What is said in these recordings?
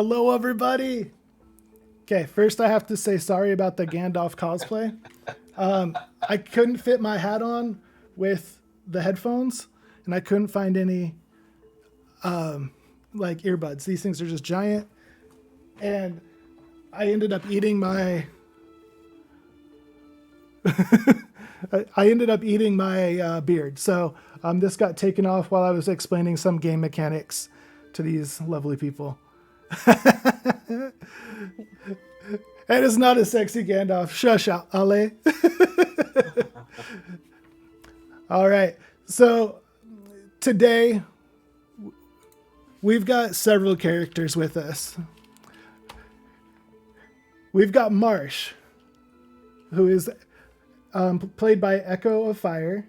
Hello, everybody. Okay, first I have to say sorry about the Gandalf cosplay. I couldn't fit my hat on with the headphones, and I couldn't find any like earbuds. These things are just giant, and I ended up eating my. I ended up eating my beard, so this got taken off while I was explaining some game mechanics to these lovely people. It is not a sexy Gandalf. Shush, Ale. All right. So today we've got several characters with us. We've got Marsh, who is played by Echo of Fire.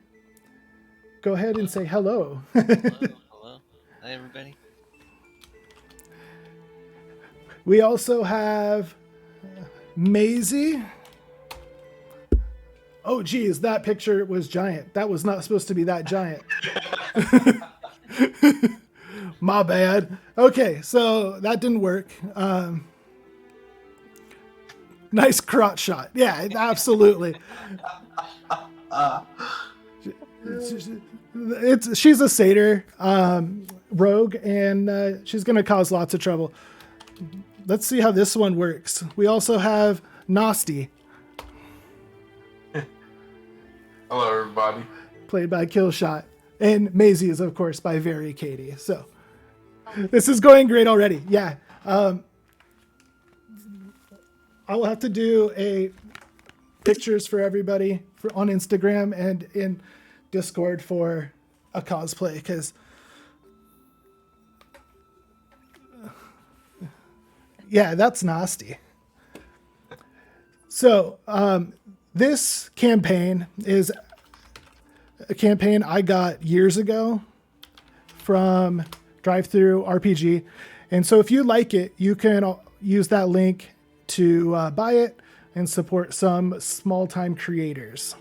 Go ahead and say hello. Hello. Hi, everybody. We also have Maizy. Oh, geez, that picture was giant. That was not supposed to be that giant. My bad. Okay, so that didn't work. Nice crotch shot. Yeah, absolutely. She's a satyr rogue, and she's going to cause lots of trouble. Let's see how this one works. We also have Nasti. Hello, everybody. Played by Killshot. And Maizy is, of course, by Very Katie. So this is going great already. Yeah. I will have to do a pictures for everybody on Instagram and in Discord for a cosplay, because yeah, that's nasty. So this campaign is a campaign I got years ago from Drive-Thru RPG. And so if you like it, you can use that link to buy it and support some small-time creators.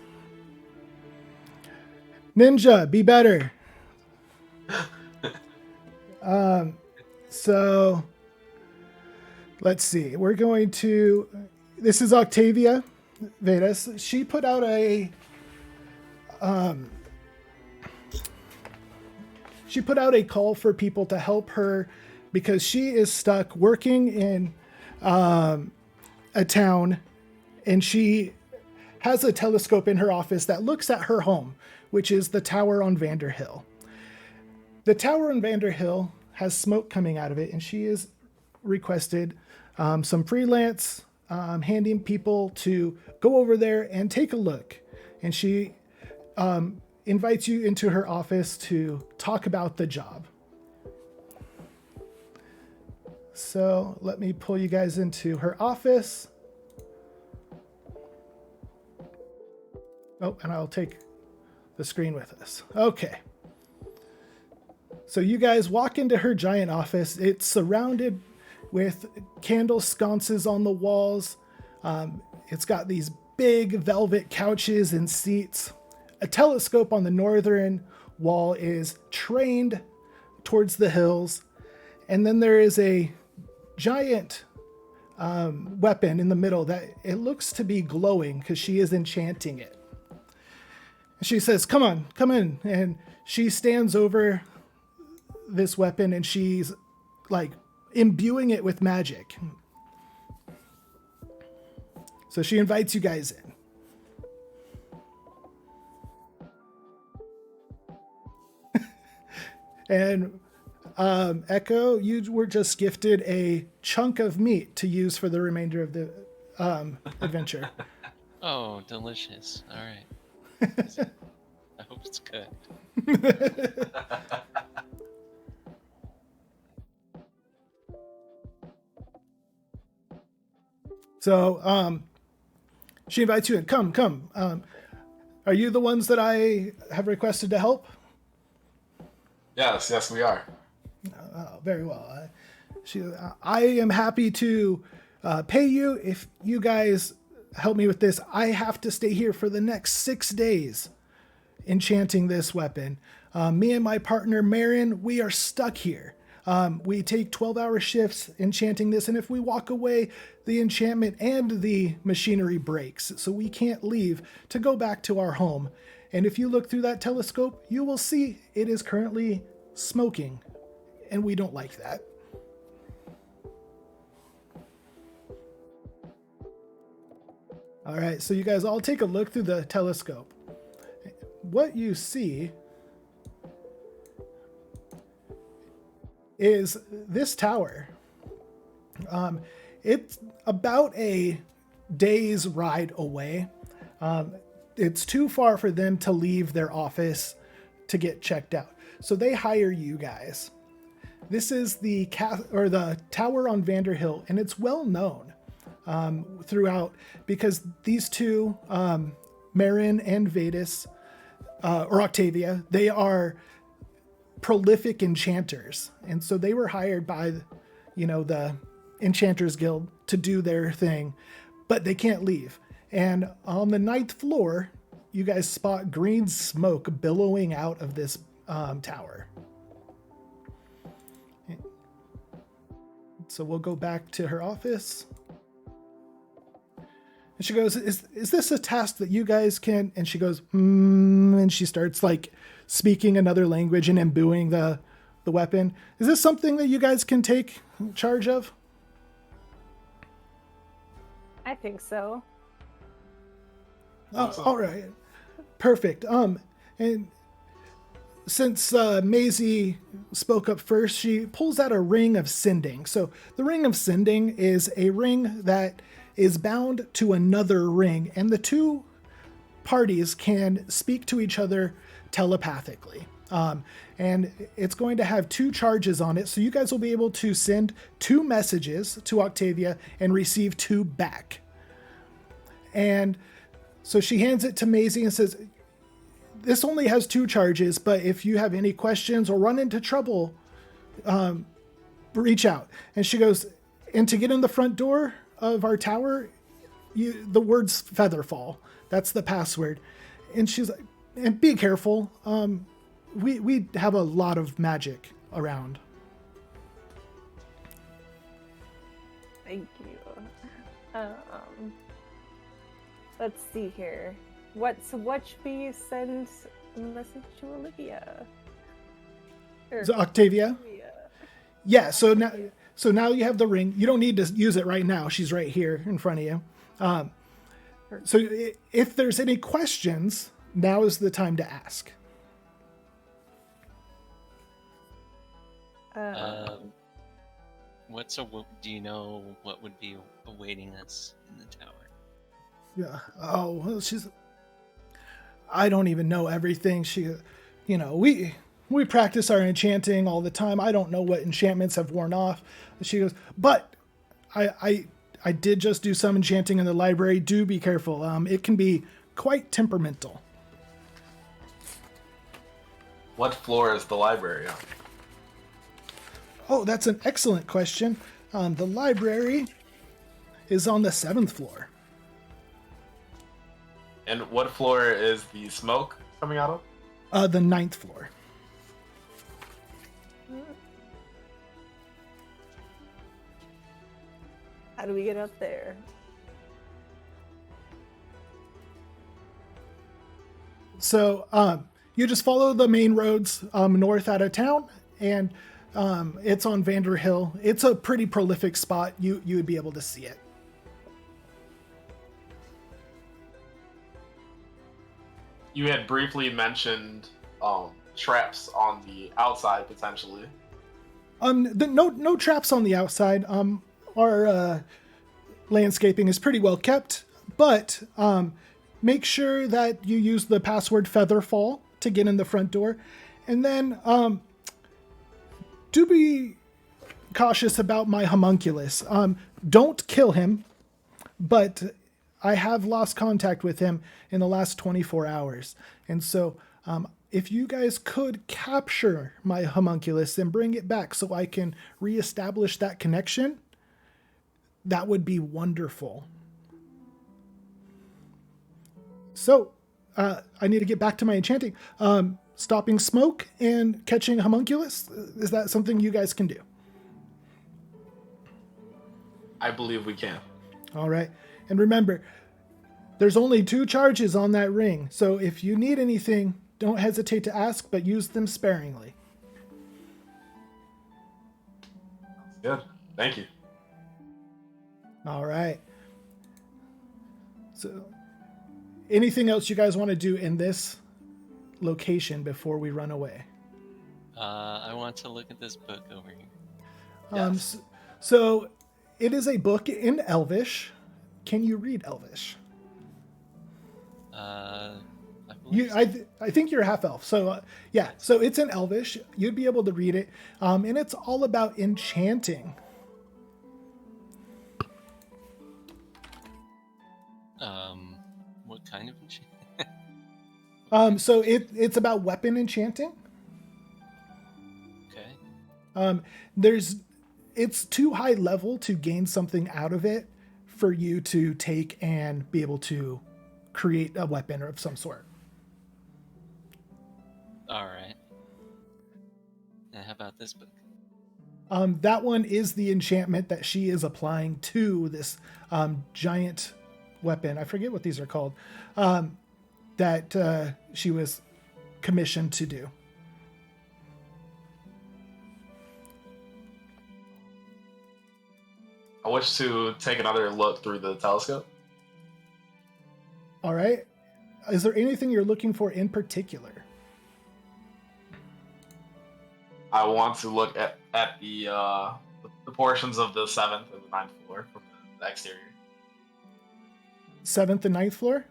Ninja, be better. So let's see. We're going to... This is Octavia Vedas. She put out a... she put out a call for people to help her because she is stuck working in a town, and she has a telescope in her office that looks at her home, which is the tower on Vander Hill. The tower on Vander Hill has smoke coming out of it, and she has requested some freelance handyman people to go over there and take a look. And she invites you into her office to talk about the job. So let me pull you guys into her office. Oh, and I'll take the screen with us. Okay. So you guys walk into her giant office. It's surrounded with candle sconces on the walls. It's got these big velvet couches and seats. A telescope on the northern wall is trained towards the hills. And then there is a giant weapon in the middle that it looks to be glowing because she is enchanting it. She says, come on, come in. And she stands over this weapon and she's like imbuing it with magic. So she invites you guys in. And Echo, you were just gifted a chunk of meat to use for the remainder of the adventure. Oh, delicious. All right. I hope it's good. So she invites you in. Come. Are you the ones that I have requested to help? Yes, we are. Oh, very well. I am happy to pay you if you guys help me with this. I have to stay here for the next 6 days enchanting this weapon. Me and my partner Marin, we are stuck here. We take 12-hour shifts enchanting this, and if we walk away, the enchantment and the machinery breaks, so we can't leave to go back to our home. And if you look through that telescope, you will see it is currently smoking, and we don't like that. All right, so you guys all take a look through the telescope. What you see is this tower. It's about a day's ride away. It's too far for them to leave their office to get checked out. So they hire you guys. This is the tower on Vander Hill, and it's well known throughout because these two, Marin and Vadis, or Octavia, they are prolific enchanters, and so they were hired by the Enchanters Guild to do their thing, but they can't leave. And on the 9th floor, you guys spot green smoke billowing out of this tower. So we'll go back to her office. And she goes, is this a task that you guys can? And she goes, and she starts like speaking another language and imbuing the weapon. Is this something that you guys can take charge of? I think so. Oh, all right. Perfect. And since Maizy spoke up first, she pulls out a ring of sending. So the ring of sending is a ring that is bound to another ring, and the two parties can speak to each other telepathically. And it's going to have 2 charges on it, so you guys will be able to send 2 messages to Octavia and receive 2 back. And so she hands it to Maizy and says, this only has 2 charges, but if you have any questions or run into trouble, reach out. And she goes, and to get in the front door of our tower, the words Featherfall. That's the password. And she's like, and be careful. We have a lot of magic around. Thank you. Let's see here. What should we send a message to Olivia? So Octavia? Yeah, so now you have the ring. You don't need to use it right now. She's right here in front of you. So if there's any questions, now is the time to ask. Do you know what would be awaiting us in the tower? Yeah. Oh, well, I don't even know everything. We practice our enchanting all the time. I don't know what enchantments have worn off. She goes, but I did just do some enchanting in the library. Do be careful. It can be quite temperamental. What floor is the library on? Oh, that's an excellent question. The library is on the 7th floor. And what floor is the smoke coming out of? The 9th floor. How do we get up there? So you just follow the main roads north out of town, and it's on Vander Hill. It's a pretty prolific spot. You would be able to see it. You had briefly mentioned traps on the outside potentially. No traps on the outside. Our landscaping is pretty well kept, but make sure that you use the password Featherfall to get in the front door, and then do be cautious about my homunculus. Don't kill him, but I have lost contact with him in the last 24 hours. And so if you guys could capture my homunculus and bring it back so I can reestablish that connection, that would be wonderful. So I need to get back to my enchanting. stopping smoke and catching homunculus? Is that something you guys can do? I believe we can. All right. And remember, there's only 2 charges on that ring. So if you need anything, don't hesitate to ask, but use them sparingly. Good. Thank you. All right. So anything else you guys want to do in this location before we run away? I want to look at this book over here. Yes. So it is a book in Elvish. Can you read Elvish? I believe I think you're half elf. So yeah, so it's in Elvish. You'd be able to read it. And it's all about enchanting. what kind of enchantment? So it's about weapon enchanting. Okay. It's too high level to gain something out of it for you to take and be able to create a weapon of some sort. All right. And how about this book? That one is the enchantment that she is applying to this giant weapon. I forget what these are called. That she was commissioned to do. I wish to take another look through the telescope. All right. Is there anything you're looking for in particular? I want to look at the portions of the 7th and the 9th floor from the exterior. 7th and 9th floor?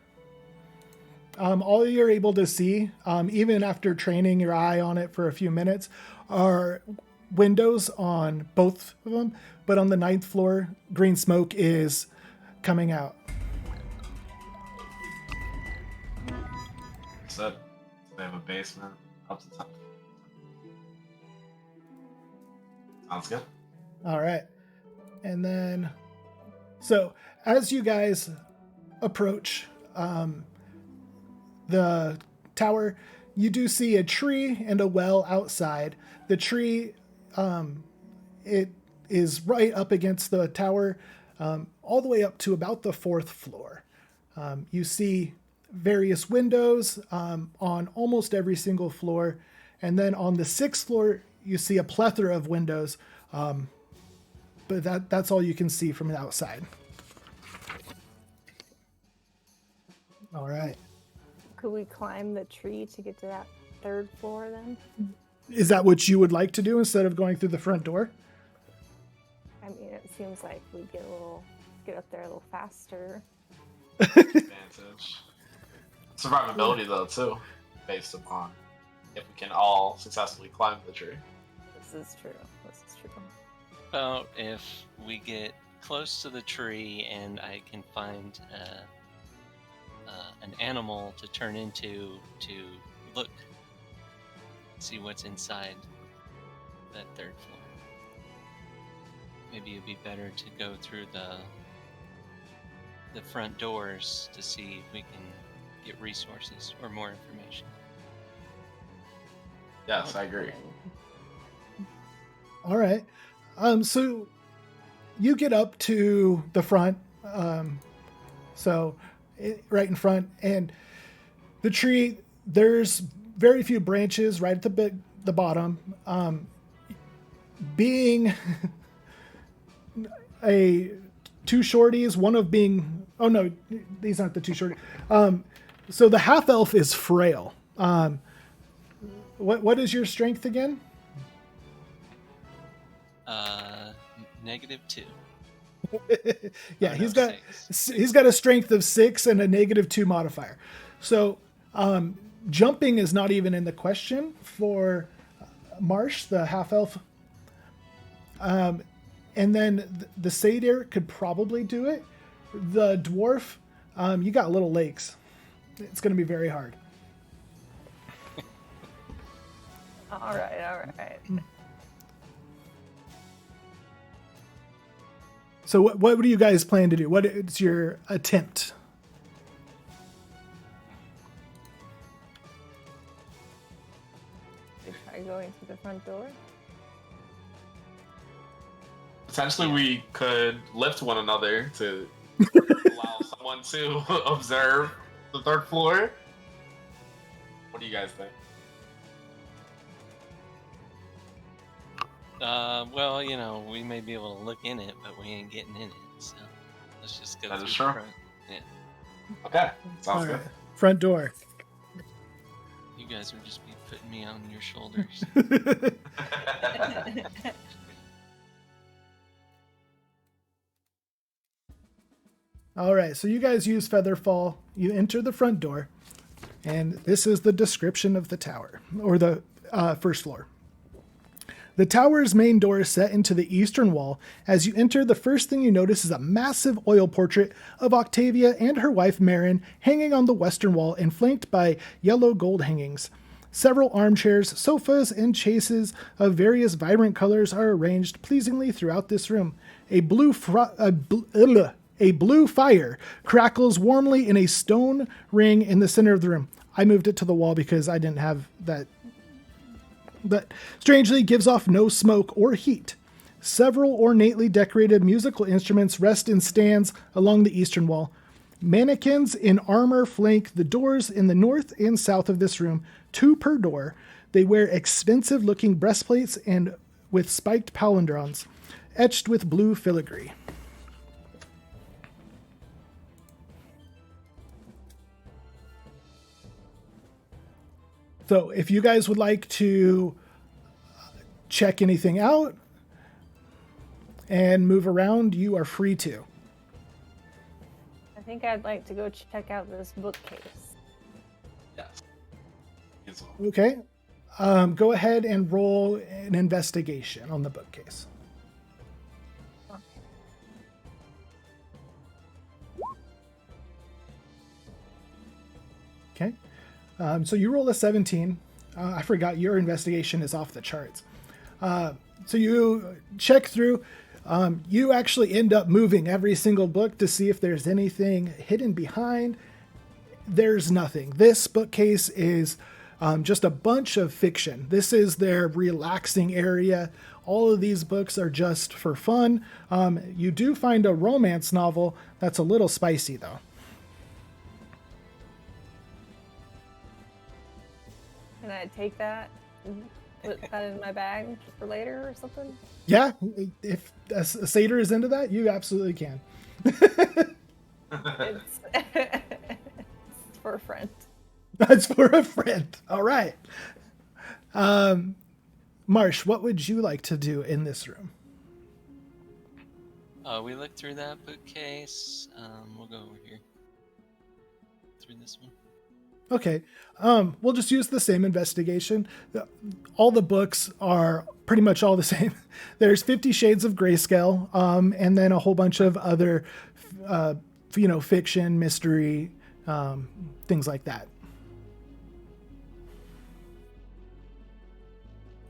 All you're able to see, even after training your eye on it for a few minutes, are windows on both of them, but on the 9th floor, green smoke is coming out. So they have a basement up to 10th. Sounds good. All right. And then, so as you guys approach the tower, you do see a tree and a well outside. The tree, it is right up against the tower, all the way up to about the 4th floor. You see various windows on almost every single floor. And then on the 6th floor, you see a plethora of windows, but that's all you can see from the outside. All right. Could we climb the tree to get to that 3rd floor then? Is that what you would like to do instead of going through the front door? I mean, it seems like we get up there a little faster. Advantage. Survivability though too, based upon if we can all successfully climb the tree. This is true. About if we get close to the tree and I can find an animal to turn into to look, see what's inside that 3rd floor. Maybe it'd be better to go through the front doors to see if we can get resources or more information. Yes, I agree. All right. So you get up to the front, right in front, and the tree, there's very few branches right at the bottom. Being two shorties, one of being, oh no, these aren't the two shorties. So the half elf is frail. What is your strength again? -2. Yeah, Oh, he's no, got 6. he's got a strength of 6 and a -2 modifier. So jumping is not even in the question for Marsh, the half elf. And then the Satyr could probably do it. The dwarf, you got little legs. It's going to be very hard. All right. So what do you guys plan to do? What is your attempt? We try going to the front door. Potentially, we could lift one another to allow someone to observe the third floor. What do you guys think? Well, you know, we may be able to look in it, but we ain't getting in it. So let's just go That through is the true. front. Yeah, Okay, sounds All good. right. Front door. you guys would just be putting me on your shoulders. All right, so you guys use Featherfall. You enter the front door, and this is the description of the tower, or the first floor. The tower's main door is set into the eastern wall. As you enter, the first thing you notice is a massive oil portrait of Octavia and her wife Marin hanging on the western wall and flanked by yellow gold hangings. Several armchairs, sofas, and chases of various vibrant colors are arranged pleasingly throughout this room. A blue fire crackles warmly in a stone ring in the center of the room. I moved it to the wall because I didn't have that. But strangely gives off no smoke or heat. Several ornately decorated musical instruments rest in stands along the eastern wall. Mannequins in armor flank the doors in the north and south of this room, 2 per door. They wear expensive-looking breastplates and with spiked palindromes, etched with blue filigree. So if you guys would like to check anything out and move around, you are free to. I think I'd like to go check out this bookcase. Yes. Yes. Okay. Go ahead and roll an investigation on the bookcase. Okay. So you roll a 17. I forgot your investigation is off the charts. So you check through. You actually end up moving every single book to see if there's anything hidden behind. There's nothing. This bookcase is just a bunch of fiction. This is their relaxing area. All of these books are just for fun. You do find a romance novel that's a little spicy, though. Can I take that and put that in my bag for later or something? Yeah, if a satyr is into that, you absolutely can. It's, it's for a friend. That's for a friend. All right. Marsh, what would you like to do in this room? We looked through that bookcase. We'll go over here. Through this one. Okay. We'll just use the same investigation. All the books are pretty much all the same. There's 50 Shades of Grayscale, and then a whole bunch of other, fiction, mystery, things like that.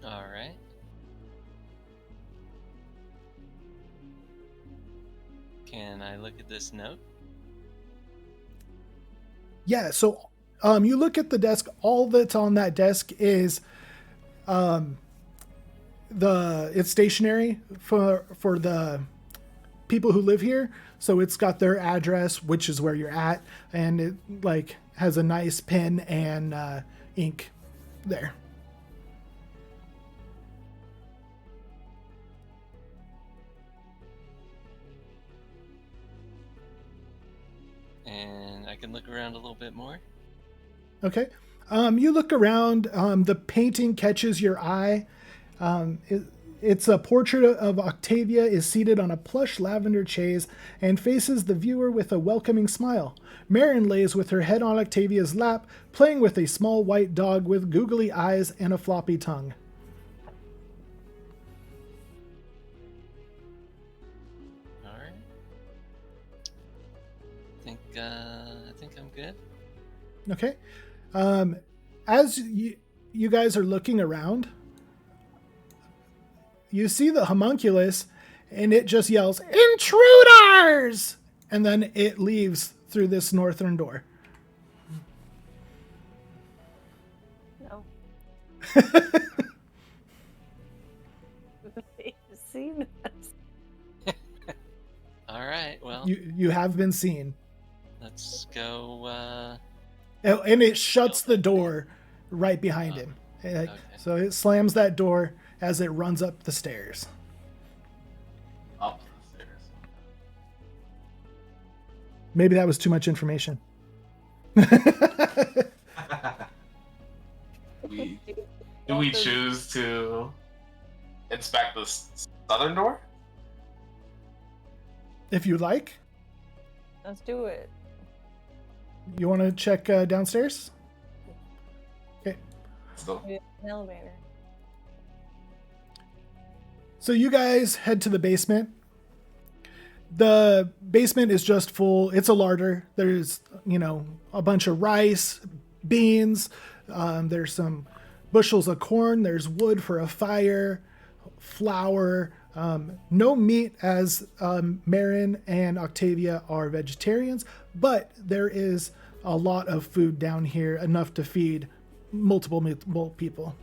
All right. Can I look at this note? Yeah, so you look at the desk. All that's on that desk is it's stationary for the people who live here. So it's got their address, which is where you're at, and it has a nice pen and ink there. And I can look around a little bit more. Okay. You look around. The painting catches your eye. It's a portrait of Octavia is seated on a plush lavender chaise and faces the viewer with a welcoming smile. Marin lays with her head on Octavia's lap, playing with a small white dog with googly eyes and a floppy tongue. All right. I think I'm good. Okay. As you guys are looking around, you see the homunculus, and it just yells, "Intruders!" And then it leaves through this northern door. No. well, You have been seen. let's go. And it shuts the door right behind him. Okay. So it slams that door as it runs up the stairs. Up the stairs. Maybe that was too much information. Do we choose to inspect the southern door? If you like, Let's do it. you want to check downstairs? Okay. Still. We have an elevator. So you guys head to the basement. The basement is just full. It's a larder. There's, a bunch of rice, beans. There's some bushels of corn. There's wood for a fire, flour. No meat, as Marin and Octavia are vegetarians, but there is a lot of food down here, enough to feed multiple people.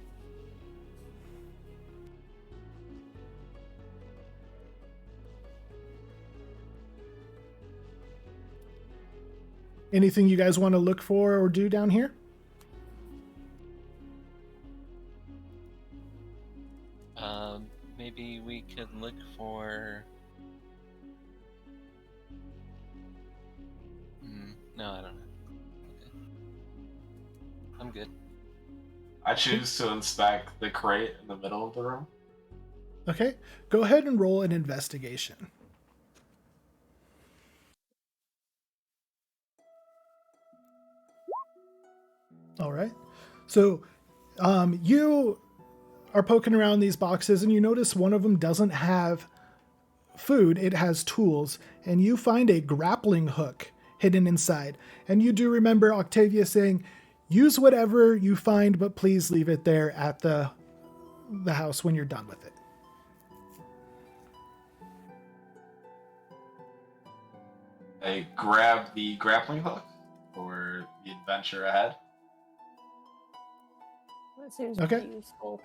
Anything you guys want to look for or do down here? Maybe we could look for. No, I don't know. Okay. I'm good. I choose to inspect the crate in the middle of the room. Okay, go ahead and roll an investigation. All right. So you are poking around these boxes and you notice one of them doesn't have food. It has tools, and you find a grappling hook hidden inside. And you do remember Octavia saying, use whatever you find, but please leave it there at the house when you're done with it. I grab the grappling hook for the adventure ahead. That seems Okay. pretty useful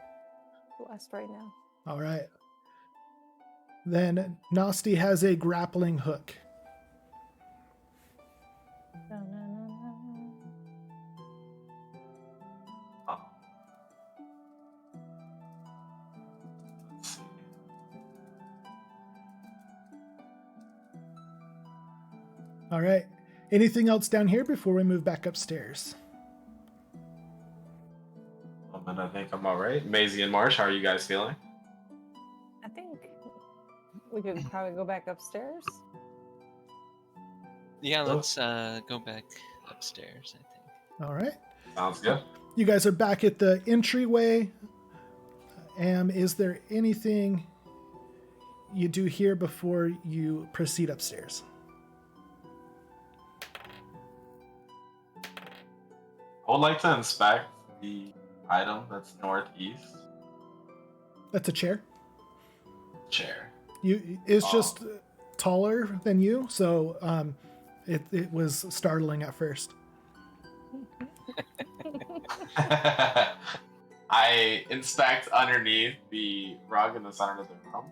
to us right now. All right. Then Nasti has a grappling hook. No, no, no, no. Oh. Let's see. All right. Anything else down here before we move back upstairs? And I think I'm all right. Maizy and Marsh, how are you guys feeling? I think we could probably go back upstairs. Yeah, let's go back upstairs, I think. All right. Sounds good. You guys are back at the entryway. Is there anything you do here before you proceed upstairs? I would like to inspect the item that's northeast. That's a chair. Chair. It's just taller than you, so it was startling at first. I inspect underneath the rug in the center of the room.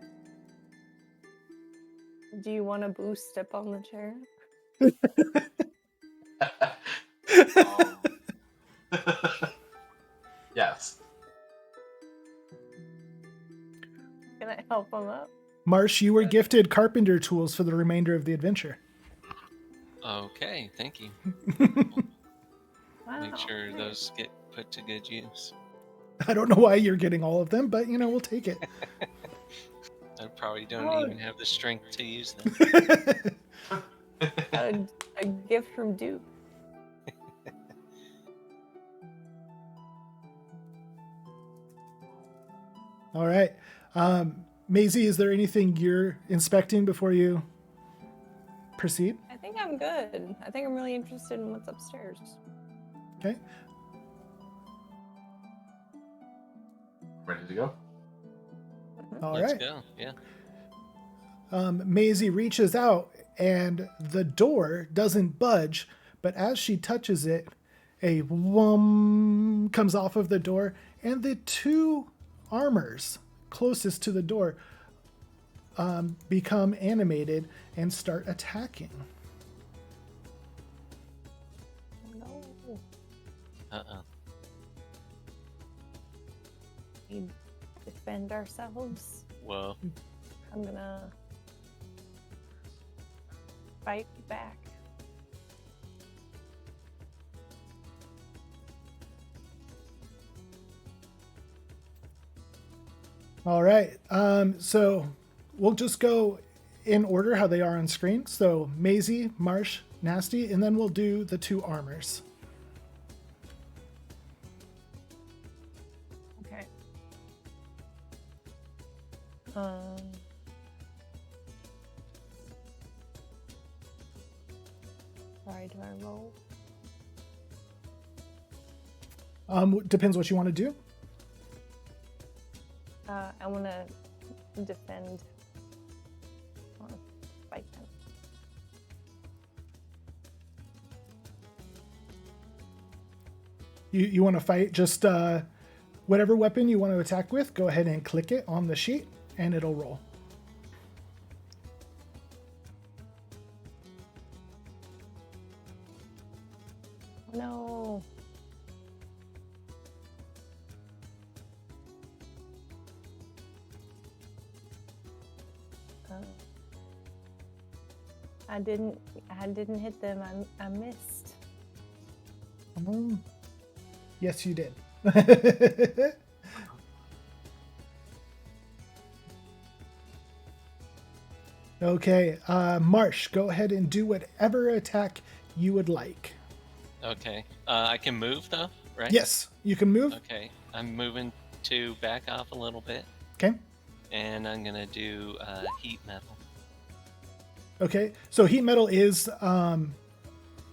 Do you want to boost step on the chair? Yes. Can I help him up? Marsh, you were gifted carpenter tools for the remainder of the adventure. Okay, thank you. Wow. Make sure those get put to good use. I don't know why you're getting all of them, but we'll take it. I probably don't Oh. even have the strength to use them. a gift from Duke. All right. Maizy, is there anything you're inspecting before you proceed? I think I'm good. I think I'm really interested in what's upstairs. Okay. Ready to go? All Let's right. go. Yeah. Maizy reaches out and the door doesn't budge, but as she touches it, a whum comes off of the door, and the two armors closest to the door become animated and start attacking. No. Uh-oh. We defend ourselves. Whoa. I'm gonna fight back. All right. So we'll just go in order how they are on screen. So Maizy, Marsh, Nasti, and then we'll do the 2 armors. Okay. Sorry, do I roll? Depends what you want to do. I want to defend. I want to fight them. You want to fight just whatever weapon you want to attack with, go ahead and click it on the sheet and it'll roll. No. I didn't hit them. I missed. Yes, you did. Okay, Marsh, go ahead and do whatever attack you would like. Okay. I can move though, right? Yes, you can move. Okay. I'm moving to back off a little bit, Okay. and I'm gonna do heat metal. Okay, so heat metal is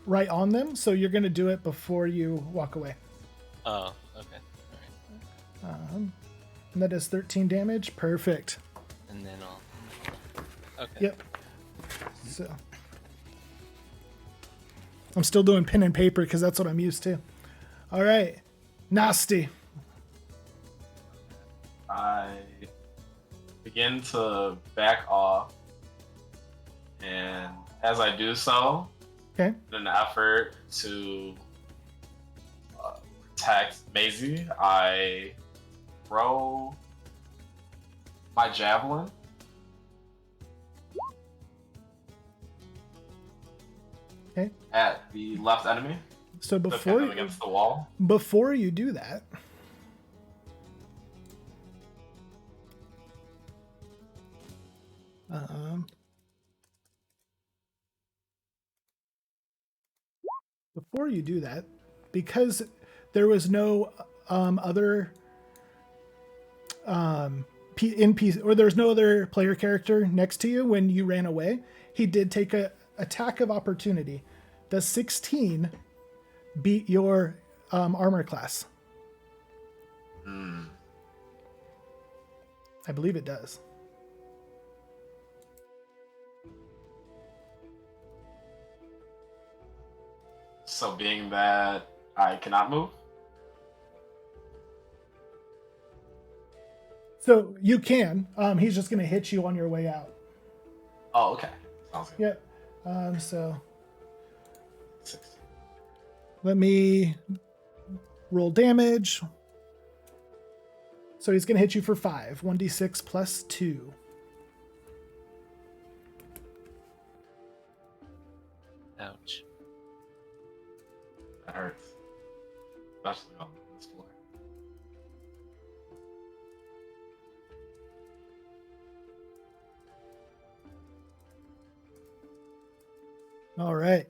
right on them, so you're going to do it before you walk away. Oh, okay. All right. And that does 13 damage. Perfect. And then I'll. Okay. Yep. So I'm still doing pen and paper because that's what I'm used to. All right, Nasti. I begin to back off, and as I do so, Okay. in an effort to protect Maizy, I throw my javelin. Okay. At the left enemy. So To before pin them against the wall. before you do that, because there was no other NPC, or there's no other player character next to you when you ran away, he did take a attack of opportunity. Does 16 beat your armor class? I believe it does. So being that I cannot move. So you can. He's just going to hit you on your way out. Oh, okay. Sounds good. Yep. So 16. let me roll damage. So he's going to hit you for 5. 1d6 plus 2. Ouch. That hurts. Especially on this floor. All right.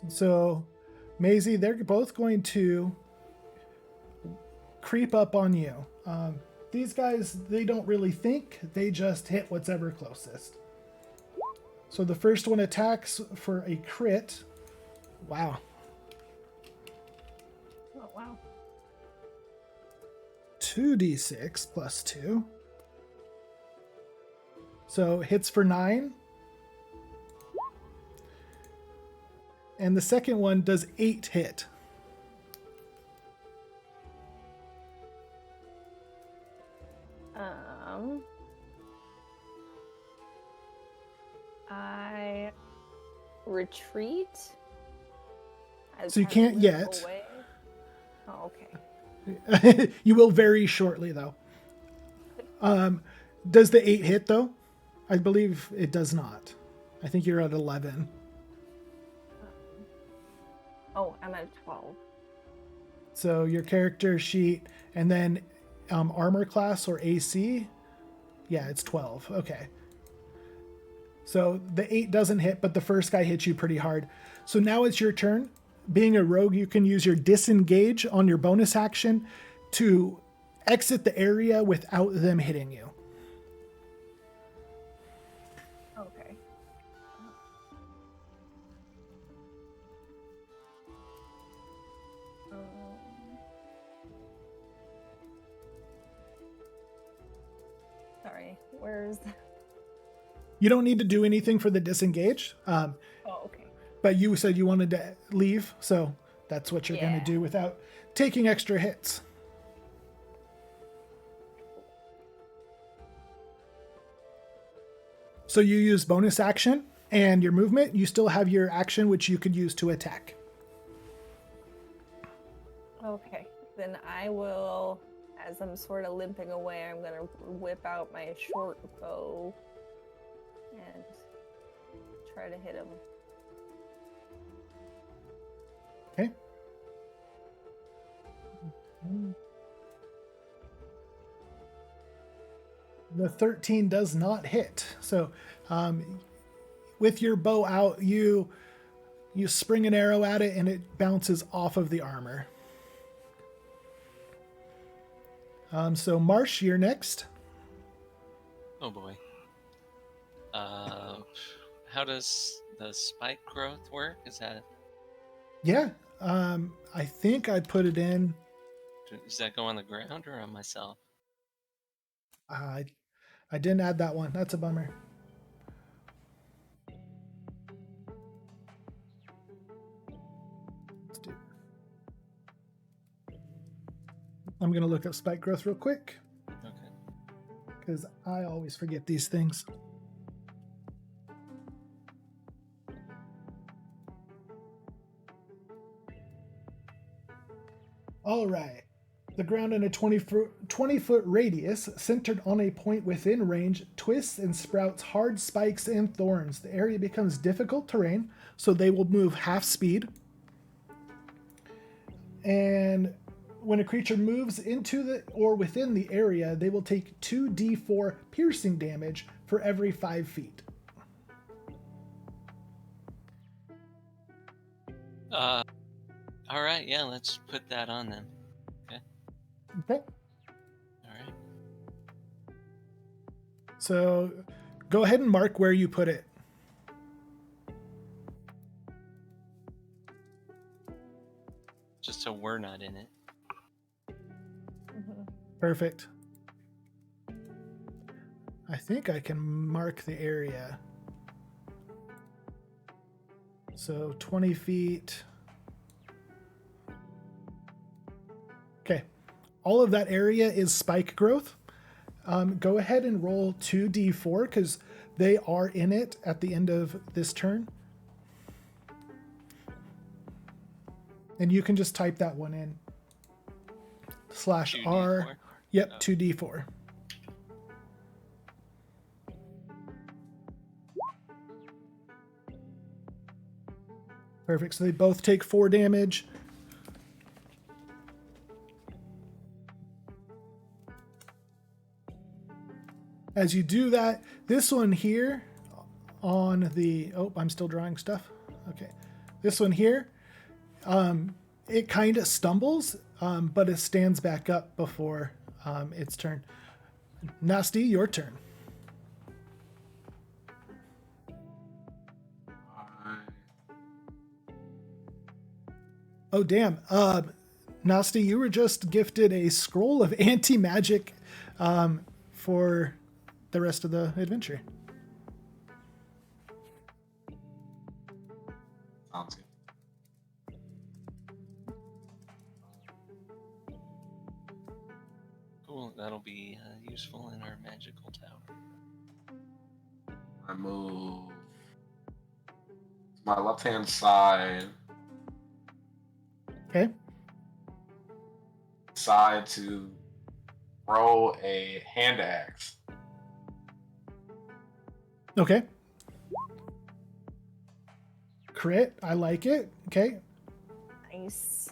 So, Maizy, they're both going to creep up on you. These guys, they don't really think. They just hit what's ever closest. So the first one attacks for a crit. Wow. Oh, wow. 2d6 plus 2. So hits for 9. And the second one does 8 hit. retreat? As So you I can't limp yet. away? Oh, okay. You will very shortly, though. Does the 8 hit, though? I believe it does not. I think you're at 11. Oh, I'm at 12. So your character sheet, and then armor class or AC. Yeah, it's 12. Okay. So the 8 doesn't hit, but the first guy hits you pretty hard. So now it's your turn. Being a rogue, you can use your disengage on your bonus action to exit the area without them hitting you. Okay. Sorry, where's... You don't need to do anything for the disengage, Oh, okay. but you said you wanted to leave, so that's what you're going to Yeah. do without taking extra hits. So you use bonus action and your movement. You still have your action, which you could use to attack. Okay. Then I will, as I'm sort of limping away, I'm going to whip out my short bow and try to hit him. Okay. The 13 does not hit. So with your bow out, you spring an arrow at it and it bounces off of the armor. So Marsh, you're next. Oh boy. How does the spike growth work? Is that Yeah. I think I put it in. does that go on the ground or on myself? I didn't add that one. That's a bummer. Let's do. I'm gonna look up spike growth real quick Okay. because I always forget these things. All right. The ground in a 20-foot radius, centered on a point within range, twists and sprouts hard spikes and thorns. The area becomes difficult terrain, so they will move half speed. And when a creature moves into the or within the area, they will take 2d4 piercing damage for every 5 feet. All right. Yeah, let's put that on them. Okay. All right. So go ahead and mark where you put it. Just so we're not in it. Mm-hmm. Perfect. I think I can mark the area. So 20 feet. Okay. All of that area is spike growth. Go ahead and roll 2d4 because they are in it at the end of this turn. And you can just type that one in. /R. 2d4? Yep, Oh. 2d4. Perfect. So they both take 4 damage. As you do that, this one here on the... Oh, I'm still drawing stuff. Okay. This one here, it kind of stumbles, but it stands back up before its turn. Nasti, your turn. Oh, damn. Nasti, you were just gifted a scroll of anti-magic for the rest of the adventure. Sounds good. Cool. That'll be useful in our magical tower. I move My left hand side. Okay. Decide to throw a hand axe. Okay. Crit. I like it. Okay. Nice.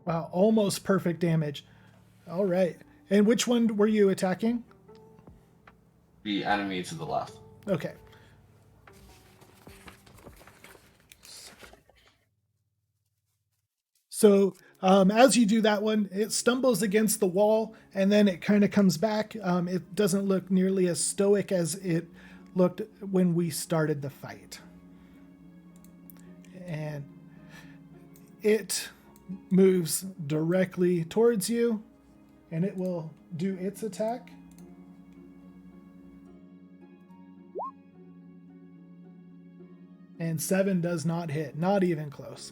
Wow. Almost perfect damage. All right. And which one were you attacking? The enemy to the left. Okay. So as you do that one, it stumbles against the wall and then it kind of comes back. It doesn't look nearly as stoic as it looked when we started the fight. And it moves directly towards you and it will do its attack. And 7 does not hit, not even close.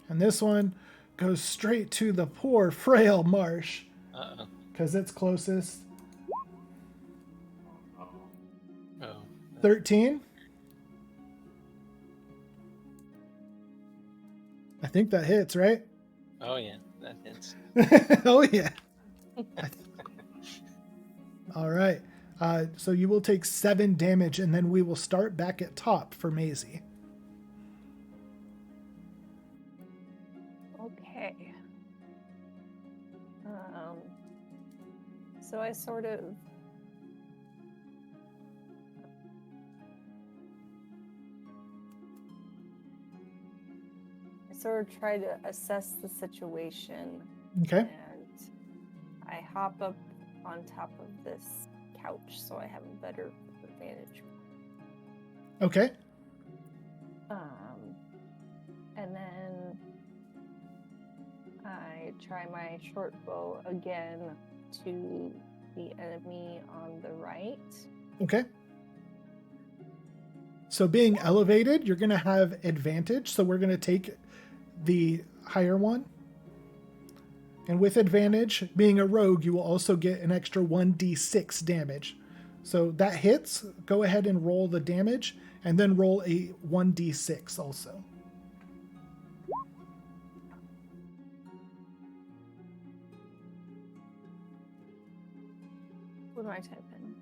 And this one goes straight to the poor, frail Marsh. Uh-oh. Because it's closest. Oh. 13. I think that hits, right? Oh, yeah. That hits. Oh, yeah. All right. So you will take 7 damage, and then we will start back at top for Maizy. Okay. So I sort of try to assess the situation. Okay. And I hop up on top of this couch so I have a better advantage. Okay. And then I try my short bow again to the enemy on the right. Okay. So being elevated, you're going to have advantage. So we're going to take the higher one. And with advantage, being a rogue, you will also get an extra 1d6 damage. So that hits. Go ahead and roll the damage, and then roll a 1d6 also. What do I type in?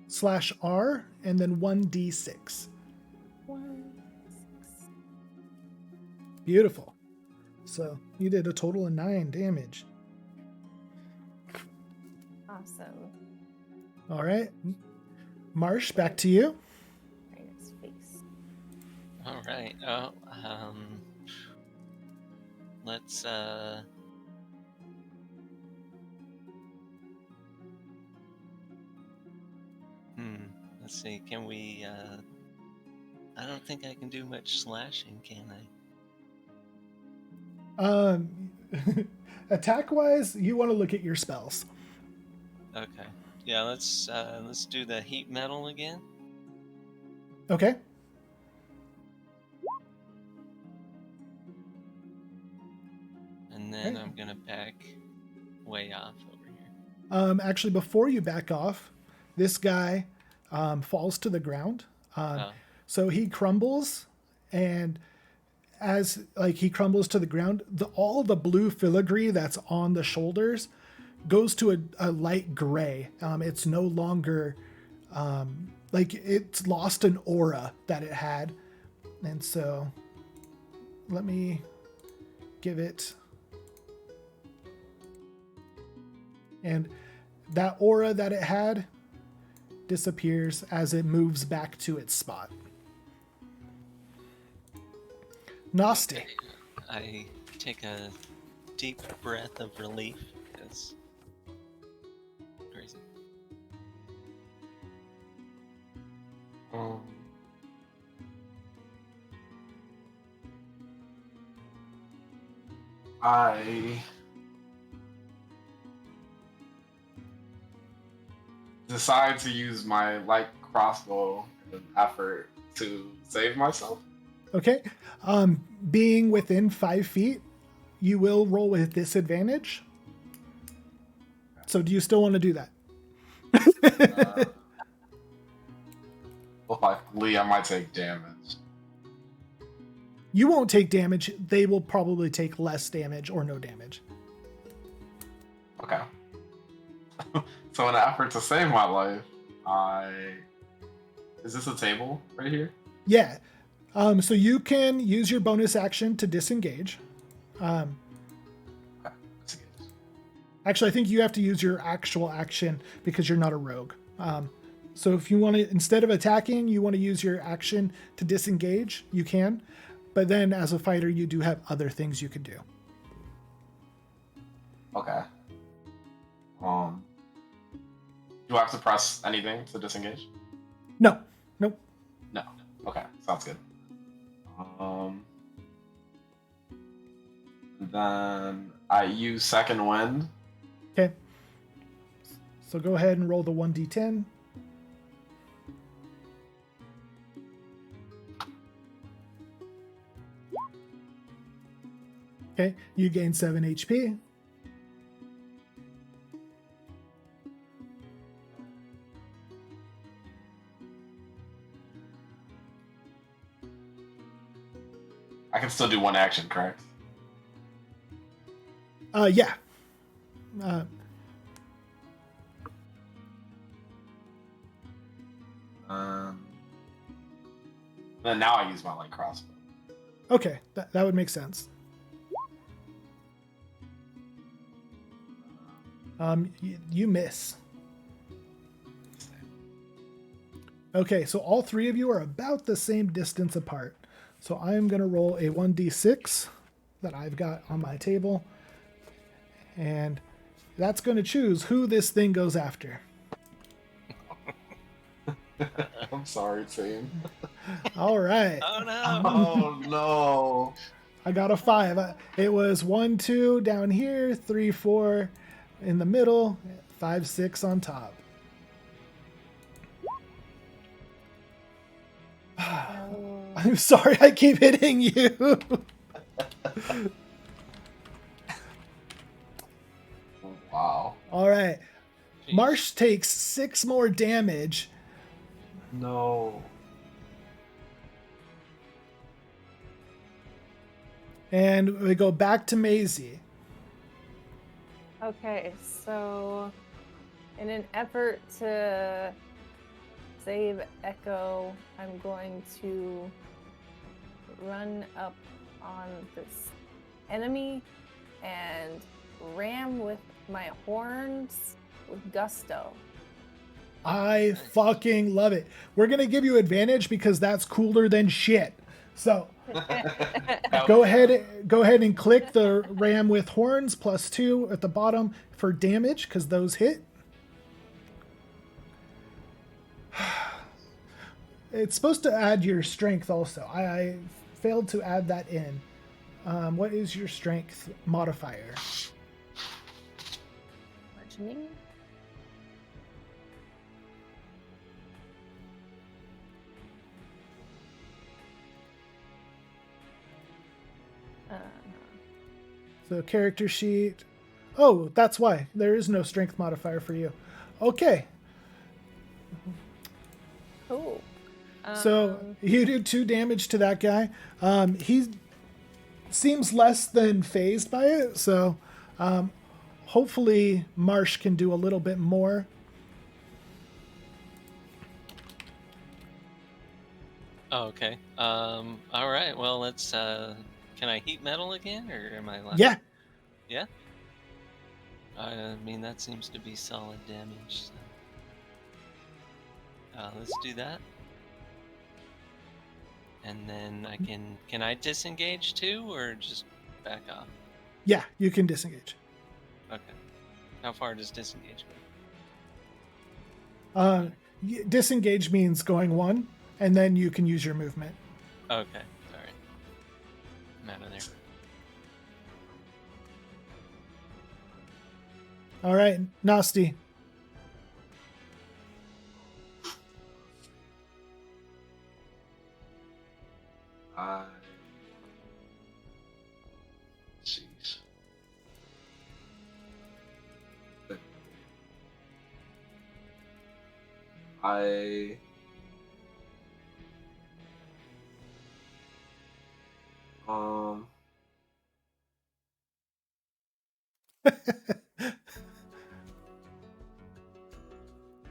/R, and then 1d6. 1, 6. Beautiful. So you did a total of 9 damage. Awesome. All right. Marsh, back to you. Right in his face. All right. Oh, let's let's see. Can we I don't think I can do much slashing, can I? Attack wise, you want to look at your spells. Okay. Yeah, let's do the heat metal again. Okay. And then Okay. I'm gonna back way off over here. Actually, before you back off, this guy falls to the ground. So he crumbles, and as he crumbles to the ground, all the blue filigree that's on the shoulders goes to a light gray. It's no longer it's lost an aura that it had, and so let me give it. And that aura that it had disappears as it moves back to its spot. Nasti. I take a deep breath of relief because crazy. I decide to use my light crossbow in an effort to save myself. Okay. Being within 5 feet, you will roll with disadvantage. So do you still want to do that? Well, likely I might take damage. You won't take damage. They will probably take less damage or no damage. Okay. So in an effort to save my life, is this a table right here? Yeah. So you can use your bonus action to disengage. Okay. Actually, I think you have to use your actual action because you're not a rogue. So if you want to, instead of attacking, you want to use your action to disengage, you can. But then as a fighter, you do have other things you can do. Okay. Do I have to press anything to disengage? No. Nope. No. Okay, sounds good. Then I use second wind. Okay. So go ahead and roll the 1d10. Okay, you gain 7 HP. I can still do one action, correct? Yeah. Then now I use my light crossbow. Okay, that would make sense. You miss. Okay, so all three of you are about the same distance apart. So I'm going to roll a 1d6 that I've got on my table. And that's going to choose who this thing goes after. I'm sorry, team. All right. Oh no! Oh no! I got a 5. It was 1, 2 down here, 3, 4 in the middle, 5, 6 on top. I'm sorry I keep hitting you. Wow. All right. Jeez. Marsh takes 6 more damage. No. And we go back to Maizy. Okay, so in an effort to save Echo, I'm going to run up on this enemy and ram with my horns with gusto. I fucking love it. We're going to give you advantage because that's cooler than shit. So go ahead and click the ram with horns +2 at the bottom for damage because those hit. It's supposed to add your strength also. I failed to add that in. What is your strength modifier? Bludgeoning. So character sheet. Oh, that's why. There is no strength modifier for you. Okay. Cool. So you do 2 damage to that guy. He seems less than phased by it. So hopefully Marsh can do a little bit more. Oh, okay. All right. Well, let's. Can I heat metal again, or am I allowed? Yeah. Yeah. I mean, that seems to be solid damage. So. Let's do that. And then I can I disengage too, or just back off? Yeah, you can disengage. Okay. How far does disengage go? Disengage means going 1, and then you can use your movement. Okay. All right. I'm out of there. All right, Nasti. Jeez. I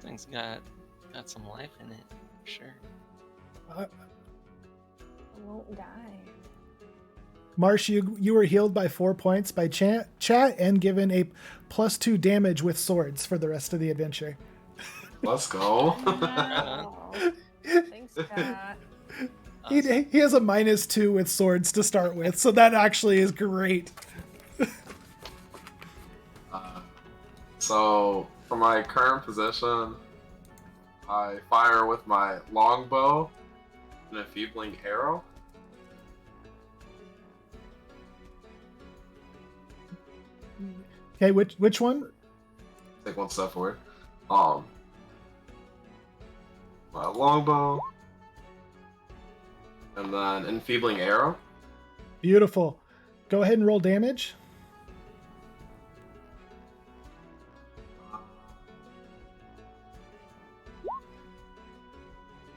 Thing's got some life in it, for sure. I won't die. Marsh, you were healed by 4 points by chat and given a +2 damage with swords for the rest of the adventure. let's go. Wow. Thanks, chat. Awesome. He has a -2 with swords to start with, so that actually is great. So for my current position, I fire with my longbow and a enfeebling arrow. Okay, which one? Take one step forward. My longbow, and then enfeebling arrow. Beautiful. Go ahead and roll damage.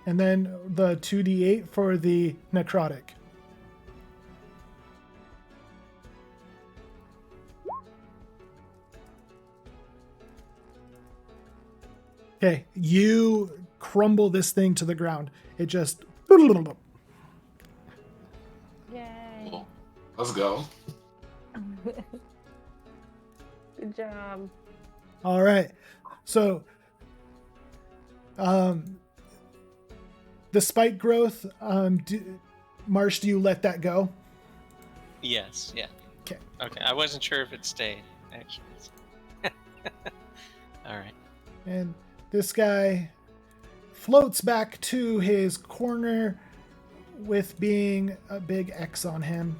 And then the 2d8 for the necrotic. Okay, you crumble this thing to the ground. It just... Yay. Cool. Let's go. Good job. All right. So, the spike growth, Marsh, do you let that go? Yes, yeah. Okay. Okay, I wasn't sure if it stayed, actually. Alright. And this guy floats back to his corner with being a big X on him.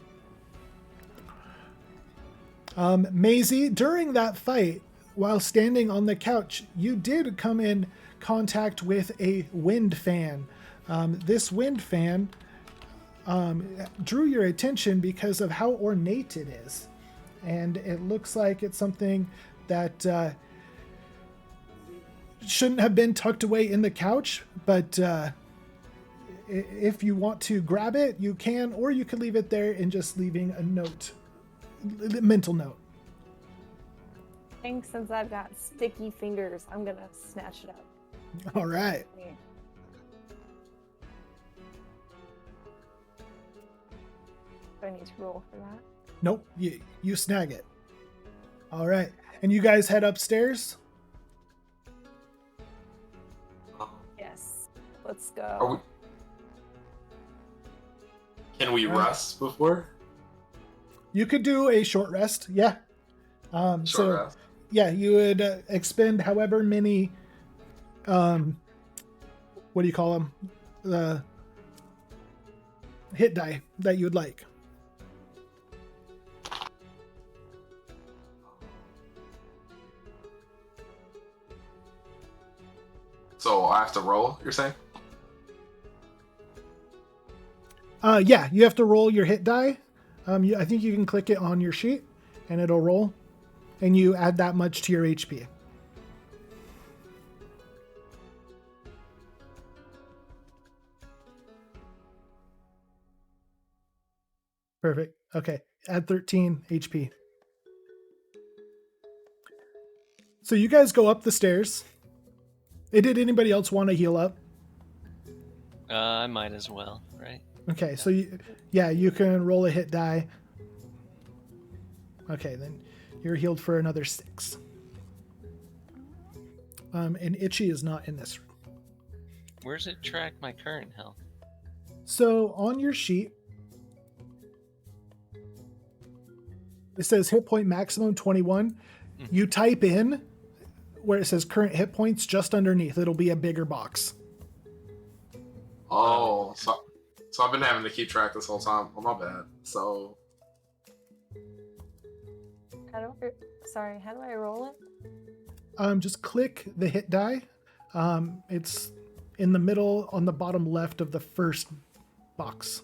Maizy, during that fight, while standing on the couch, you did come in contact with a wind fan. This wind fan drew your attention because of how ornate it is. And it looks like it's something that shouldn't have been tucked away in the couch, but if you want to grab it, you can, or you could leave it there and just leaving a note, mental note. I think since I've got sticky fingers, I'm gonna snatch it up. All right. Yeah. Do I need to roll for that? Nope, you snag it. All right. And you guys head upstairs? Yes. Let's Are go. we... Can we rest before? You could do a short rest, yeah. Short rest. Yeah, you would expend however many, what do you call them? The hit die that you'd like. So I have to roll, you're saying? Yeah, you have to roll your hit die. I think you can click it on your sheet and it'll roll. And you add that much to your HP. Perfect. Okay. Add 13 HP. So you guys go up the stairs. Did anybody else want to heal up? I might as well, right? Okay, so you can roll a hit die. Okay, then you're healed for another 6. And Itchy is not in this room. Where's it track my current health? So on your sheet, it says hit point maximum 21. You type in where it says current hit points just underneath. It'll be a bigger box. Oh, so I've been having to keep track this whole time. Oh, my bad. So How do I roll it? Just click the hit die. It's in the middle on the bottom left of the first box.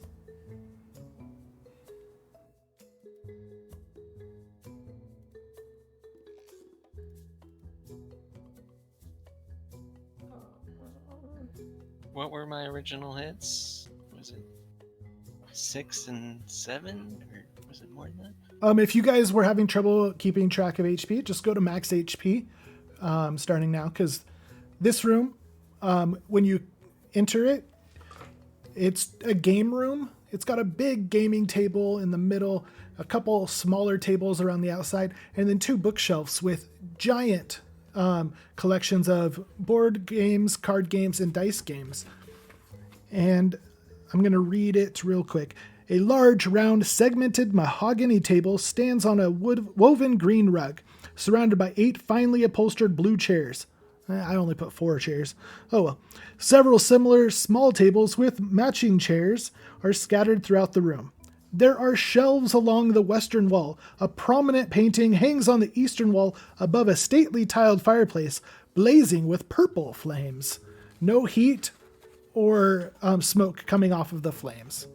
What were my original hits? Was it 6 and 7, or was it more than that? If you guys were having trouble keeping track of HP, just go to max HP, starting now, because this room, when you enter it, it's a game room. It's got a big gaming table in the middle, a couple smaller tables around the outside, and then 2 bookshelves with giant collections of board games, card games, and dice games. And I'm going to read it real quick. A large, round, segmented mahogany table stands on a woven green rug, surrounded by 8 finely upholstered blue chairs. I only put 4 chairs. Oh well. Several similar small tables with matching chairs are scattered throughout the room. There are shelves along the western wall. A prominent painting hangs on the eastern wall above a stately tiled fireplace, blazing with purple flames. No heat or smoke coming off of the flames.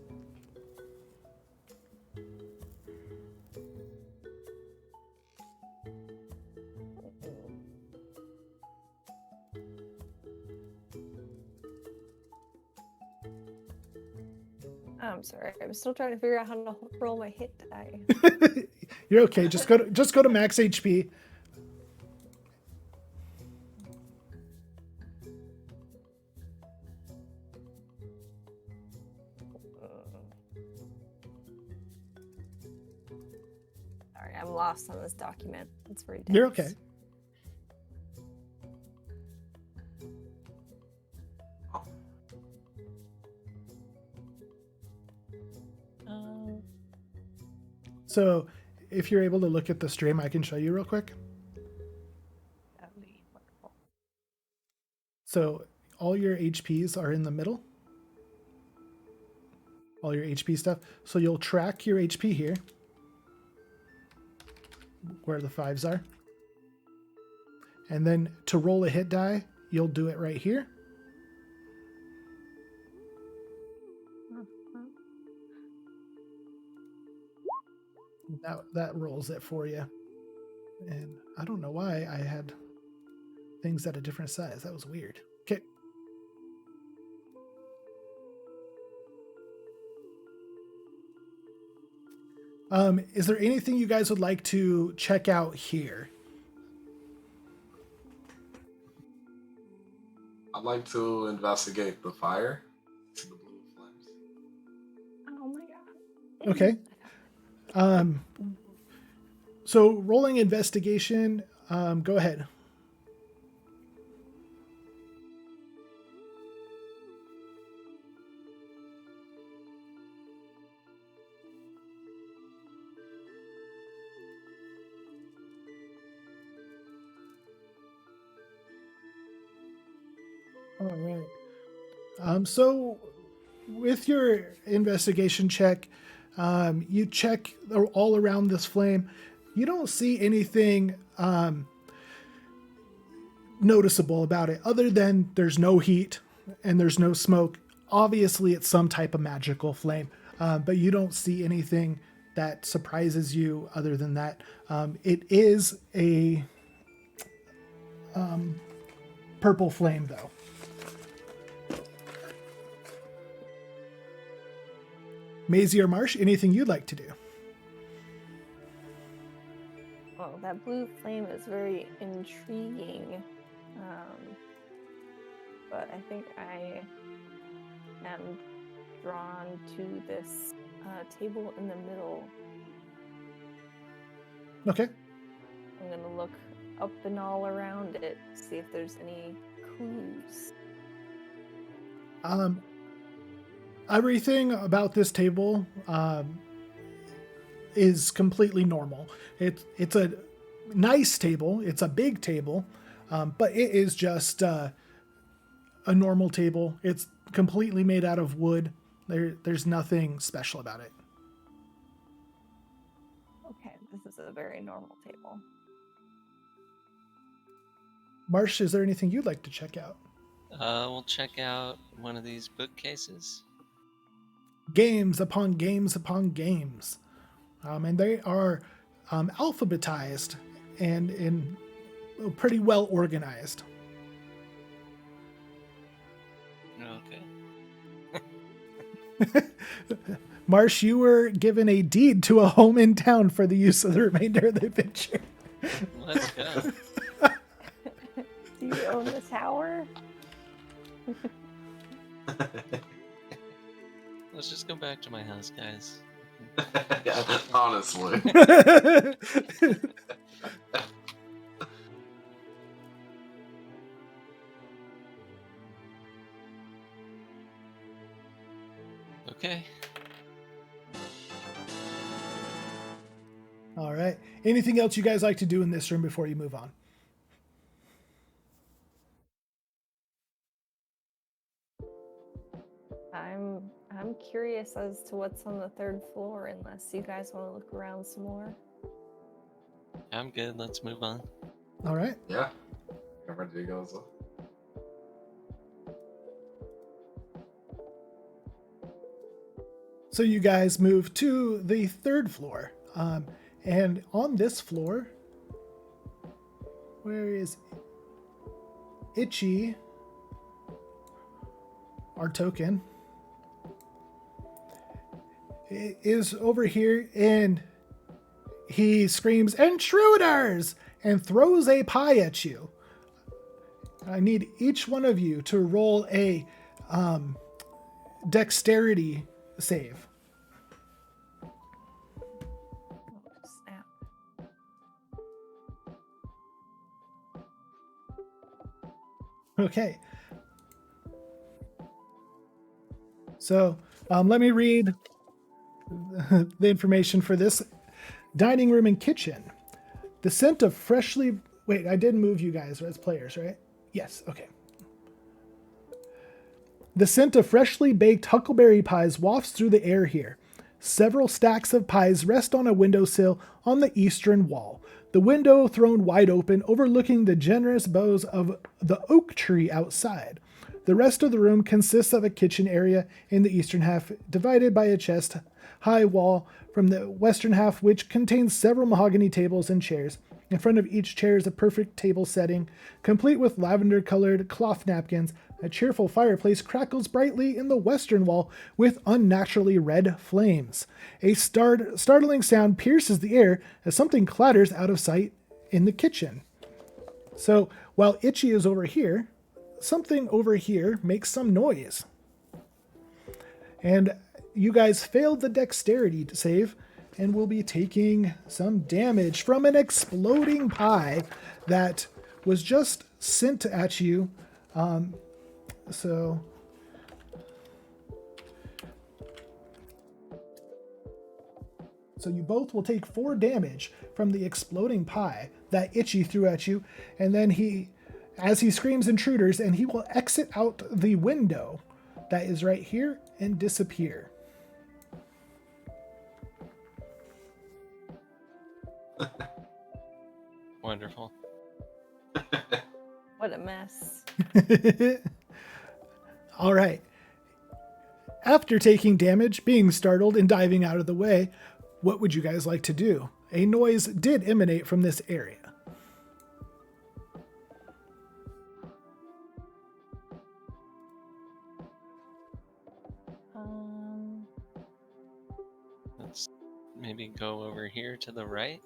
I'm sorry. I'm still trying to figure out how to roll my hit die. You're okay. Just go to max HP. Sorry, I'm lost on this document. It's very dense. You're okay. So if you're able to look at the stream, I can show you real quick. That would be wonderful. So all your HPs are in the middle. All your HP stuff. So you'll track your HP here, where the 5s are. And then to roll a hit die, you'll do it right here. That rolls it for you. And I don't know why I had things at a different size. That was weird. Okay. Is there anything you guys would like to check out here? I'd like to investigate the fire. To the blue flames. Oh my god. Okay. So rolling investigation, go ahead. All right. So with your investigation check, you check all around this flame. You don't see anything noticeable about it other than there's no heat and there's no smoke. Obviously, it's some type of magical flame, but you don't see anything that surprises you other than that. It is a purple flame, though. Maizy or Marsh, anything you'd like to do? Well, that blue flame is very intriguing. But I think I am drawn to this table in the middle. Okay. I'm going to look up and all around it, see if there's any clues. Everything about this table is completely normal. It's a nice table. It's a big table, but it is just a normal table. It's completely made out of wood. There's nothing special about it. Okay, this is a very normal table. Marsh, is there anything you'd like to check out? We'll check out one of these bookcases. Games upon games upon games. And they are alphabetized and pretty well organized. Okay. Marsh, you were given a deed to a home in town for the use of the remainder of the adventure. Let's go. Do you own the tower? Let's just go back to my house, guys. Yeah, honestly. Okay. All right. Anything else you guys like to do in this room before you move on? I'm curious as to what's on the third floor, unless you guys want to look around some more. I'm good. Let's move on. All right. Yeah. I'm ready to go as well. So you guys move to the third floor. And on this floor, where is Itchy, our token, is over here, and he screams, "Intruders!" and throws a pie at you. I need each one of you to roll a dexterity save. Oh, snap. Okay. So let me read the information for this dining room and kitchen. The scent of freshly... Wait, I did move you guys as players, right? Yes, okay. The scent of freshly baked huckleberry pies wafts through the air here. Several stacks of pies rest on a windowsill on the eastern wall, the window thrown wide open, overlooking the generous boughs of the oak tree outside. The rest of the room consists of a kitchen area in the eastern half, divided by a chest-high wall from the western half, which contains several mahogany tables and chairs. In front of each chair is a perfect table setting, complete with lavender-colored cloth napkins. A cheerful fireplace crackles brightly in the western wall with unnaturally red flames. A startling sound pierces the air as something clatters out of sight in the kitchen. So while Itchy is over here, something over here makes some noise. And you guys failed the dexterity save and will be taking some damage from an exploding pie that was just sent at you. So you both will take 4 damage from the exploding pie that Itchy threw at you, and then as he screams intruders, and he will exit out the window that is right here and disappear. Wonderful. What a mess. All right. After taking damage, being startled, and diving out of the way, what would you guys like to do? A noise did emanate from this area. Let's maybe go over here to the right.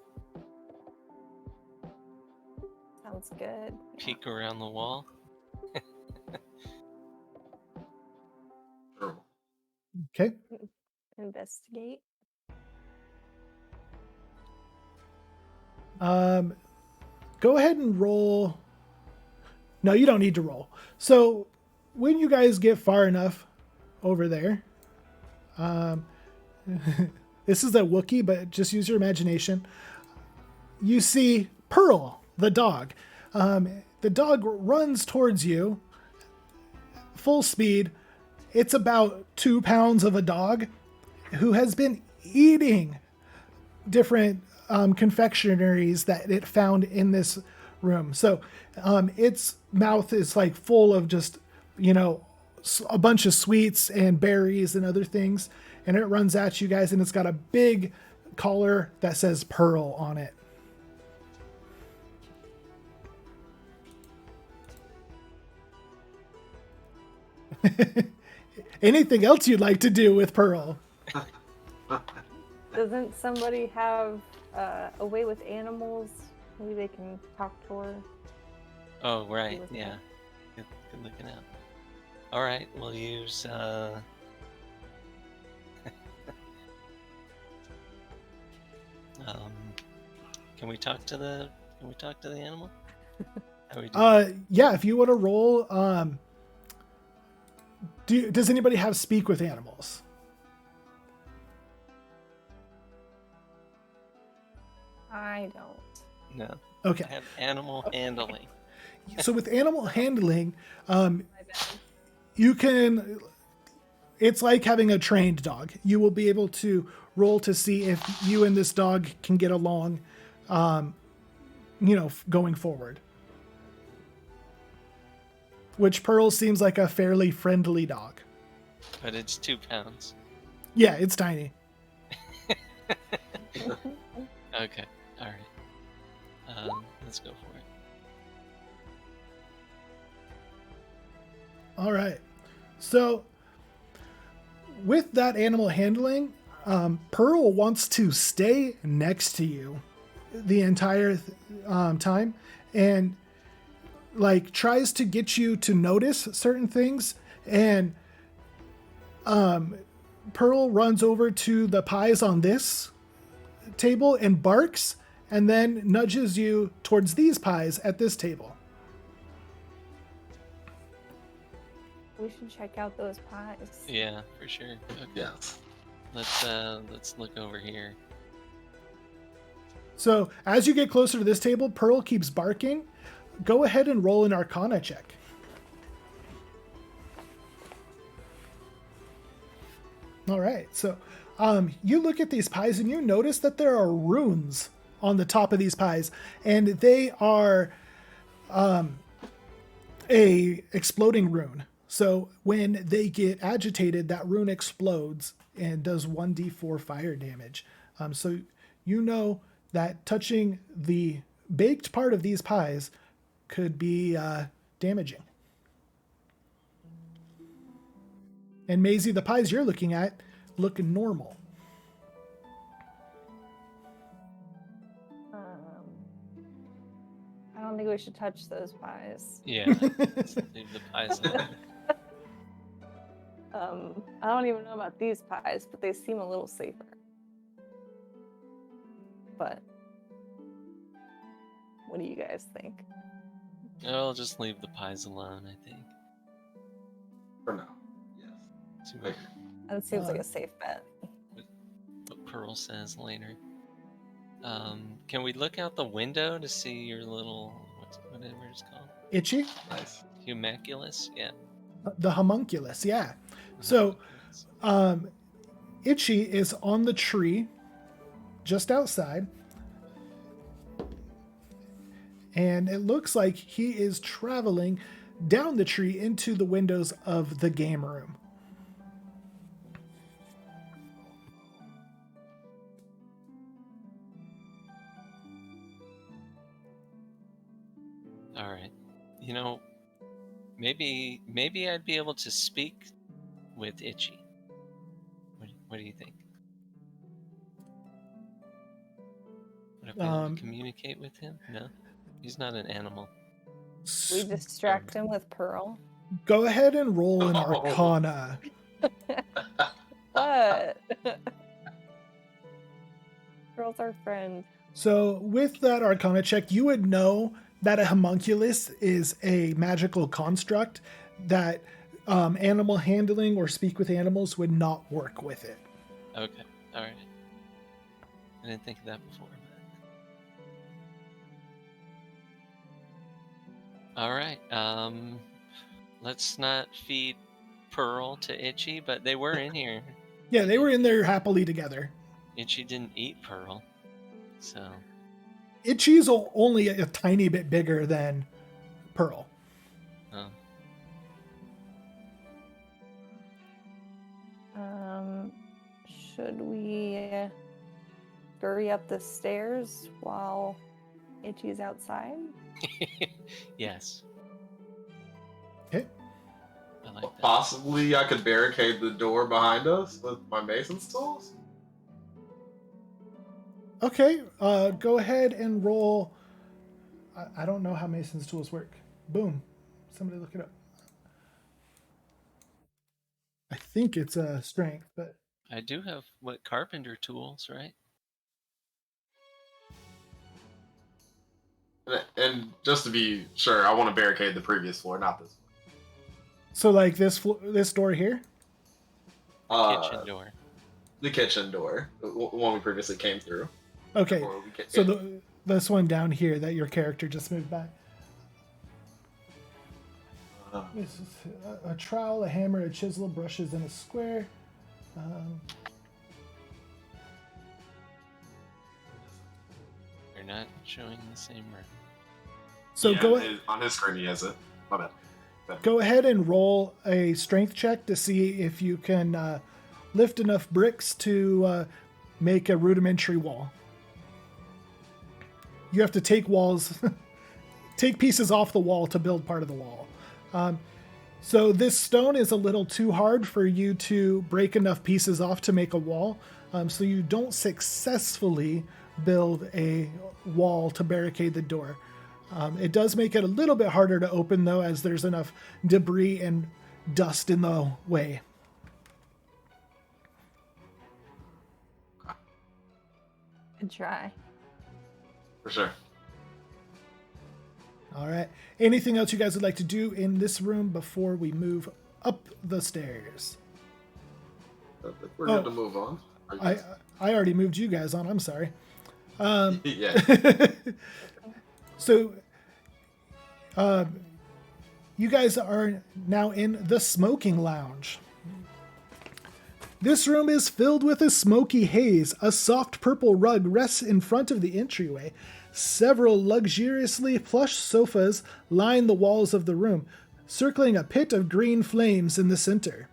Sounds good. Peek around the wall. Sure. Okay. Investigate. Go ahead and roll. No, you don't need to roll. So when you guys get far enough over there, this is a Wookiee, but just use your imagination. You see Pearl, the dog. The dog runs towards you, full speed. It's about 2 pounds of a dog who has been eating different confectionaries that it found in this room. So its mouth is like full of just, a bunch of sweets and berries and other things. And it runs at you guys, and it's got a big collar that says Pearl on it. anything else you'd like to do with Pearl? Doesn't somebody have a way with animals? Maybe they can talk to her. Oh, right. looking Yeah. at? Good looking out. All right. We'll use. Can we talk to the? Can we talk to the animal? How we do? Yeah, if you want to roll, does anybody have speak with animals? I don't. No. Okay. I have animal handling. So with animal handling, My bad. you can, it's like having a trained dog. You will be able to roll to see if you and this dog can get along, going forward. Which Pearl seems like a fairly friendly dog. But it's 2 pounds. Yeah, it's tiny. Okay. All right. Let's go for it. All right. So with that animal handling, Pearl wants to stay next to you the entire time and like tries to get you to notice certain things. And Pearl runs over to the pies on this table and barks and then nudges you towards these pies at this table. We should check out those pies. Yeah, for sure. Okay. Yes. Let's look over here. So as you get closer to this table, Pearl keeps barking. Go ahead and roll an Arcana check. All right. So you look at these pies and you notice that there are runes on the top of these pies, and they are a exploding rune. So when they get agitated, that rune explodes and does 1d4 fire damage. So you know that touching the baked part of these pies could be damaging. And Maizy, the pies you're looking at look normal. I don't think we should touch those pies. Yeah. Let's leave the pies alone. I don't even know about these pies, but they seem a little safer. But what do you guys think? I'll just leave the pies alone, I think. For now. Yes. See what That seems like a safe bet. Pearl says later. Can we look out the window to see your little whatever it's called? Itchy? Nice. Humaculus? Yeah. The homunculus, yeah. So, Itchy is on the tree just outside. And it looks like he is traveling down the tree into the windows of the game room. All right. You know, maybe I'd be able to speak with Itchy. What do you think? Would I be able to communicate with him? No, he's not an animal. We distract him with Pearl. Go ahead and roll an Arcana. What? Pearl's our friend. So with that Arcana check, you would know that a homunculus is a magical construct that animal handling or speak with animals would not work with it. Okay, all right. I didn't think of that before. But... All right. Let's not feed Pearl to Itchy, but they were in here. Yeah, they were in there happily together. Itchy didn't eat Pearl, so. Itchy's only a tiny bit bigger than Pearl. Oh. Should we scurry up the stairs while Itchy's outside? Yes. Okay. I like that. Possibly I could barricade the door behind us with my mason's tools? Okay, go ahead and roll. I don't know how Mason's tools work. Boom. Somebody look it up. I think it's a strength, but I do have carpenter tools, right? And just to be sure, I want to barricade the previous floor, not this so like this door here. one. Kitchen door. The kitchen door, the one we previously came through. Okay, Before we so this one down here that your character just moved by. This is a trowel, a hammer, a chisel, brushes, and a square. You're not showing the same room. So yeah, on his screen he has it. My bad. Go ahead and roll a strength check to see if you can lift enough bricks to make a rudimentary wall. You have to take walls, take pieces off the wall to build part of the wall. So this stone is a little too hard for you to break enough pieces off to make a wall. So you don't successfully build a wall to barricade the door. It does make it a little bit harder to open, though, as there's enough debris and dust in the way. Good try. For sure. All right. Anything else you guys would like to do in this room before we move up the stairs? We're good to move on. I already moved you guys on. I'm sorry. Yeah. So, you guys are now in the smoking lounge. This room is filled with a smoky haze. A soft purple rug rests in front of the entryway. Several luxuriously plush sofas line the walls of the room, circling a pit of green flames in the center.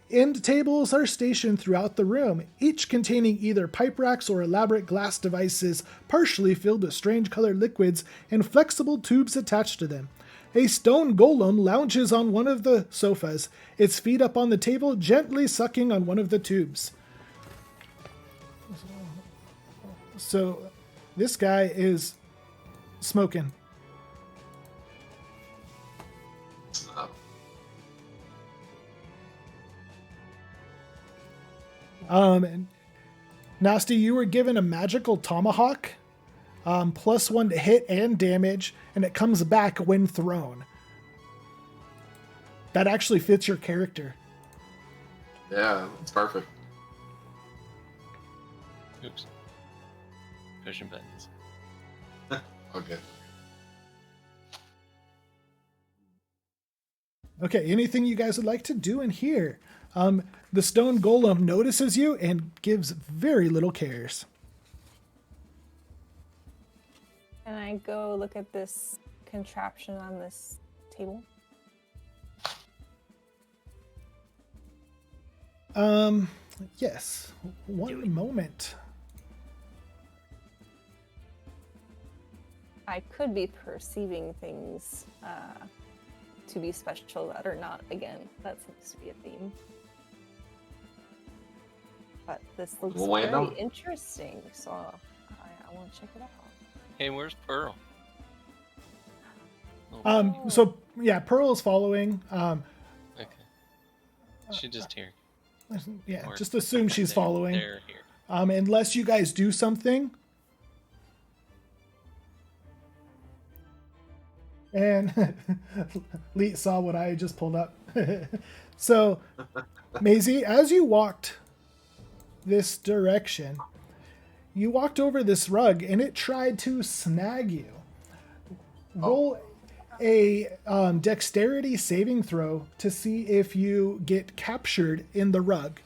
End tables are stationed throughout the room, each containing either pipe racks or elaborate glass devices partially filled with strange colored liquids and flexible tubes attached to them. A stone golem lounges on one of the sofas, its feet up on the table, gently sucking on one of the tubes. So, this guy is smoking. And Nasti, you were given a magical tomahawk, +1 to hit and damage, and it comes back when thrown. That actually fits your character. Yeah, it's perfect. Oops. Pushing buttons. Okay. Okay, anything you guys would like to do in here? The stone golem notices you and gives very little cares. Can I go look at this contraption on this table? Yes. One moment. I could be perceiving things to be special that are not. Again, that seems to be a theme. But this looks very interesting, so I want to check it out. Hey, where's Pearl? So yeah, Pearl is following. Okay. She just here. Yeah, Or just assume she's following. They're here. Unless you guys do something. And Leet saw what I just pulled up. So, Maizy, as you walked this direction, you walked over this rug and it tried to snag you. Roll a dexterity saving throw to see if you get captured in the rug.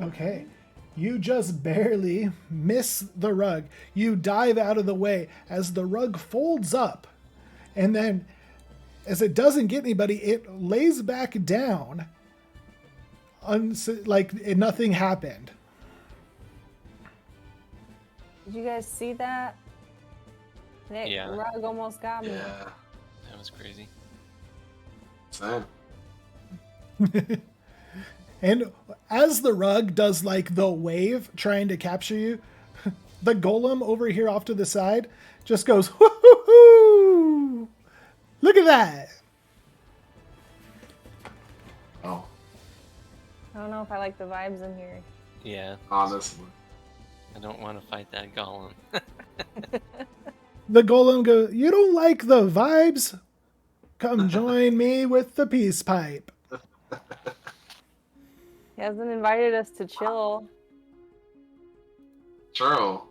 Okay. You just barely miss the rug. You dive out of the way as the rug folds up. And then, as it doesn't get anybody, it lays back down like nothing happened. Did you guys see that? Nick, Yeah. Rug almost got me. Yeah. That was crazy. Same. And as the rug does like the wave trying to capture you, the golem over here off to the side just goes, whoo! Look at that. Oh, I don't know if I like the vibes in here. Yeah, honestly. I don't want to fight that golem. The golem goes, you don't like the vibes? Come join me with the peace pipe. He hasn't invited us to chill. True.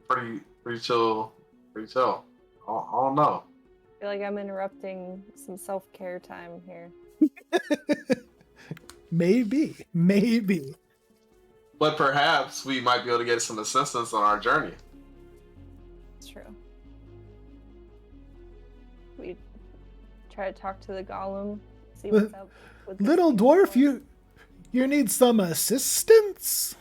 Pretty chill. Pretty chill. I don't know. I feel like I'm interrupting some self-care time here. Maybe. But perhaps we might be able to get some assistance on our journey. It's true. We try to talk to the golem, see what's up with this Little people. dwarf, you need some assistance?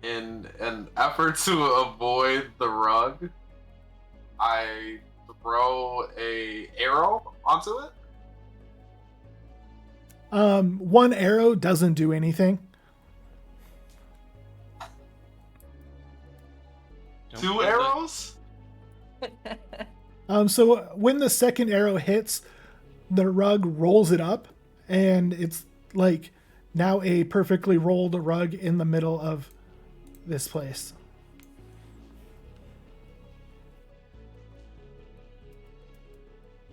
In an effort to avoid the rug, I throw a arrow onto it. One arrow doesn't do anything. Don't Two put the- arrows? So when the second arrow hits, the rug rolls it up, and it's like now a perfectly rolled rug in the middle of this place.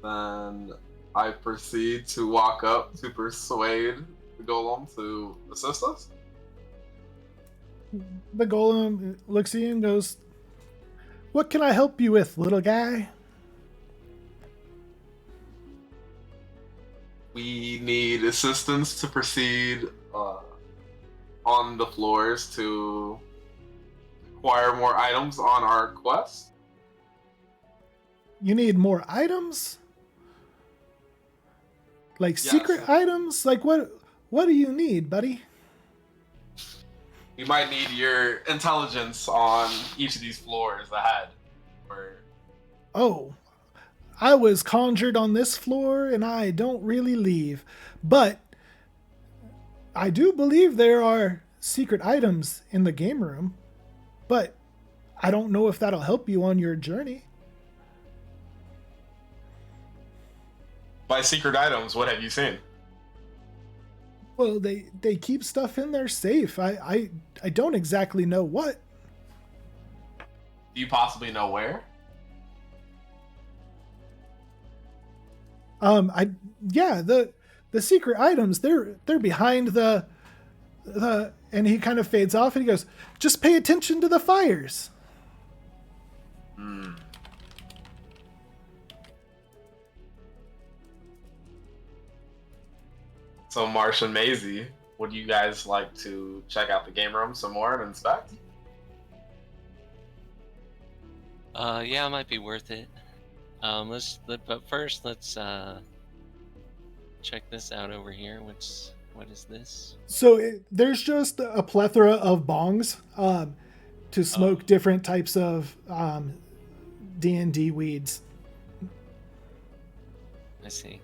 Then I proceed to walk up to persuade the golem to assist us. The golem looks at you and goes, "What can I help you with, little guy?" We need assistance to proceed on the floors to acquire more items on our quest. You need more items? Like Yes. secret items? Like what do you need, buddy? We might need your intelligence on each of these floors ahead. Or Oh, I was conjured on this floor and I don't really leave. But I do believe there are secret items in the game room. But I don't know if that'll help you on your journey. By secret items, what have you seen? Well, they keep stuff in there safe. I don't exactly know what. Do you possibly know where? The secret items, they're behind the and he kind of fades off and he goes, "Just pay attention to the fires." Hmm. So Marsh and Maizy, would you guys like to check out the game room some more and inspect? Yeah, it might be worth it. But first let's check this out over here. What is this? So there's just a plethora of bongs to smoke different types of D&D weeds. I see.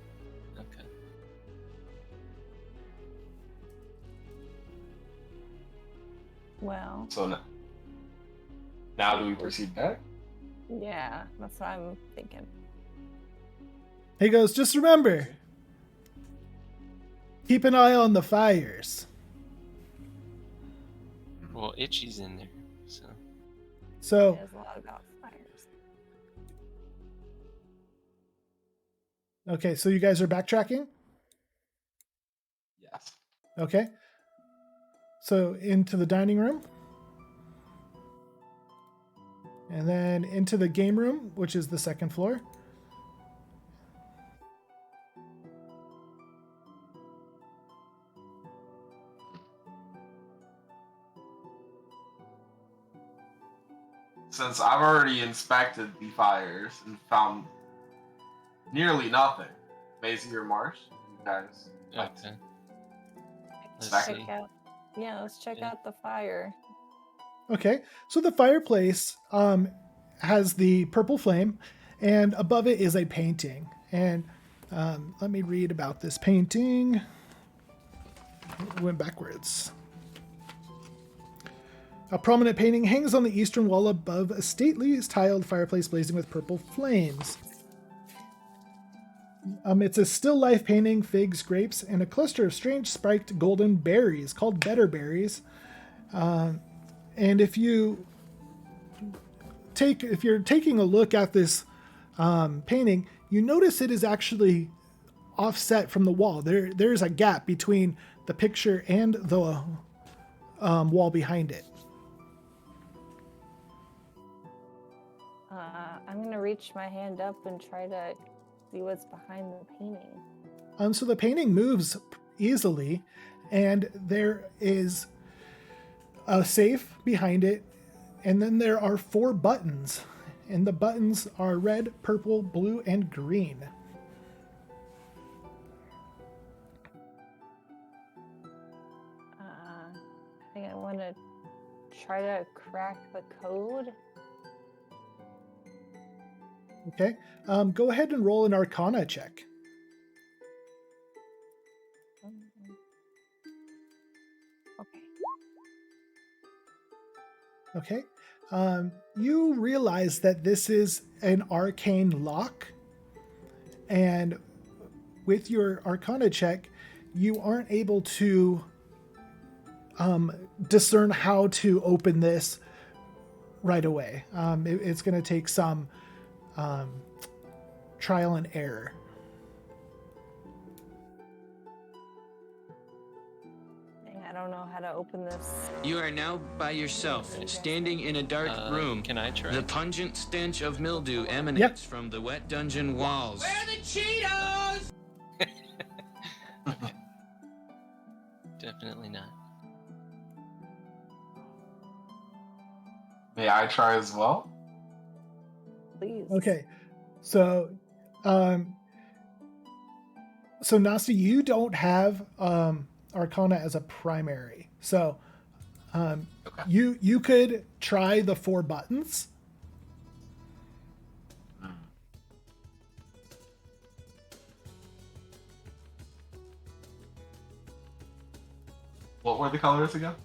Okay. Well, So now do we proceed back? yeah, that's what I'm thinking. He goes, "Just remember, keep an eye on the fires." Well, Itchy's in there, so So There's a lot about fires. okay, so you guys are backtracking? Yes. Okay. So into the dining room. And then into the game room, which is the second floor. since I've already inspected the fires and found nearly nothing, Maizy or Marsh, you guys. okay. Let's Back- see. Check out. Yeah, let's check Yeah. out the fire. Okay, so the fireplace has the purple flame, and above it is a painting. And let me read about this painting. It went backwards. A prominent painting hangs on the eastern wall above a stately tiled fireplace blazing with purple flames. It's a still life painting, figs, grapes, and a cluster of strange spiked golden berries called better berries. And if you're taking a look at this painting, you notice it is actually offset from the wall. There's a gap between the picture and the wall behind it. I'm gonna reach my hand up and try to see what's behind the painting. So the painting moves easily, and there is a safe behind it, and then there are 4 buttons, and the buttons are red, purple, blue, and green. I think I want to try to crack the code. Okay, go ahead and roll an Arcana check. Okay. Okay. You realize that this is an arcane lock, and with your Arcana check, you aren't able to discern how to open this right away. It's going to take some trial and error. I don't know how to open this. You are now by yourself, standing in a dark room. Can I try? The pungent stench of mildew emanates from the wet dungeon walls. Where are the Cheetos? Okay. Definitely not. May I try as well? Please. Okay, so Nasti, you don't have Arcana as a primary, so Okay. you could try the 4 buttons. What were the colors again?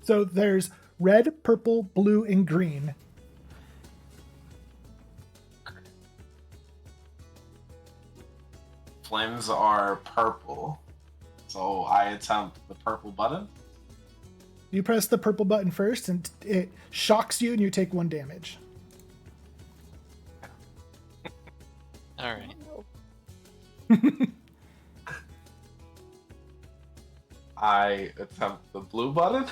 So there's red, purple, blue, and green. Flames are purple. So I attempt the purple button. You press the purple button first, and it shocks you, and you take 1 damage. All right. I attempt the blue button.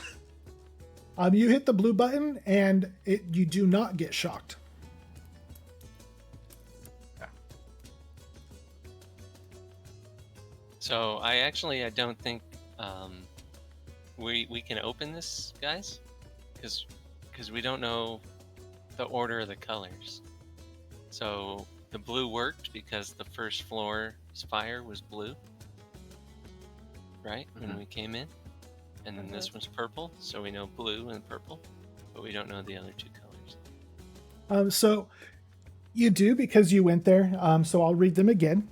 You hit the blue button, and you do not get shocked. So I don't think we can open this, guys, because we don't know the order of the colors. So the blue worked because the first floor's fire was blue, right? When we came in, and then this was purple, so we know blue and purple, but we don't know the other 2 colors. So you do, because you went there. So I'll read them again.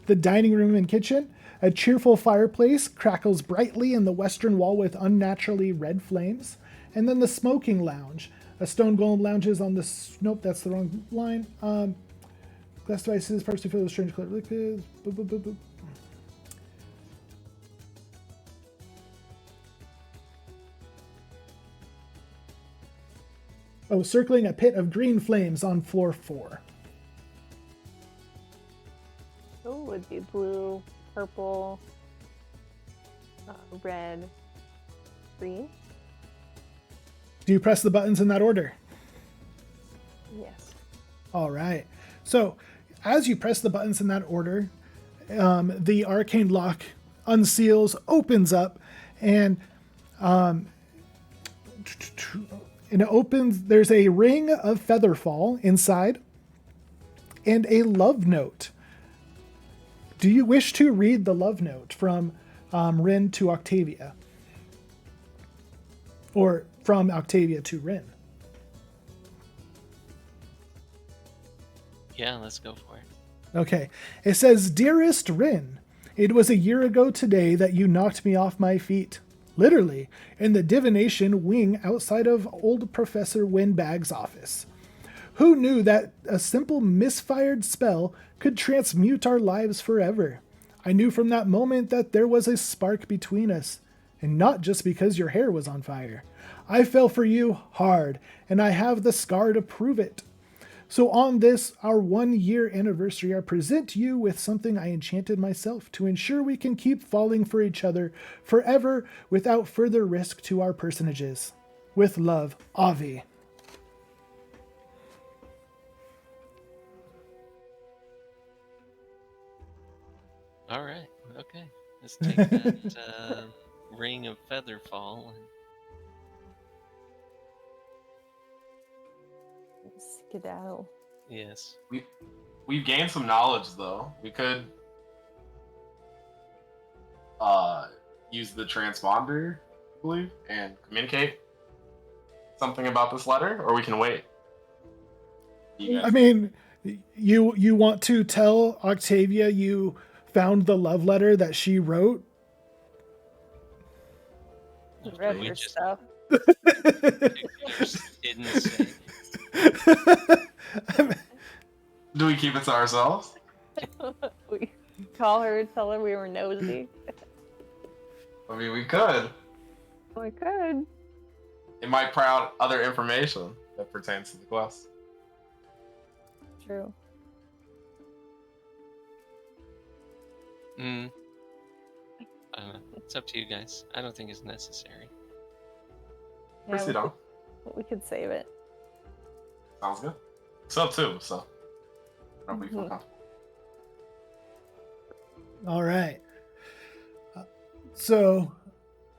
The dining room and kitchen. A cheerful fireplace crackles brightly in the western wall with unnaturally red flames. And then the smoking lounge. A stone golem lounges on the... Nope, that's the wrong line. Glass devices, parts to fill with strange colored liquids. Boop, boop, boop, boop. Oh, circling a pit of green flames on floor 4. So it would be blue, purple, red, green. Do you press the buttons in that order? Yes. All right. So as you press the buttons in that order, the arcane lock unseals, opens up, and it opens. There's a ring of featherfall inside, and a love note Do you wish to read the love note from Rin to Octavia? Or from Octavia to Rin? Yeah, let's go for it. Okay. It says, Dearest Rin, it was a year ago today that you knocked me off my feet. Literally, in the divination wing outside of old Professor Windbag's office. Who knew that a simple misfired spell could transmute our lives forever? I knew from that moment that there was a spark between us, and not just because your hair was on fire. I fell for you hard, and I have the scar to prove it. So on this, our 1-year anniversary, I present you with something I enchanted myself to ensure we can keep falling for each other forever without further risk to our personages. With love, Avi. All right. Okay. Let's take that ring of Featherfall and Skedaddle. yes. We've gained some knowledge though. We could use the transponder, I believe, and communicate something about this letter, or we can wait. I mean, you want to tell Octavia you found the love letter that she wrote? Read we your just- stuff. Didn't say. Do we keep it to ourselves? We call her, tell her we were nosy. I mean, we could. We could. It might pry out other information that pertains to the quest. True. I don't know. It's up to you guys. I don't think it's necessary. Yeah, Proceed on. we could save it. Sounds good. So too, so. I don't feel Mhm. comfortable. All right. So,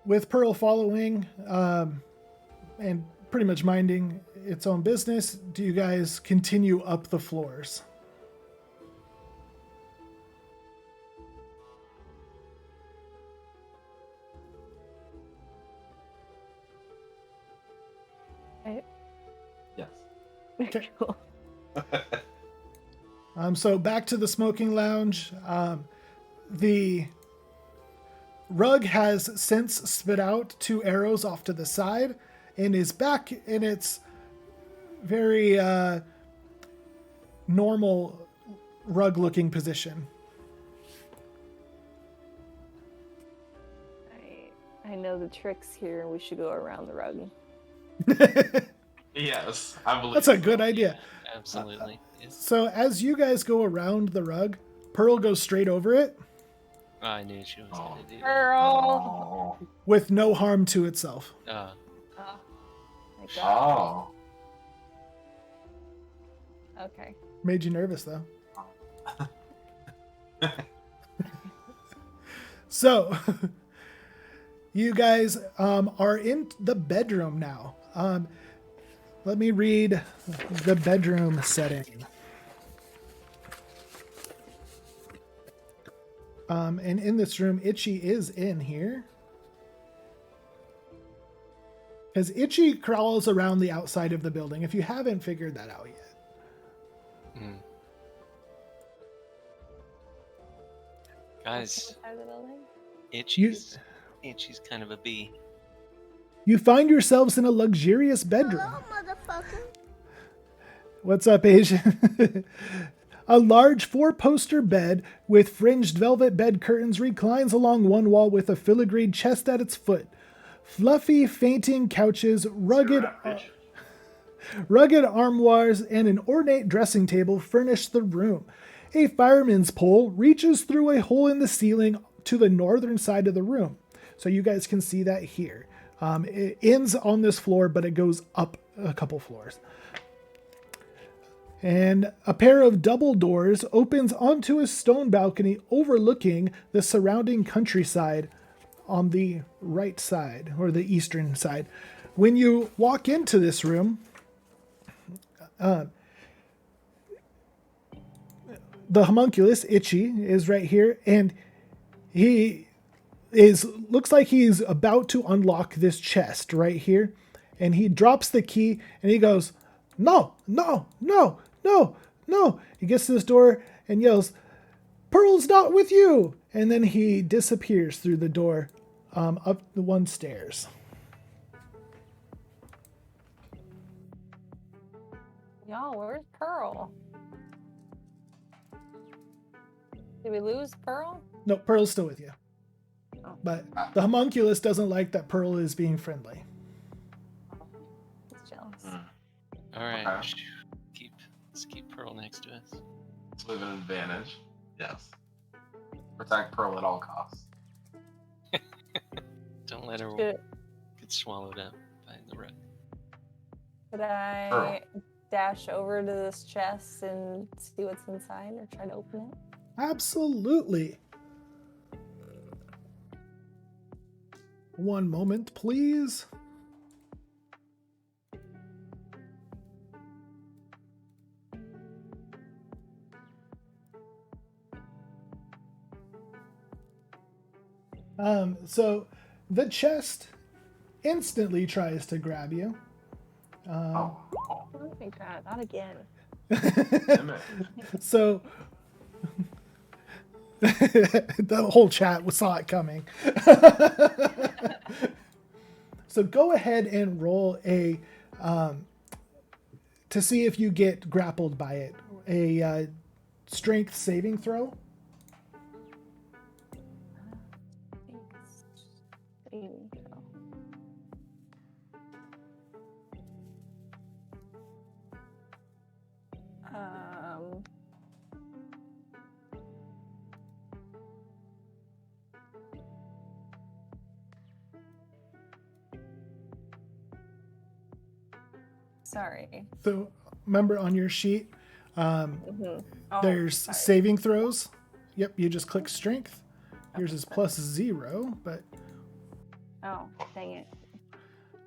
with Pearl following and pretty much minding its own business, do you guys continue up the floors? Right? Yes. Okay. Cool. So back to the smoking lounge. The rug has since spit out 2 arrows off to the side and is back in its very normal rug-looking position. I know the tricks here. We should go around the rug. Yes, I believe. That's a good idea. Absolutely. Yes. So as you guys go around the rug, Pearl goes straight over it I knew she was going to do that. Girl. Oh. with no harm to itself. Oh, my God. Oh. Okay. Made you nervous though. So, you guys are in the bedroom now. Let me read the bedroom setting. And in this room, Itchy is in here. Because Itchy crawls around the outside of the building, if you haven't figured that out yet. Guys, Outside the building? Itchy's kind of a bee. You find yourselves in a luxurious bedroom. What's up, Asian? A large 4-poster bed with fringed velvet bed curtains reclines along one wall with a filigreed chest at its foot. Fluffy, fainting couches, rugged armoires, and an ornate dressing table furnish the room. A fireman's pole reaches through a hole in the ceiling to the northern side of the room. So you guys can see that here. It ends on this floor, but it goes up a couple floors. And a pair of double doors opens onto a stone balcony overlooking the surrounding countryside on the right side, or the eastern side. When you walk into this room, the homunculus, Itchy, is right here, and he looks like he's about to unlock this chest right here, and he drops the key and he goes, no, no, no, no, no. He gets to this door and yells, Pearl's not with you, and then he disappears through the door, up the one stairs. Y'all, where's Pearl? Did we lose Pearl? No, Pearl's still with you. Oh. But the homunculus doesn't like that Pearl is being friendly. He's jealous. All right. Okay. Let's keep Pearl next to us. It's with an advantage. Yes. Protect Pearl at all costs. Don't let her Should, get swallowed up by the rug. should I Pearl. dash over to this chest and see what's inside or try to open it? Absolutely. One moment, please. So the chest instantly tries to grab you. Oh. Oh my god, not again. Damn it. So the whole chat saw it coming. So go ahead and roll a to see if you get grappled by it. A strength saving throw. Sorry. So remember on your sheet, Oh, there's sorry. saving throws. Yep, you just click strength. Yours is +0, but Oh, dang it.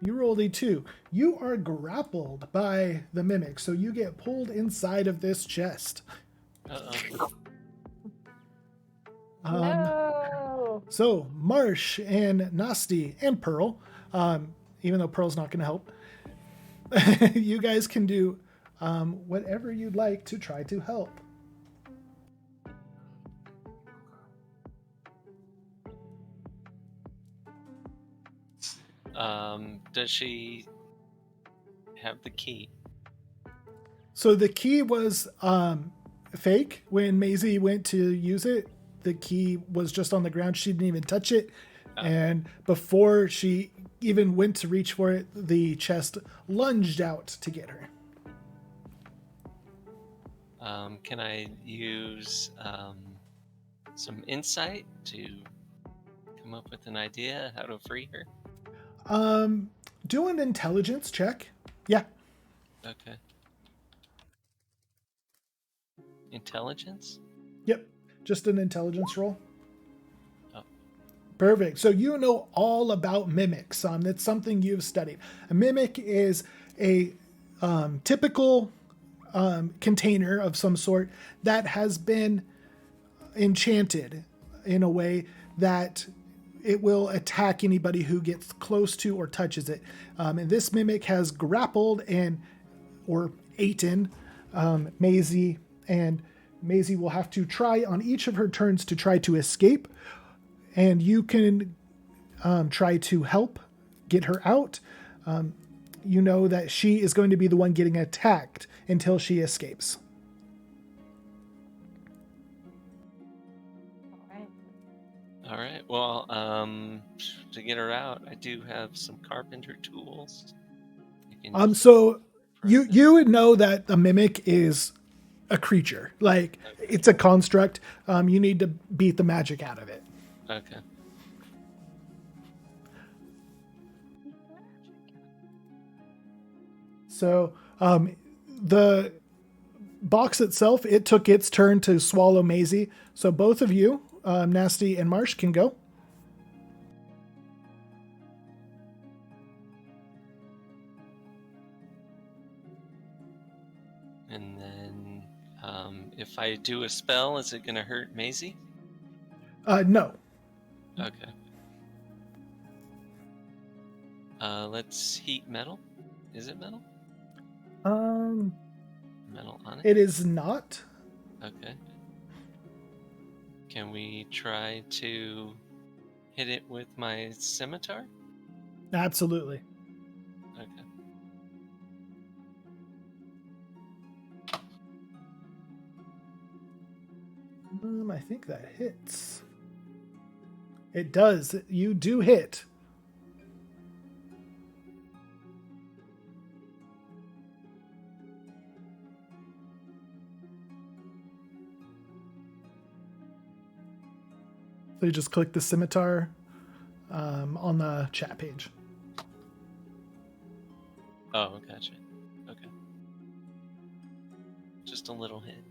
you rolled a 2. You are grappled by the mimic, so you get pulled inside of this chest. Uh-oh. No. So Marsh and Nasti and Pearl, even though Pearl's not going to help, you guys can do whatever you'd like to try to help. Does she have the key? So the key was fake. When Maizy went to use it, the key was just on the ground. She didn't even touch it. Oh. And before she even went to reach for it, the chest lunged out to get her. Can I use some insight to come up with an idea how to free her? Do an intelligence check. Yeah. Okay. Intelligence? Yep. Just an intelligence roll. Oh. Perfect. So you know all about mimics. That's something you've studied. A mimic is a typical container of some sort that has been enchanted in a way that it will attack anybody who gets close to or touches it. And this mimic has grappled or eaten Maizy, and Maizy will have to try on each of her turns to try to escape. And you can try to help get her out. You know that she is going to be the one getting attacked until she escapes. All right. Well, to get her out, I do have some carpenter tools. So you would know that a mimic is a creature. Like, it's a construct. You need to beat the magic out of it. Okay. So the box itself, it took its turn to swallow Maizy. So both of you, Nasti and Marsh, can go. And then if if I do a spell, is it gonna hurt Maizy? No. Okay. Let's heat metal. Is it metal? Metal on it? It is not. Okay. Can we try to hit it with my scimitar? Absolutely. Okay. I think that hits. It does. You do hit. So you just click the scimitar on the chat page. Oh, gotcha. Okay. Just a little hit.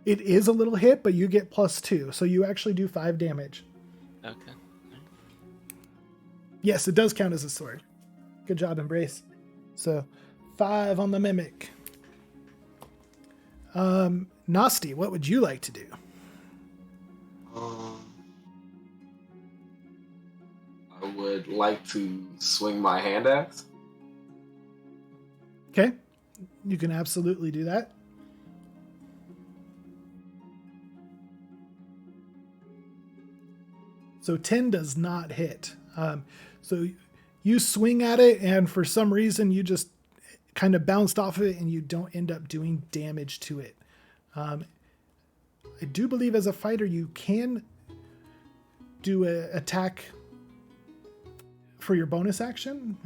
It is a little hit, but you get +2, so you actually do 5 damage. Okay. Yes, it does count as a sword. Good job, Embrace. So 5 on the mimic. Nasti, what would you like to do? I would like to swing my hand axe. Okay, you can absolutely do that. So 10 does not hit. So you swing at it, and for some reason you just kind of bounced off of it, and you don't end up doing damage to it. I do believe as a fighter you can do an attack for your bonus action.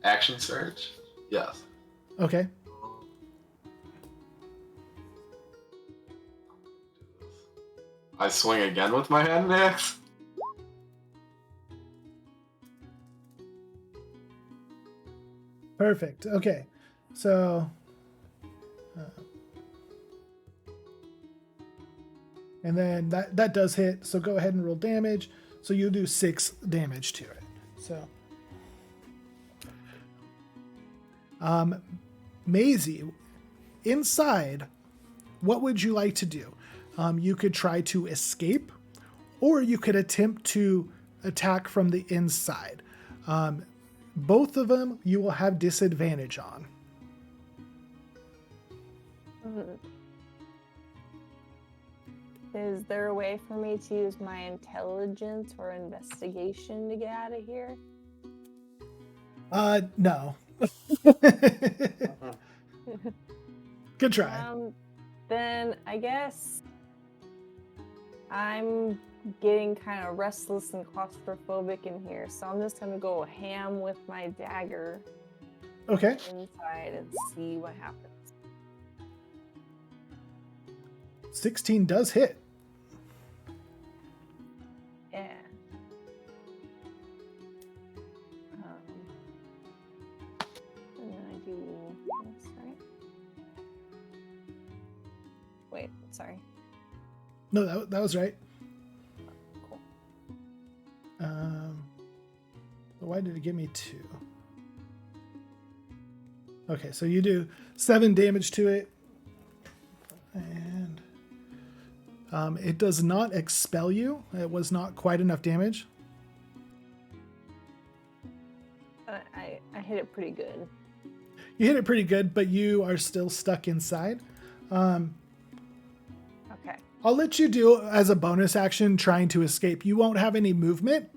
Action surge? Yes. Okay. I swing again with my hand axe. Perfect. Okay. So and then that does hit, so go ahead and roll damage. So you'll do 6 damage to it. So Maizy, inside, what would you like to do? You could try to escape, or you could attempt to attack from the inside. Both of them you will have disadvantage on. Is there a way for me to use my intelligence or investigation to get out of here? No. Good try. Then I guess I'm getting kind of restless and claustrophobic in here, so I'm just gonna go ham with my dagger Okay. inside and see what happens. 16 does hit. Yeah. And then I do this, right? Wait, sorry. No, that was right. Cool. Why did it give me 2? Okay, so you do 7 damage to it. And it does not expel you. It was not quite enough damage. I hit it pretty good. You hit it pretty good, but you are still stuck inside. Okay. I'll let you do as a bonus action trying to escape. You won't have any movement,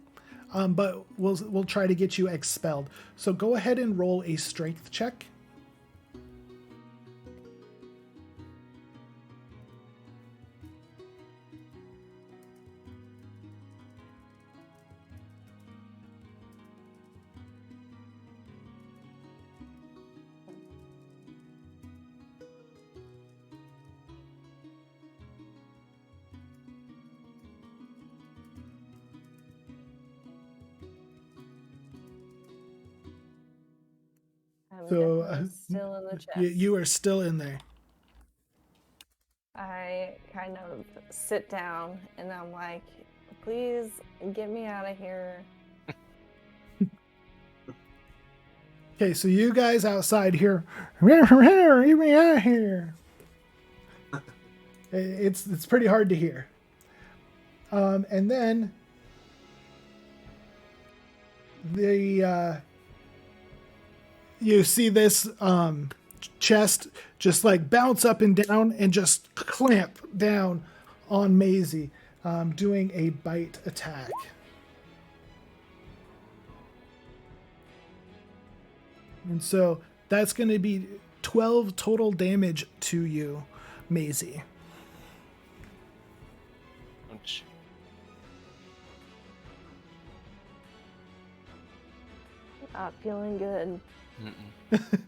but we'll try to get you expelled. So go ahead and roll a strength check. So still in the chest. you are still in there. I kind of sit down and I'm like, please get me out of here. Okay, so you guys outside here, get me out of here. It's pretty hard to hear. And then you see this chest just like bounce up and down and just clamp down on Maizy, doing a bite attack. And so that's going to be 12 total damage to you, Maizy. Ouch. Not feeling good. Mm-mm.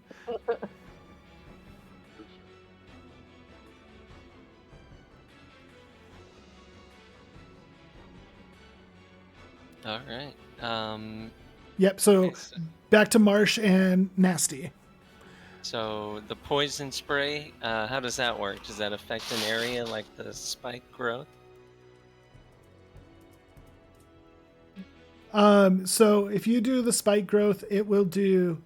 All right. Yep, so Okay, back to Marsh and Nasti. so the poison spray, how does that work? Does that affect an area like the spike growth? So if you do the spike growth, it will do,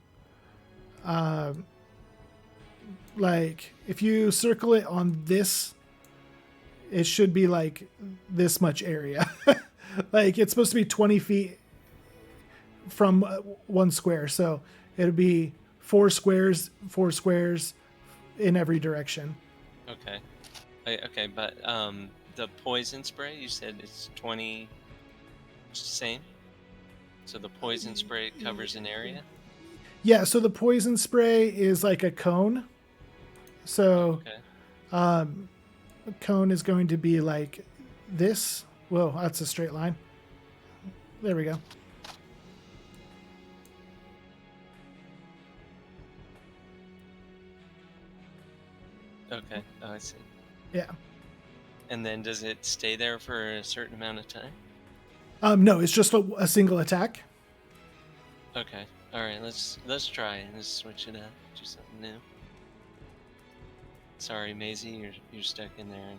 like if you circle it on this, it should be like this much area. Like it's supposed to be 20 feet from one square. So it'll be 4 squares in every direction. Okay. Okay, but the poison spray, you said it's 20, same? So the poison spray covers an area? Yeah, so the poison spray is like a cone. So Okay. a cone is going to be like this. Whoa, that's a straight line. There we go. Okay. Oh, I see. Yeah. And then does it stay there for a certain amount of time? No, it's just a single attack. Okay. All right. Let's try it. Let's switch it up. Do something new. Sorry, Maisie, you're stuck in there.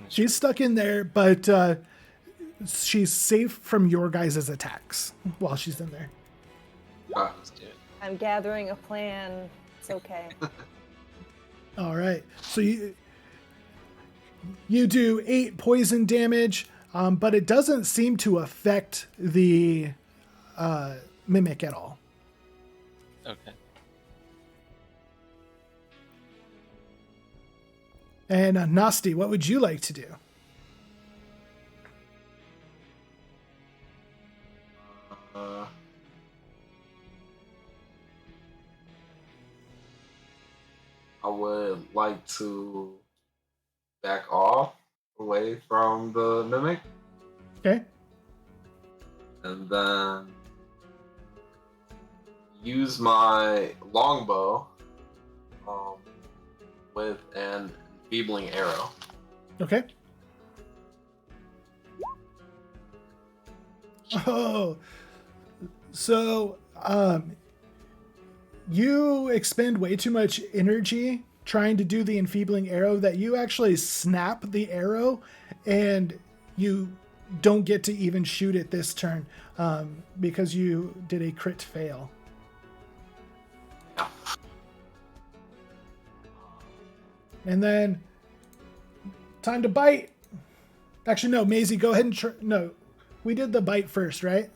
She's stuck in there, but she's safe from your guys' attacks while she's in there. Let's do it. I'm gathering a plan. It's okay. All right. So you do 8 poison damage, but it doesn't seem to affect the mimic at all. Okay. And Nasti, what would you like to do? I would like to back off away from the mimic, Okay. and then use my longbow with an enfeebling arrow. Okay. Oh, so you expend way too much energy trying to do the enfeebling arrow that you actually snap the arrow and you don't get to even shoot it this turn because you did a crit fail. And then time to bite. Actually, no, Maizy, go ahead and no. We did the bite first, right?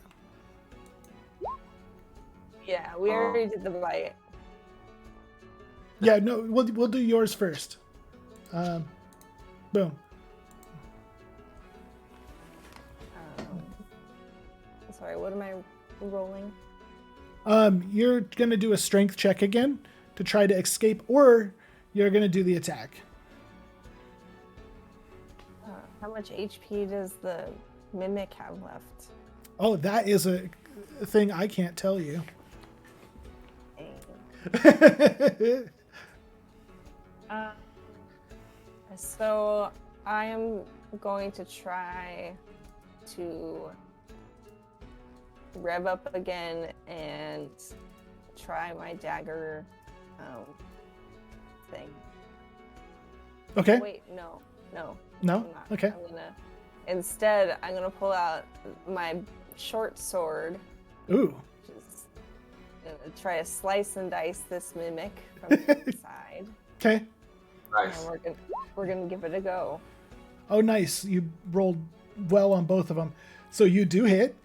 Yeah, we already did the bite. Yeah, no, we'll do yours first. Boom. Sorry, what am I rolling? You're gonna do a strength check again to try to escape, or you're gonna do the attack. How much HP does the mimic have left? Oh, that is a thing I can't tell you. Dang. So I am going to try to rev up again and try my dagger thing. Okay. Wait, no. No? I'm not. Okay. Instead, I'm gonna pull out my short sword. Ooh. Just gonna try to slice and dice this mimic from the inside. Okay. Nice. And we're gonna give it a go. Oh, nice. You rolled well on both of them. So you do hit.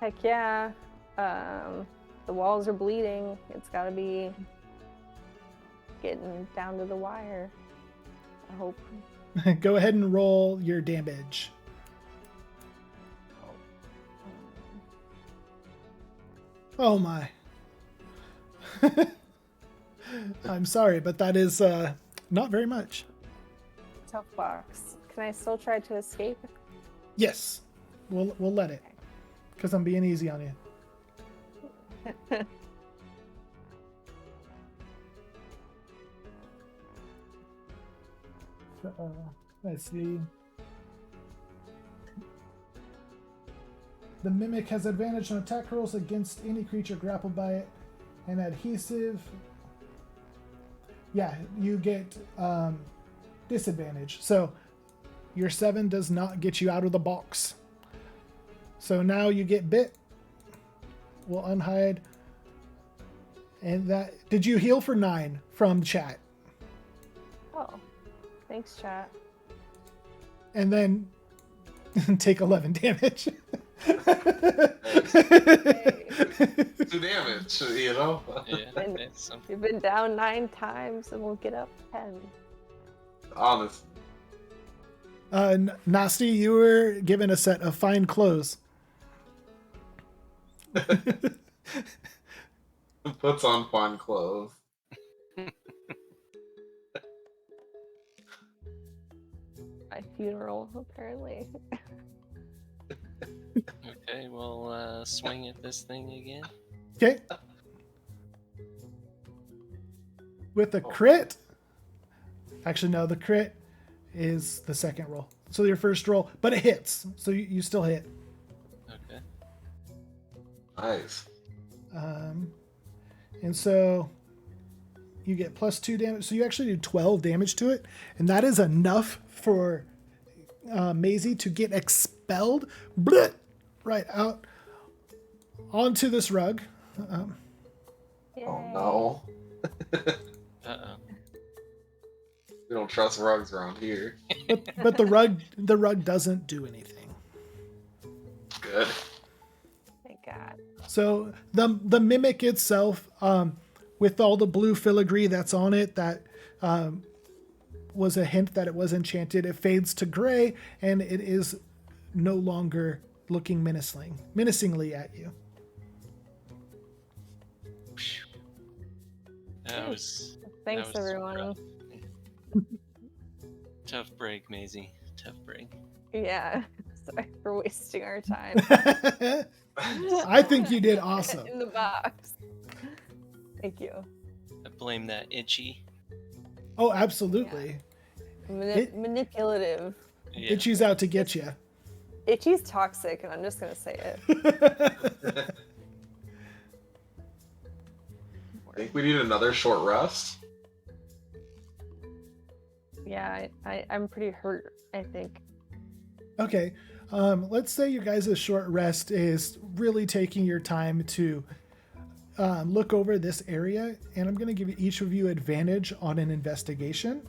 Heck yeah. The walls are bleeding. It's gotta be getting down to the wire. I hope. Go ahead and roll your damage. Oh my. I'm sorry, but that is not very much. Tough box. Can I still try to escape? Yes. We'll let it. Because I'm being easy on you. Let's see. The mimic has advantage on attack rolls against any creature grappled by it. And adhesive. Yeah, you get disadvantage. So your 7 does not get you out of the box. So now you get bit. We'll unhide. And that. Did you heal for 9 from chat? Oh, thanks, chat. And then take 11 damage. Two damage, you know? Yeah, it's something. We've been down 9 times and we'll get up 10. Honest. Nasti, you were given a set of fine clothes. Puts on fine clothes. My funeral, apparently. Okay, we'll swing at this thing again. Okay. With a crit. Actually, no, the crit is the second roll. So your first roll, but it hits. So you still hit. Okay. Nice. And so you get +2 damage. So you actually do 12 damage to it. And that is enough for Maizy to get expelled right out onto this rug. Oh no. Uh-oh. We don't trust rugs around here. But the rug doesn't do anything. Good. Thank God. So the mimic itself, with all the blue filigree that's on it, that was a hint that it was enchanted. It fades to gray, and it is no longer looking menacingly at you. That was Thanks, that was everyone. rough. Tough break, Maizy. Tough break. Yeah. Sorry for wasting our time. I think you did awesome. In the box. Thank you. I blame that itchy. Oh, absolutely. Manipulative. Yeah. Itchy's out to get you. Itchy's toxic, and I'm just gonna say it. I think we need another short rest. Yeah, I'm pretty hurt, I think. Okay. Let's say your guys' short rest is really taking your time to look over this area, and I'm going to give each of you advantage on an investigation.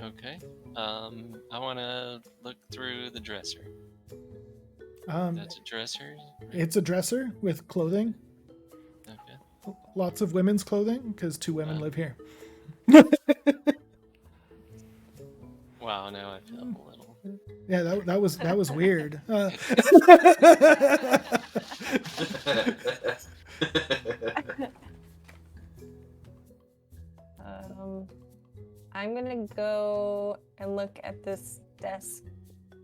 Okay. I want to look through the dresser. That's a dresser? Right? It's a dresser with clothing. Okay. Lots of women's clothing, because 2 women live here. Wow, now I feel a little... Yeah, that was weird. I'm gonna go and look at this desk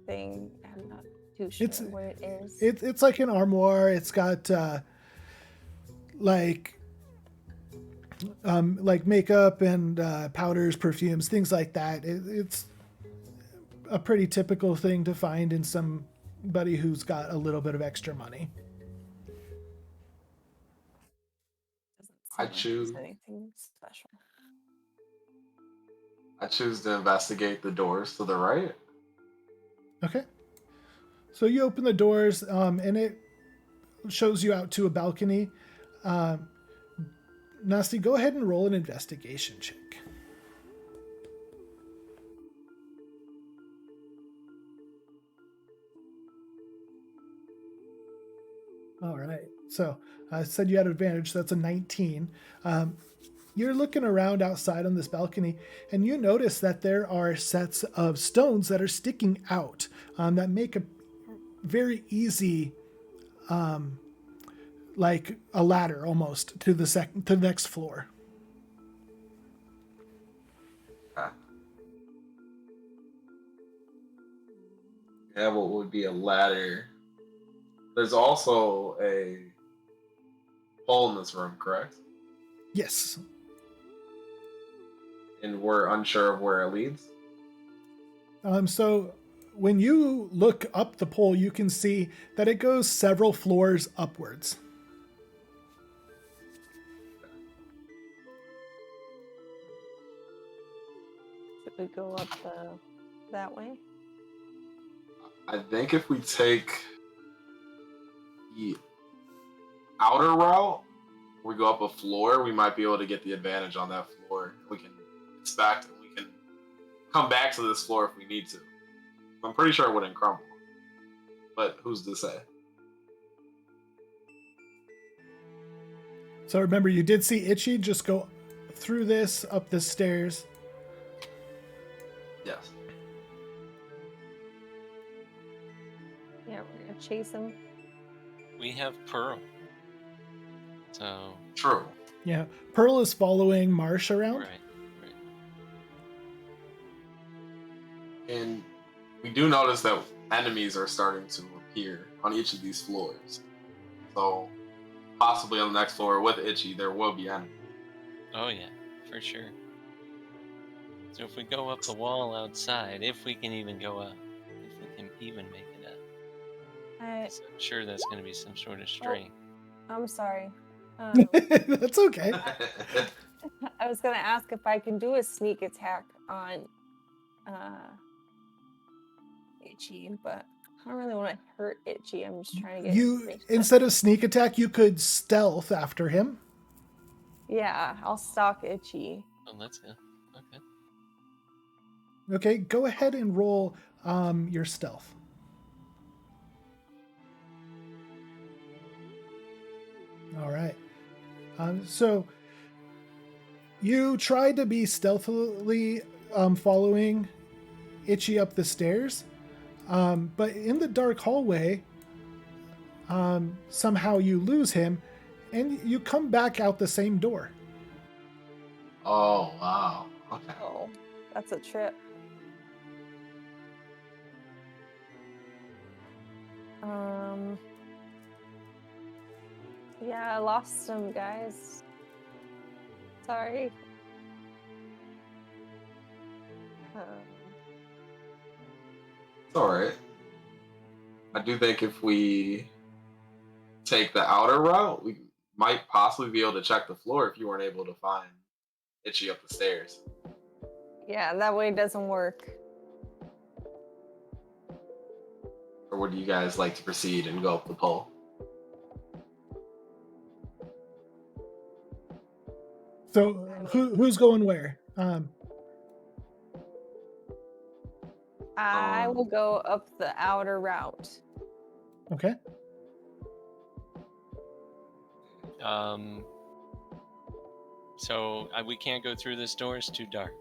thing. I'm not too sure what it is. It's like an armoire. It's got like makeup and powders, perfumes, things like that. It's a pretty typical thing to find in somebody who's got a little bit of extra money. I choose. Anything special. I choose to investigate the doors to the right. Okay. So you open the doors, and it shows you out to a balcony. Nasti, go ahead and roll an investigation check. All right. So I said you had advantage. So that's a 19. You're looking around outside on this balcony, and you notice that there are sets of stones that are sticking out that make a very easy, like a ladder almost to the next floor. Yeah, what would be a ladder? There's also a hole in this room, correct? Yes. And we're unsure of where it leads. So when you look up the pole, you can see that it goes several floors upwards. Should we go up that way? I think if we take the outer route, we go up a floor, we might be able to get the advantage on that floor. We can inspect and we can come back to this floor if we need to. I'm pretty sure it wouldn't crumble. But who's to say? So remember, you did see Itchy just go through this, up the stairs. Yes. Yeah, we're gonna chase him. We have Pearl. So. True. Yeah. Pearl is following Marsh around. Right. And we do notice that enemies are starting to appear on each of these floors. So possibly on the next floor with Itchy, there will be enemies. Oh yeah, for sure. So if we go up the wall outside, if we can even go up, if we can even make it up, I'm sure that's going to be some sort of strain. I'm sorry. That's okay. I was gonna ask if I can do a sneak attack on Itchy, but I don't really want to hurt Itchy. I'm just trying to get information. Instead of sneak attack, you could stealth after him. Yeah, I'll stalk Itchy. Oh, that's good. Okay. Okay, go ahead and roll your stealth. All right. So you tried to be stealthily following Itchy up the stairs, but in the dark hallway, somehow you lose him, and you come back out the same door. Oh, wow. Okay. Oh, that's a trip. Yeah, I lost him, guys. Sorry. It's alright. I do think if we take the outer route, we might possibly be able to check the floor if you weren't able to find Itchy up the stairs. Yeah, that way it doesn't work. Or would you guys like to proceed and go up the pole? So who's going where? I will go up the outer route. Okay. So we can't go through this door. It's too dark.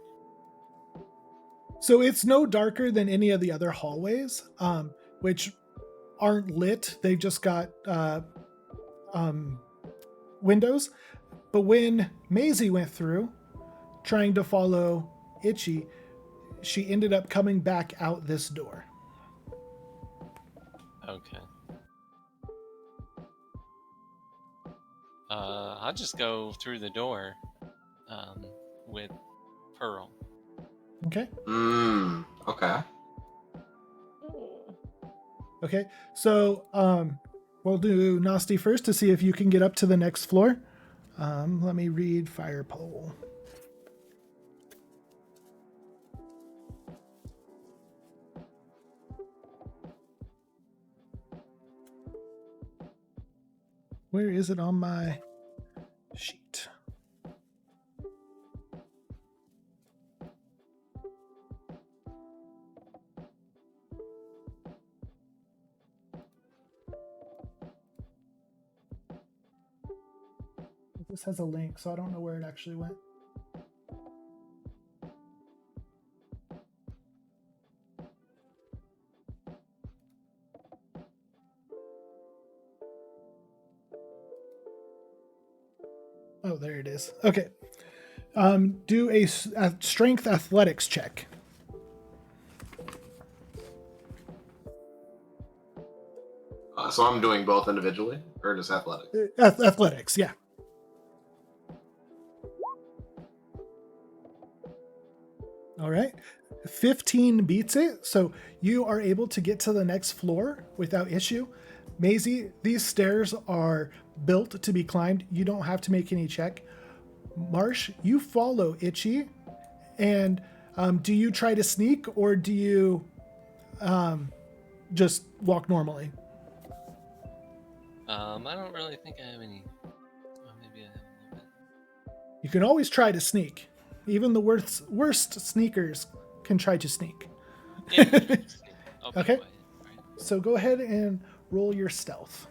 So it's no darker than any of the other hallways, which aren't lit. They've just got windows. But when Maizy went through, trying to follow Itchy, she ended up coming back out this door. Okay. I'll just go through the door with Pearl. Okay. Okay. Okay. So we'll do Nasti first to see if you can get up to the next floor. Let me read Fire Pole. Where is it on my sheet? This has a link, so I don't know where it actually went. Oh, there it is. Okay. Do a strength athletics check. So I'm doing both individually, or just athletics? Athletics, yeah. All right. 15 beats it, so you are able to get to the next floor without issue. Maizy, these stairs are built to be climbed. You don't have to make any check. Marsh, you follow Itchy, and do you try to sneak, or do you just walk normally? I don't really think I have any. Well, maybe I have a little bit. You can always try to sneak. Even the worst sneakers can try to sneak. Yeah, I'll be Okay. quiet, right? So go ahead and roll your stealth.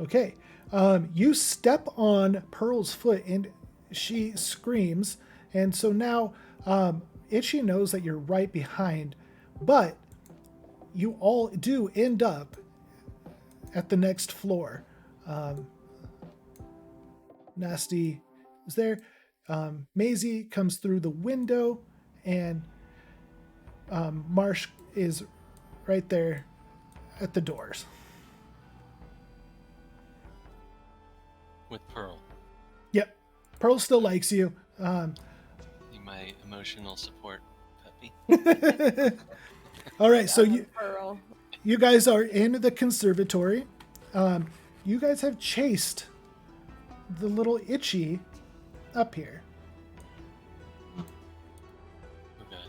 Okay. You step on Pearl's foot and she screams. And so now Itchy knows that you're right behind, but you all do end up at the next floor. Nasti is there. Maizy comes through the window, and Marsh is right there at the doors. With Pearl. Yep. Pearl still likes you. Be my emotional support puppy. All right, so Pearl. you guys are in the conservatory. You guys have chased the little Itchy up here. Okay.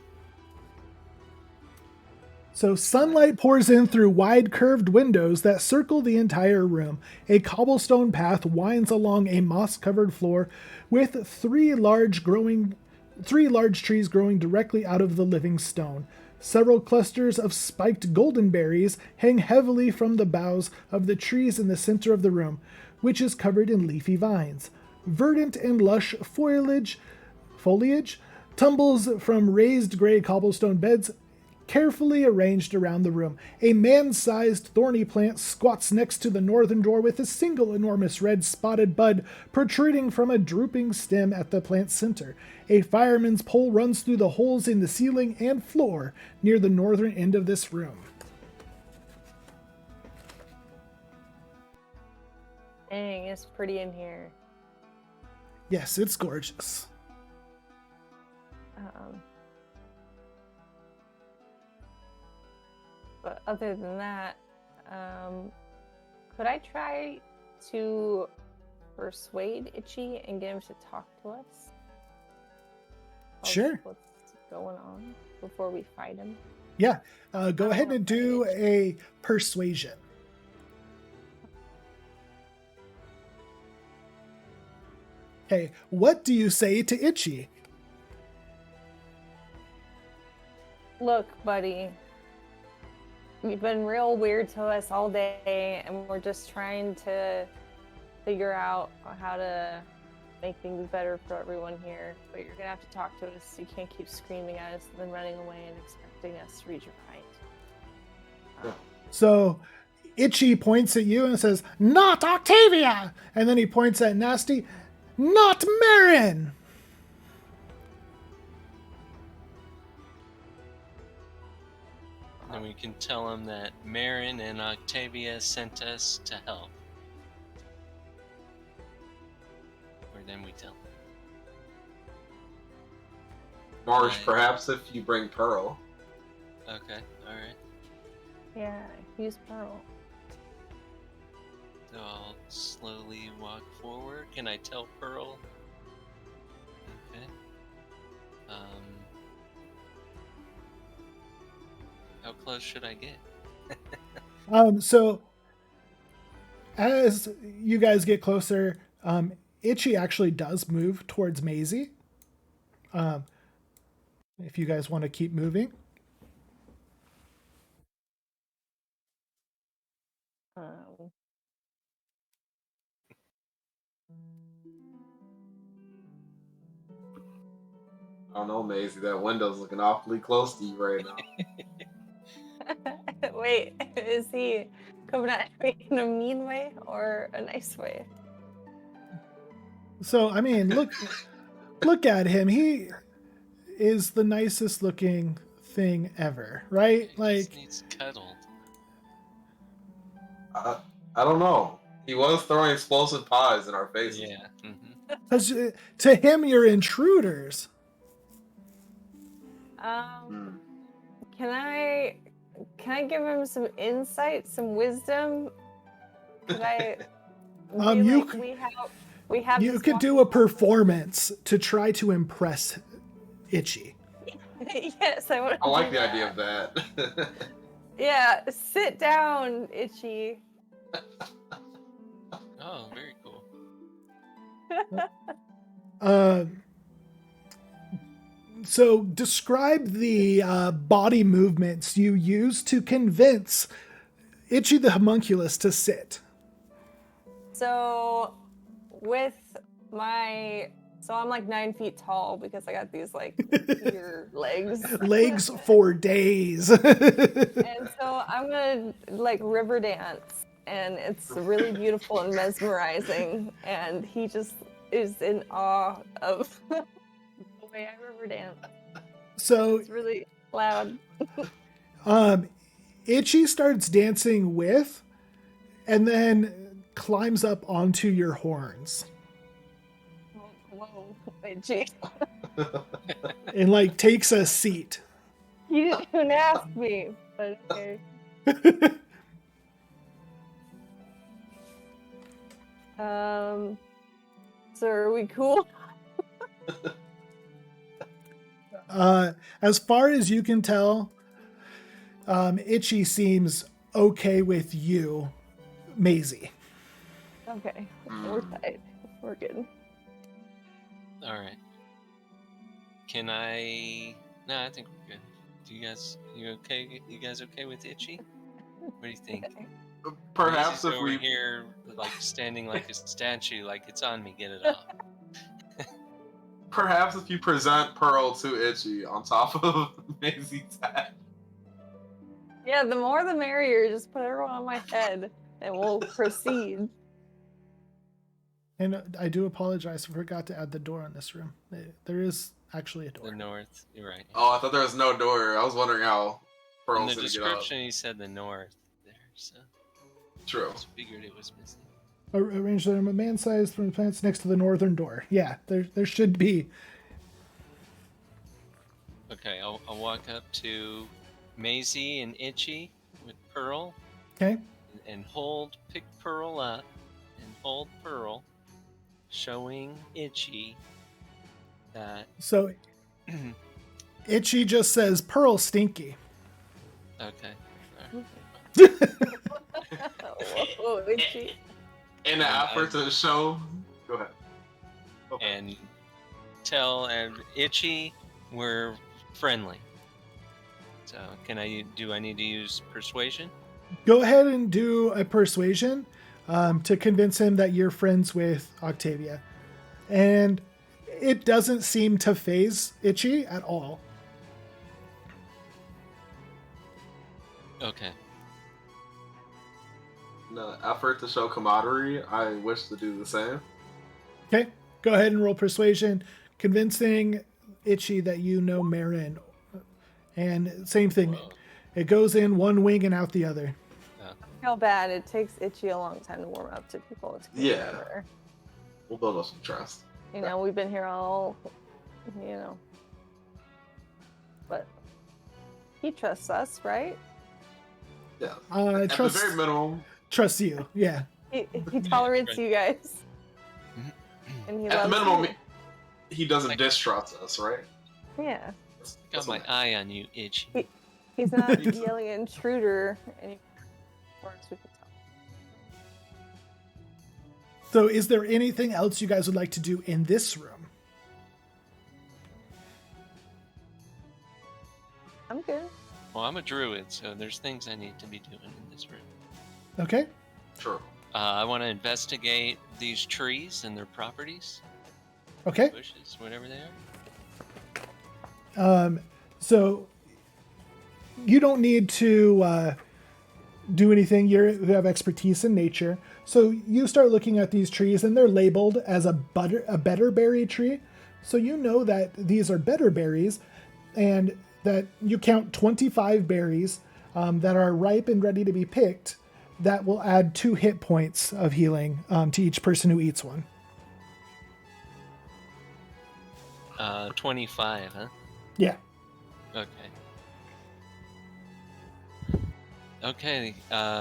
So sunlight pours in through wide curved windows that circle the entire room. A cobblestone path winds along a moss-covered floor with three large trees growing directly out of the living stone. Several clusters of spiked golden berries hang heavily from the boughs of the trees in the center of the room, which is covered in leafy vines. Verdant and lush foliage tumbles from raised gray cobblestone beds carefully arranged around the room. A man-sized thorny plant squats next to the northern door with a single enormous red spotted bud protruding from a drooping stem at the plant's center. A fireman's pole runs through the holes in the ceiling and floor near the northern end of this room. Dang, it's pretty in here. Yes, it's gorgeous. But other than that, could I try to persuade Itchy and get him to talk to us? Sure. What's going on before we fight him? Yeah, go ahead and do a persuasion. Okay, what do you say to Itchy? Look, buddy, you've been real weird to us all day, and we're just trying to figure out how to make things better for everyone here. But you're gonna have to talk to us. You can't keep screaming at us and then running away and expecting us to read your mind. So Itchy points at you and says, "Not Octavia!" And then he points at Nasti, "Not Marin!" And we can tell him that Marin and Octavia sent us to help. Or then we tell him. Marsh, perhaps if you bring Pearl. Okay, alright. Yeah, use Pearl. So I'll slowly walk forward. Can I tell Pearl? Okay. How close should I get? So as you guys get closer, Itchy actually does move towards Maizy. If you guys want to keep moving. I don't know, Maisie. That window's looking awfully close to you right now. Wait, is he coming at me in a mean way or a nice way? So I mean, look at him. He is the nicest looking thing ever, right? He Like just needs cuddled. I don't know. He was throwing explosive pies in our faces. Yeah. Mm-hmm. 'cause to him, you're intruders. Can I give him some insight, some wisdom? Could I? We have. You this could do a performance to try to impress Itchy. Yes, I want. I like the idea of that. Yeah, sit down, Itchy. Oh, very cool. So describe the body movements you use to convince Itchy the homunculus to sit. So, I'm like 9 feet tall because I got these like weird legs. Legs for days. And so I'm gonna like river dance, and it's really beautiful and mesmerizing. And he just is in awe of the way I river dance. So it's really loud. Itchy starts dancing with, and then climbs up onto your horns. Whoa, Itchy. And like takes a seat. You didn't even ask me, but okay. So are we cool? As far as you can tell, Itchy seems okay with you, Maizy. Okay, we're tight. We're good. All right. Can I? No, I think we're good. You okay? You guys okay with Itchy? What do you think? Perhaps He's if over we here, like standing like a statue, like it's on me. Get it off. Perhaps if you present Pearl to Itchy on top of Maisie's head. Yeah, the more the merrier. Just put everyone on my head, and we'll proceed. And I do apologize. I forgot to add the door on this room. There is actually a door. The north. You're right. Oh, I thought there was no door. I was wondering how Pearl's In the gonna get up. description, he said the north there, so True. I just figured it was missing. Arrange them a man-sized from the plants next to the northern door. Yeah, there should be. Okay, I'll walk up to Maizy and Itchy with Pearl. Okay. And pick Pearl up, and hold Pearl, showing Itchy that. So, Itchy just says Pearl stinky. Okay. All right. Whoa, Itchy. In an effort to show. Go ahead. Okay. And tell Itchy we're friendly. So do I need to use persuasion? Go ahead and do a persuasion to convince him that you're friends with Octavia. And it doesn't seem to faze Itchy at all. Okay. In an effort to show camaraderie, I wish to do the same. Okay, go ahead and roll persuasion, convincing Itchy that you know Marin. And same thing. Whoa. It goes in one wing and out the other. How bad it takes Itchy a long time to warm up to people. It's Yeah. better. We'll build up some trust. You know, we've been here all, but he trusts us, right? Yeah. At Trust, the very minimum. trust you, yeah. He tolerates you guys. And he At the loves minimum, you. he doesn't distrust us, right? Yeah. Got my eye on you, Itchy. He's not yelling intruder anymore. far as we can tell. So is there anything else you guys would like to do in this room? I'm good. Well, I'm a druid, so there's things I need to be doing in this room. Okay. Sure. I want to investigate these trees and their properties. Okay. Bushes, whatever they are. So you don't need to do anything. You have expertise in nature. So you start looking at these trees, and they're labeled as a better berry tree. So you know that these are better berries, and that you count 25 berries that are ripe and ready to be picked. That will add 2 hit points of healing to each person who eats one. 25, huh? Yeah. Okay. Okay,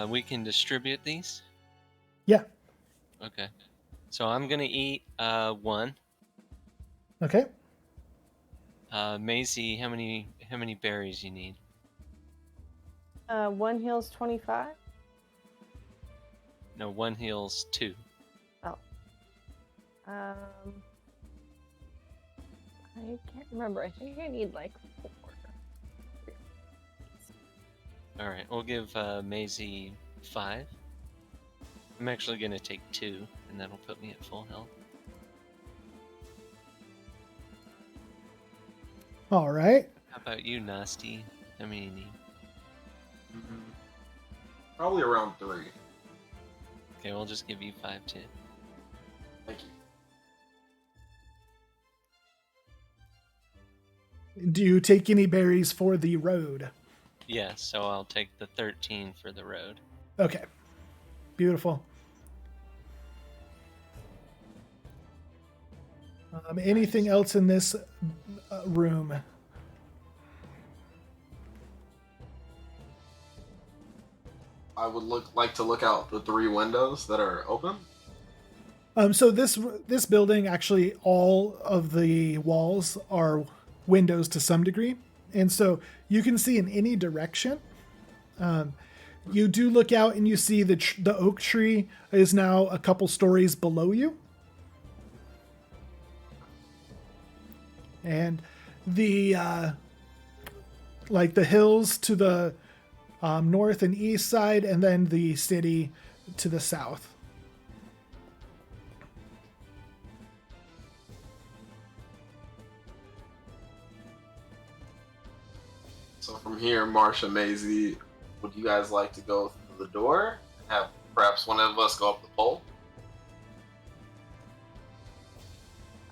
we can distribute these? Yeah. Okay. So I'm gonna eat 1. Okay. Maizy, how many berries you need? 1 heals 25. No, 1 heals 2. Oh. I can't remember. I think I need like 4. All right, we'll give Maizy 5. I'm actually gonna take 2, and that'll put me at full health. All right. How about you, Nasti? How many you need? Probably around 3. Okay, we'll just give you 5 too. Thank you. Do you take any berries for the road? Yeah, so I'll take the 13 for the road. Okay. Beautiful. Anything else in this room? I would like to look out the 3 windows that are open. So this building, actually, all of the walls are windows to some degree, and so you can see in any direction. You do look out and you see the oak tree is now a couple stories below you, and the hills to the north and east side, and then the city to the south. So from here, Marsh and Maizy, would you guys like to go through the door and have perhaps one of us go up the pole?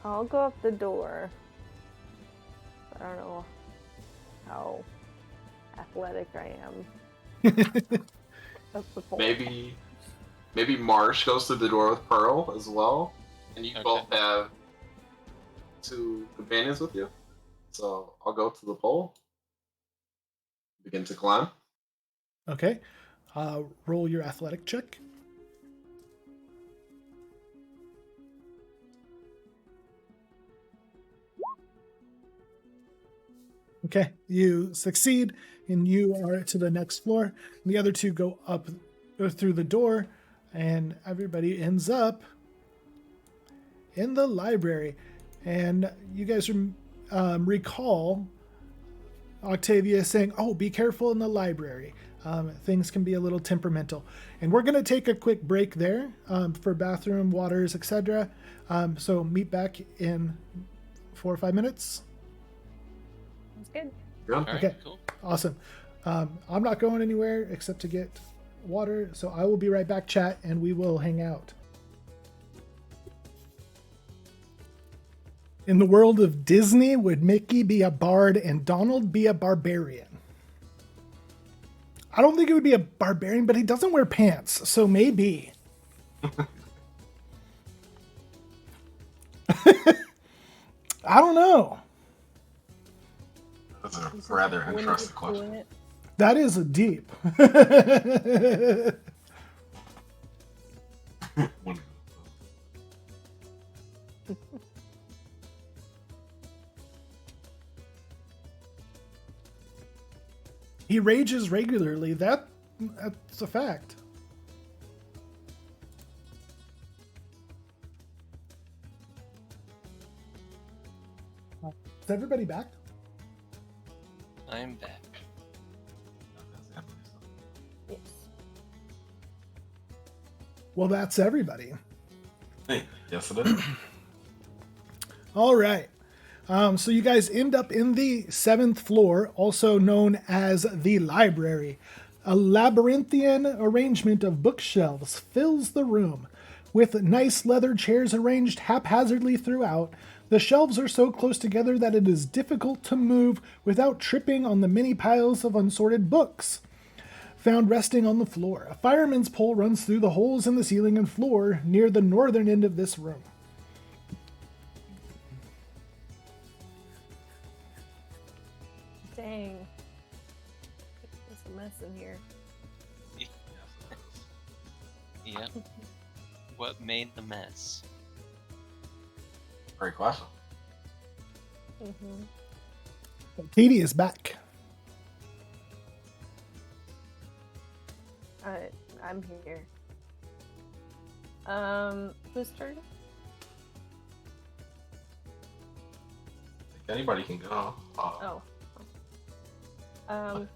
I'll go up the door. I don't know how athletic I am. Up the pole. Maybe Marsh goes through the door with Pearl as well, and you both have 2 companions with you. So I'll go to the pole. Begin to climb. Okay. Roll your athletic check. Okay, you succeed, and you are to the next floor. The other 2 go through the door, and everybody ends up in the library. And you guys recall Octavia saying, "Oh, be careful in the library. Things can be a little temperamental." And we're going to take a quick break there for bathroom, waters, etc. So meet back in 4 or 5 minutes. That's good. Yeah. All right, Okay. cool. Awesome. I'm not going anywhere except to get water, so I will be right back, chat, and we will hang out. In the world of Disney, would Mickey be a bard and Donald be a barbarian? I don't think it would be a barbarian, but he doesn't wear pants, so maybe. I don't know. That's a rather interesting question. That is a deep. He rages regularly. That That's a fact. Is everybody back? I'm back. Yes. Well, that's everybody. Yes, it is. All right. So you guys end up in the 7th floor, also known as the library. A labyrinthian arrangement of bookshelves fills the room. With nice leather chairs arranged haphazardly throughout, the shelves are so close together that it is difficult to move without tripping on the many piles of unsorted books found resting on the floor. A fireman's pole runs through the holes in the ceiling and floor near the northern end of this room. Dang. There's a mess in here. Yep. What made the mess? Great question. Katie is back. I'm here. Whose turn? Anybody can go. Oh. Can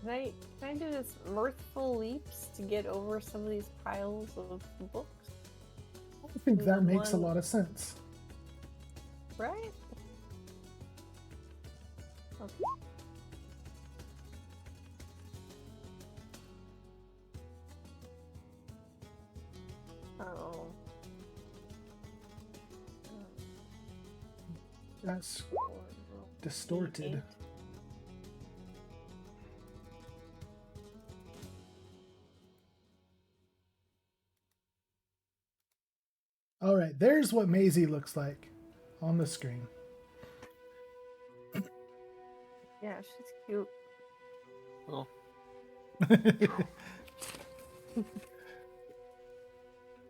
I do this mirthful leaps to get over some of these piles of books? I think that makes a lot of sense. Right? Okay. Oh. That's distorted. 8. All right, there's what Maizy looks like on the screen. Yeah, she's cute. Cool.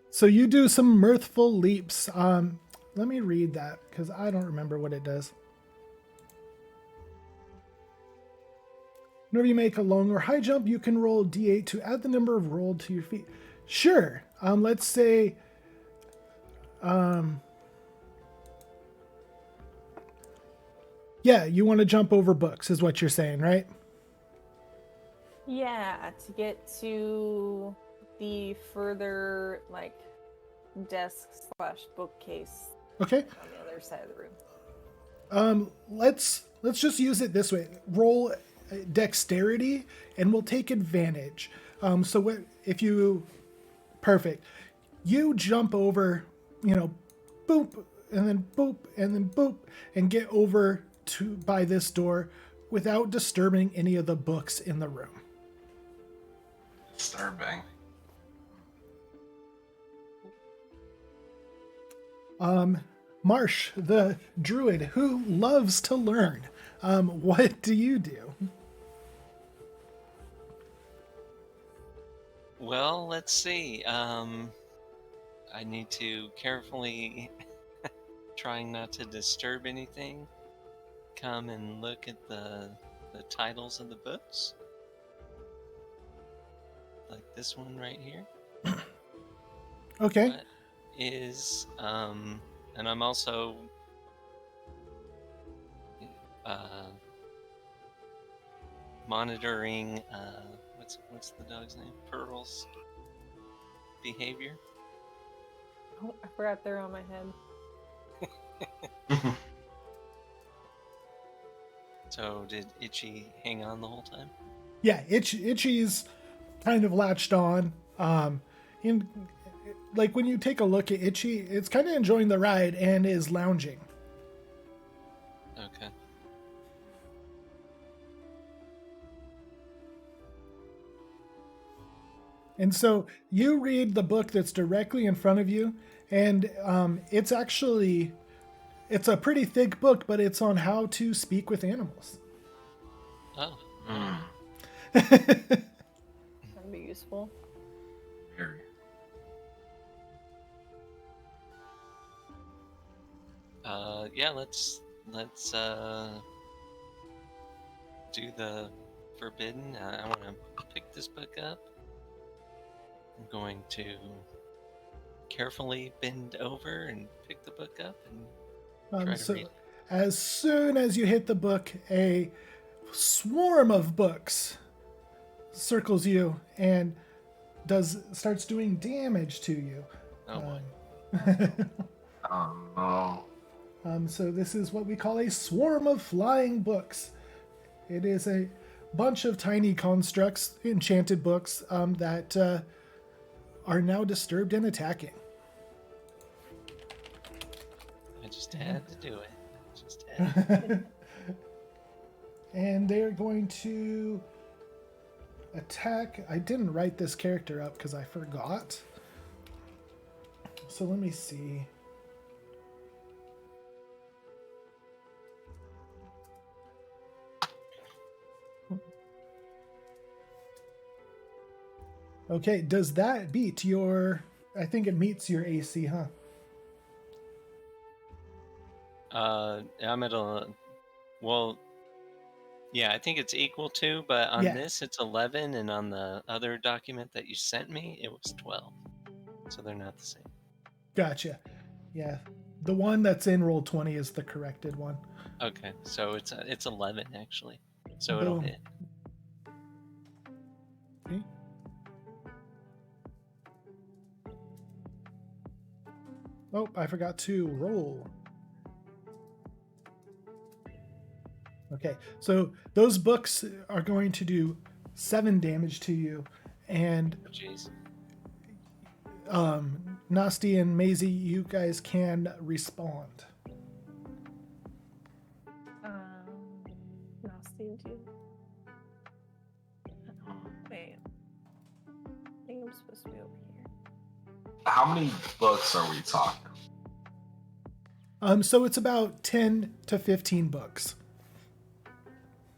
So you do some mirthful leaps. Let me read that because I don't remember what it does. Whenever you make a long or high jump, you can roll d8 to add the number of rolled to your feet. Sure. Let's say. Yeah, you want to jump over books, is what you're saying, right? Yeah, to get to the further desk / bookcase. Okay. On the other side of the room. Let's just use it this way. Roll dexterity, and we'll take advantage. So if you, perfect, you jump over, boop, and then boop, and then boop, and get over by this door without disturbing any of the books in the room. Disturbing. Marsh, the druid who loves to learn, what do you do? Well, let's see. I need to carefully, trying not to disturb anything, come and look at the titles of the books. Like this one right here. Okay. What is, and I'm also monitoring, what's the dog's name? Pearl's behavior. Oh, I forgot they're on my head. So did Itchy hang on the whole time? Yeah, Itchy's kind of latched on. When you take a look at Itchy, it's kind of enjoying the ride and is lounging. Okay. And so you read the book that's directly in front of you, and it's a pretty thick book, but it's on how to speak with animals. Oh. That'd be useful. Very. Yeah, let's do the forbidden. I want to pick this book up. I'm going to carefully bend over and pick the book up and try to read it. As soon as you hit the book, a swarm of books circles you and starts doing damage to you. Oh boy. Oh no. So this is what we call a swarm of flying books. It is a bunch of tiny constructs, enchanted books, that are now disturbed and attacking. I just had to do it. Just had And they're going to attack. I didn't write this character up because I forgot. So let me see. Okay, does that beat your... I think it meets your AC, huh? I'm at a... Well, yeah, I think it's equal to, but on this it's 11, and on the other document that you sent me, it was 12. So they're not the same. Gotcha. Yeah. The one that's in Roll20 is the corrected one. Okay, so it's 11, actually. So Boom. it'll hit. Okay. Oh, I forgot to roll. Okay, so those books are going to do 7 damage to you, and Jeez. Nasti and Maizy, you guys can respond. Nasti, do. Wait. I think I'm supposed to be over here. How many books are we talking? So it's about 10 to 15 books.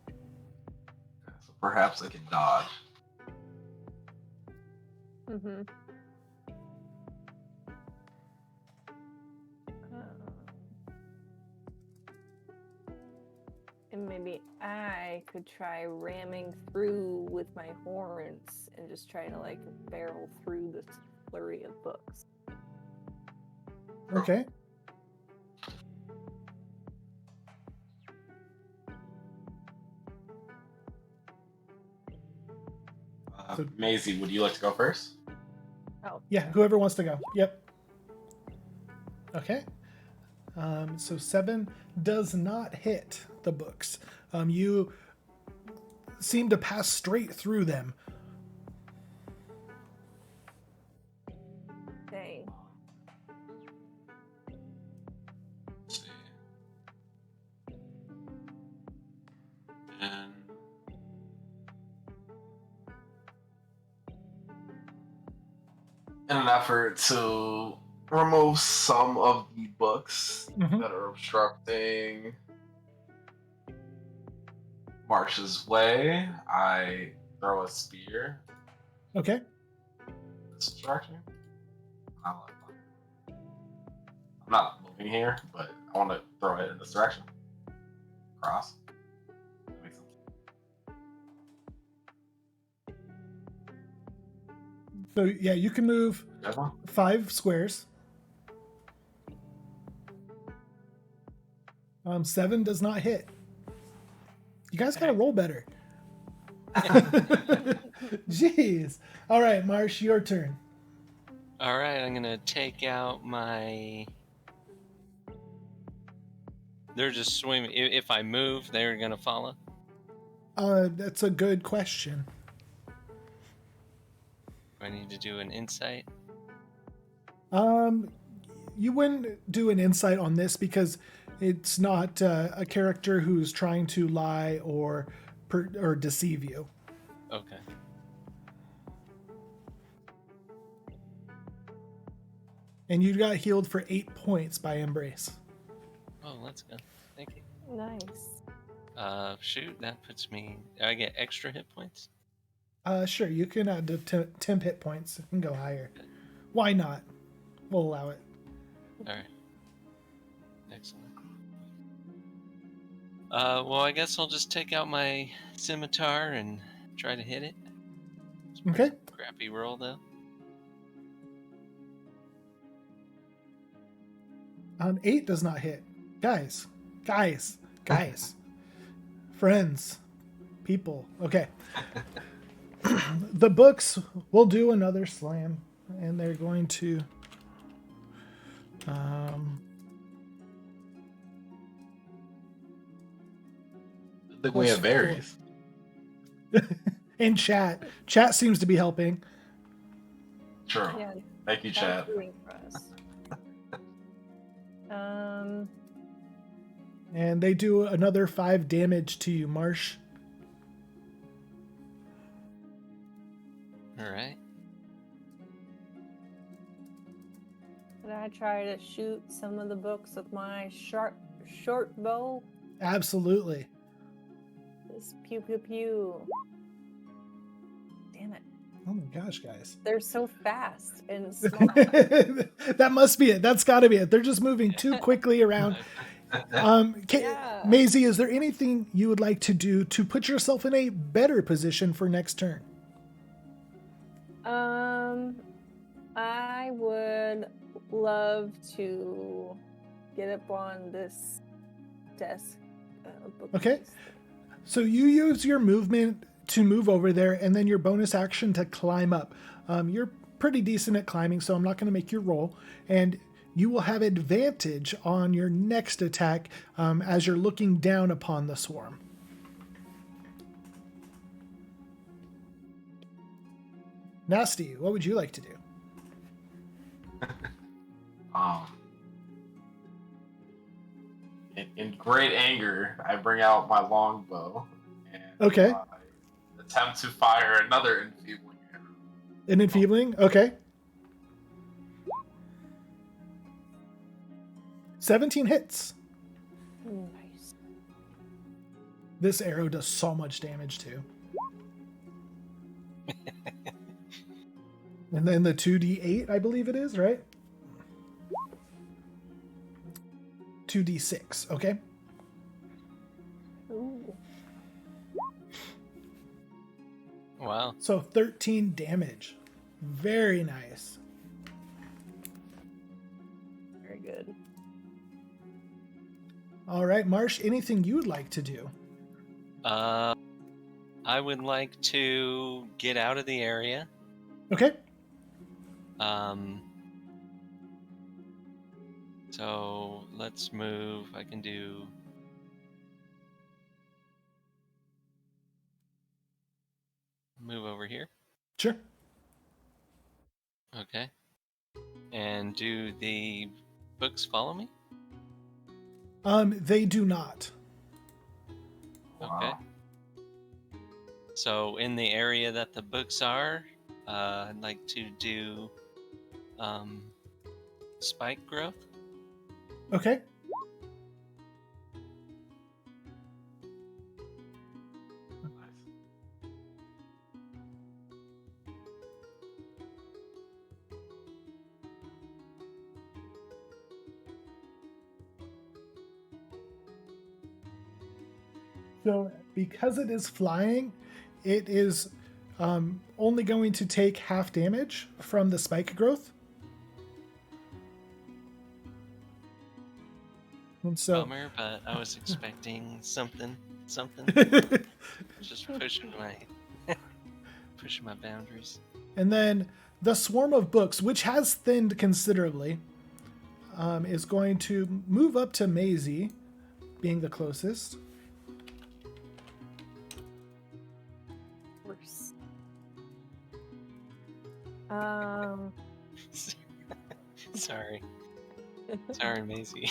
So perhaps I can dodge. Mm-hmm. And maybe I could try ramming through with my horns and just try to like barrel through this flurry of books. Okay. Maizy, would you like to go first? Oh. Yeah, whoever wants to go. Yep. Okay. So 7 does not hit the books. You seem to pass straight through them. Dang. Let's see. And in an effort to remove some of the books that are obstructing Marsh's way, I throw a spear. Okay. Distraction. I'm not moving here, but I want to throw it in this direction. Cross. That makes sense. So yeah, you can move That one? 5 squares. 7 does not hit. You guys gotta roll better. Jeez. All right, Marsh, your turn. All right, I'm gonna take out my. They're just swimming. If I move, they're gonna follow. That's a good question. Do I need to do an insight? You wouldn't do an insight on this because it's not a character who's trying to lie or deceive you. Okay. And you got healed for 8 points by Embrace. Oh, let's go. Thank you. Nice. Shoot, that puts me. I get extra hit points. Sure, you can add to 10 hit points and go higher. Why not? We'll allow it. All right. Excellent. Well, I guess I'll just take out my scimitar and try to hit it. Okay. Crappy roll though. 8 does not hit. Guys. Friends. People. Okay. The books will do another slam, and they're going to I think we have berries. in chat. Chat seems to be helping. True. Yeah, Thank you, that's chat. doing for us. And they do another 5 damage to you, Marsh. All right. Could I try to shoot some of the books with my short bow? Absolutely. Just pew pew pew. Damn it. Oh my gosh, guys. They're so fast and small. That must be it. That's got to be it. They're just moving too quickly around. Yeah. Maizy, is there anything you would like to do to put yourself in a better position for next turn? I would love to get up on this desk. Okay. So you use your movement to move over there, and then your bonus action to climb up. You're pretty decent at climbing, so I'm not going to make you roll. And you will have advantage on your next attack as you're looking down upon the swarm. Nasti, what would you like to do? In great anger, I bring out my longbow and Okay. attempt to fire another enfeebling arrow. An enfeebling? Okay. 17 hits. Nice. This arrow does so much damage too. And then the 2d8, I believe it is, right? 2d6, okay? Ooh. Wow. So 13 damage. Very nice. Very good. All right, Marsh, anything you would like to do? I would like to get out of the area. Okay. So let's move. I can do. Move over here. Sure. Okay. And do the books follow me? They do not. Okay. So in the area that the books are, I'd like to do spike growth. Okay. So because it is flying, it is only going to take half damage from the spike growth. And so Bummer, but I was expecting something. Just pushing my boundaries. And then the swarm of books, which has thinned considerably, is going to move up to Maizy, being the closest. Worse. Sorry, Maizy.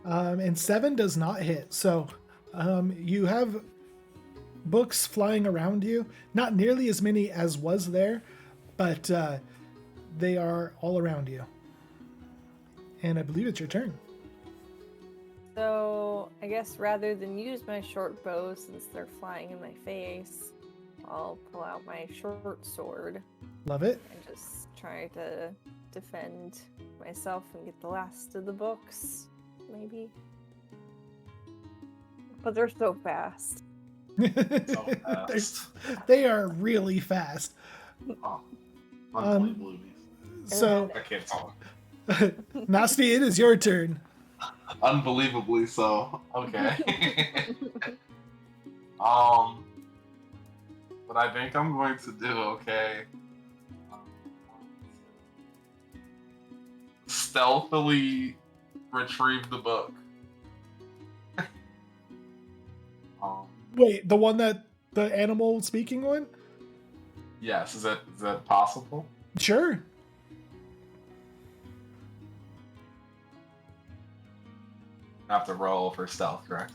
And 7 does not hit. So you have books flying around you. Not nearly as many as was there, but they are all around you. And I believe it's your turn. So I guess rather than use my short bow since they're flying in my face, I'll pull out my short sword Love it. and just try to defend myself and get the last of the books, maybe. But they're so fast. So fast. They are really fast. Oh, unbelievably. So, I can't talk. Nasti, it is your turn. Unbelievably so. Okay. What I think I'm going to do, okay. Stealthily retrieve the book. Wait, the one that the animal speaking one? Yes, is that possible? Sure. I have to roll for stealth, correct?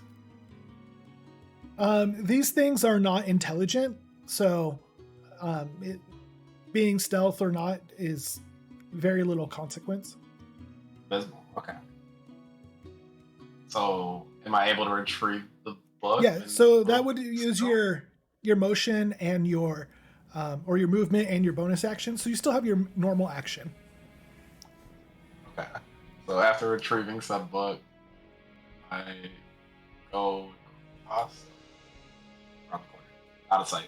These things are not intelligent, so being stealth or not is very little consequence. Abysmal. Okay. So, am I able to retrieve the book? Yeah. So that would use your motion and your or your movement and your bonus action. So you still have your normal action. Okay. So after retrieving said book, I go across around the corner, out of sight.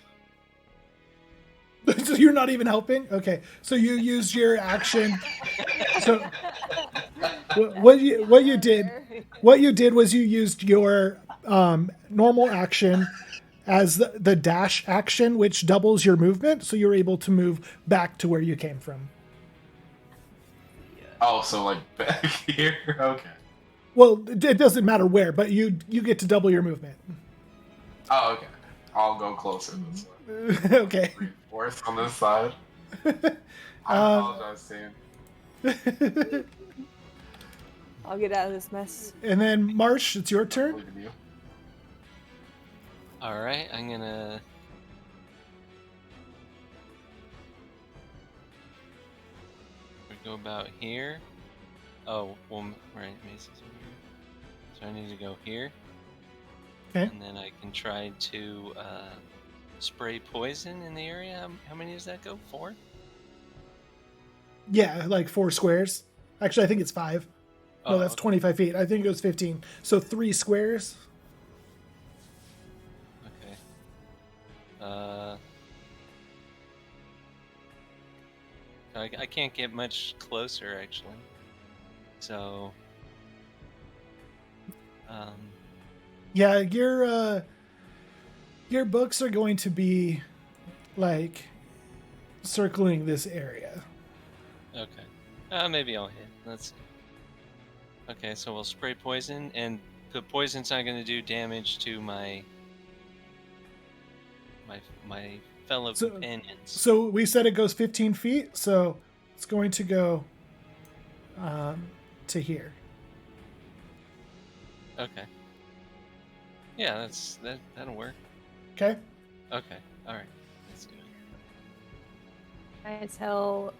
So you're not even helping? Okay. So you use your action. So what you did was you used your normal action as the dash action, which doubles your movement, so you're able to move back to where you came from. Oh, so like back here? Okay. Well, it doesn't matter where, but you get to double your movement. Oh, okay. I'll go closer this way. Okay. Reinforce on this side. I apologize, team. I'll get out of this mess. And then Marsh, it's your turn. All right, I'm gonna. We go about here. Oh, well, right, Maizy's over here. So I need to go here. Okay. And then I can try to spray poison in the area. How many does that go? 4? Yeah, like 4 squares. Actually, I think it's 5. No, that's okay. 25 feet. I think it was 15. So 3 squares. Okay. I can't get much closer, actually. So, Yeah, your books are going to be like circling this area. okay. Maybe I'll hit. Let's see. Okay, so we'll spray poison, and the poison's not going to do damage to my fellow companions. So we said it goes 15 feet, so it's going to go to here. Okay. Yeah, that'll work. Okay. Okay. All right. Let's do it. I tell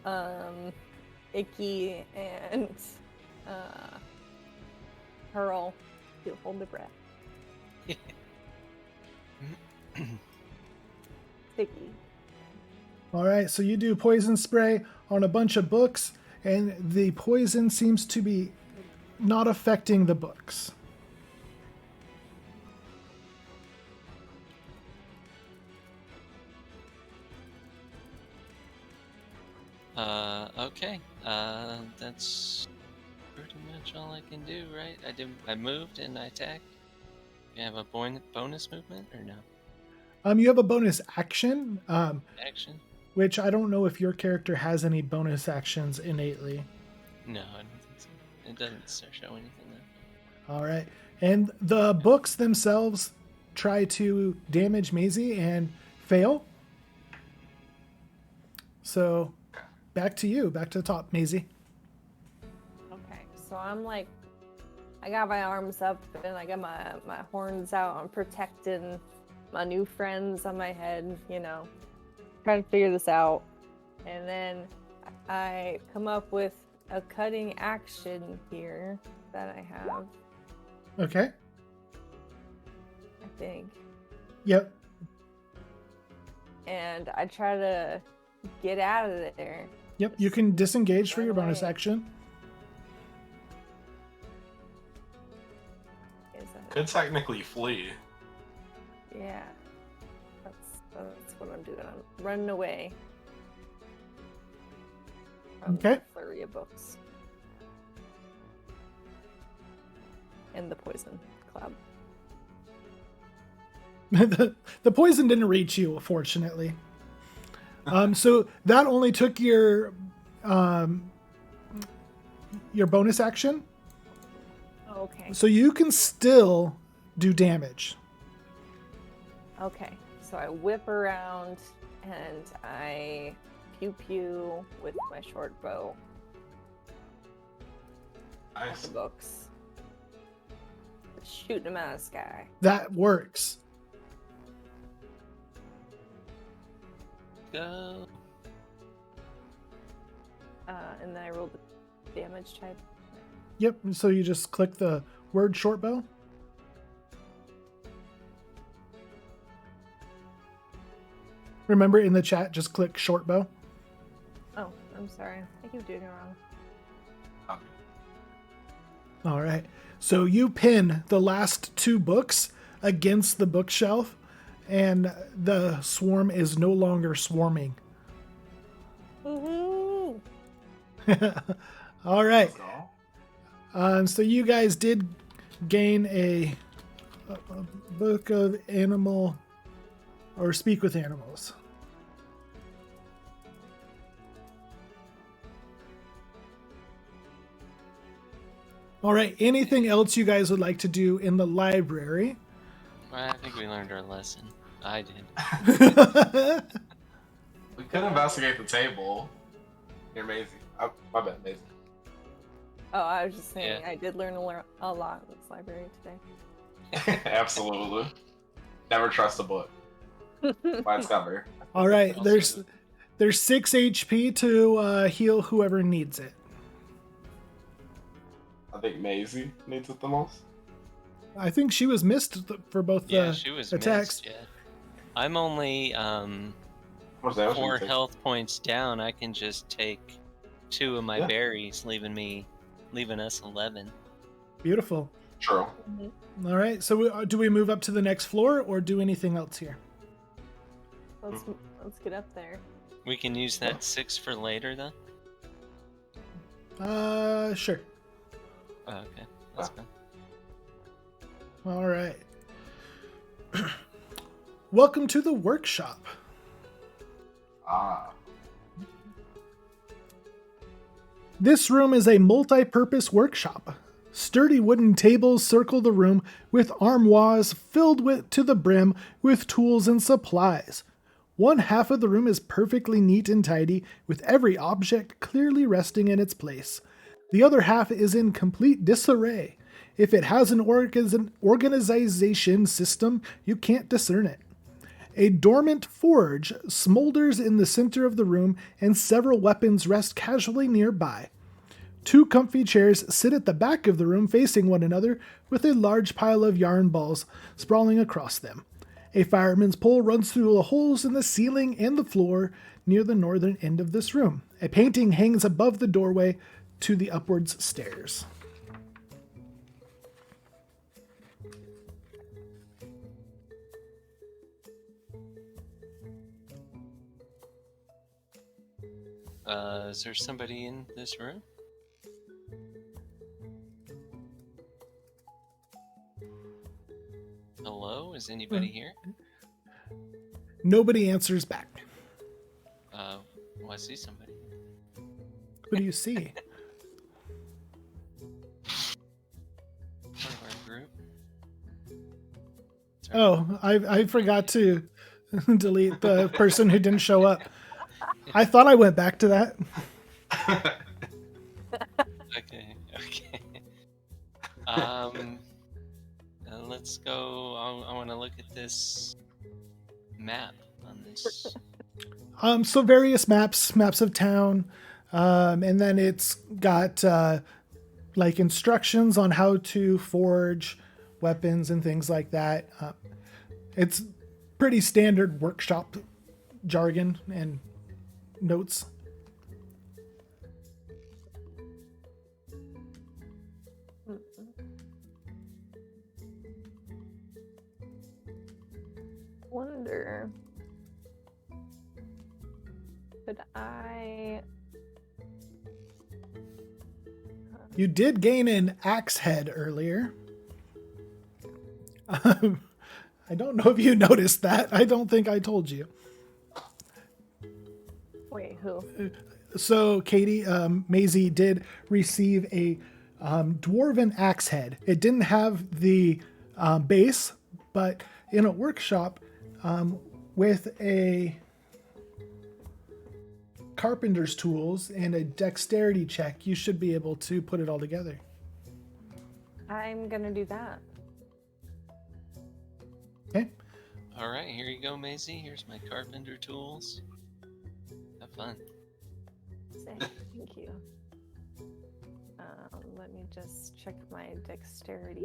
Icky and Pearl to hold the breath. Sticky. All right, so you do poison spray on a bunch of books, and the poison seems to be not affecting the books. Okay. That's pretty much all I can do, right? I moved and I attacked. You have a bonus movement or no? You have a bonus action. Action? Which I don't know if your character has any bonus actions innately. No, I don't think so. It doesn't show anything there. All right. And the books themselves try to damage Maizy and fail. So back to you, back to the top, Maizy. Okay, so I'm like, I got my arms up and I got my horns out. I'm protecting my new friends on my head, you know, trying to figure this out. And then I come up with a cutting action here that I have, Okay. I think. Yep. And I try to get out of there. Yep. You can disengage for Run your bonus away. action. Is that- Could technically flee. Yeah. That's what I'm doing. I'm running away. Okay. The flurry of books. And the poison cloud. The poison didn't reach you, fortunately. So that only took your bonus action. Okay. So you can still do damage. Okay. So I whip around and I pew pew with my short bow. At Nice. the books. Shooting them out of the sky. That works. Go. And then I rolled the damage type. Yep. So you just click the word short bow. Remember, in the chat, just click short bow. Oh, I'm sorry. I keep doing it wrong. All right. So you pin the last 2 books against the bookshelf, and the swarm is no longer swarming. Woohoo! All right. Let's go. So you guys did gain a book of animal, or speak with animals. All right. Anything else you guys would like to do in the library? Well, I think we learned our lesson. I did. We could investigate the table. Here, Maizy. My bad, Maizy. Oh, I was just saying, Yeah. I did learn a lot in this library today. Absolutely. Never trust a book by its cover. All right. Also- There's 6 HP to heal whoever needs it. I think Maizy needs it the most. I think she was missed for both Yeah, the she was attacks. missed, yeah. I'm only What's that? 4 health points down. I can just take 2 of my Yeah. berries, leaving us 11. Beautiful. True. All right. So do we move up to the next floor or do anything else here? Let's get up there. We can use that 6 for later, though. Sure. Oh, okay, that's fine. All right. Welcome to the workshop. Ah. This room is a multi-purpose workshop. Sturdy wooden tables circle the room with armoires filled to the brim with tools and supplies. One half of the room is perfectly neat and tidy, with every object clearly resting in its place. The other half is in complete disarray. If it has an organization system, you can't discern it. A dormant forge smolders in the center of the room, and several weapons rest casually nearby. 2 comfy chairs sit at the back of the room facing one another, with a large pile of yarn balls sprawling across them. A fireman's pole runs through the holes in the ceiling and the floor near the northern end of this room. A painting hangs above the doorway to the upwards stairs. Is there somebody in this room? Hello? Is anybody here? Nobody answers back. Oh, I see somebody. What do you see? Part of our group. Oh, I forgot to delete the person who didn't show up. I thought I went back to that. Okay. Let's go. I want to look at this map on this. So various maps of town, and then it's got like instructions on how to forge weapons and things like that. It's pretty standard workshop jargon and notes. Wonder Could I? You did gain an axe head earlier. I don't know if you noticed that. I don't think I told you. Wait, who? So, Katie, Maizy did receive a dwarven axe head. It didn't have the base, but in a workshop with a carpenter's tools and a dexterity check, you should be able to put it all together. I'm gonna do that. Okay. All right, here you go, Maizy. Here's my carpenter tools. Have fun. Thank you. Let me just check my dexterity.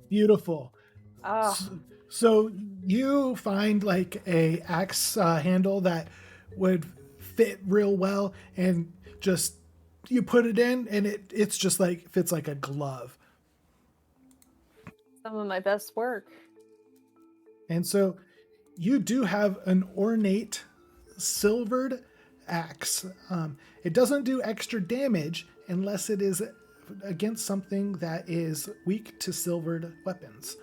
Beautiful. Oh, So you find like a axe handle that would fit real well, and just you put it in, and it's just like fits like a glove. some of my best work. And so you do have an ornate silvered axe. It doesn't do extra damage unless it is against something that is weak to silvered weapons.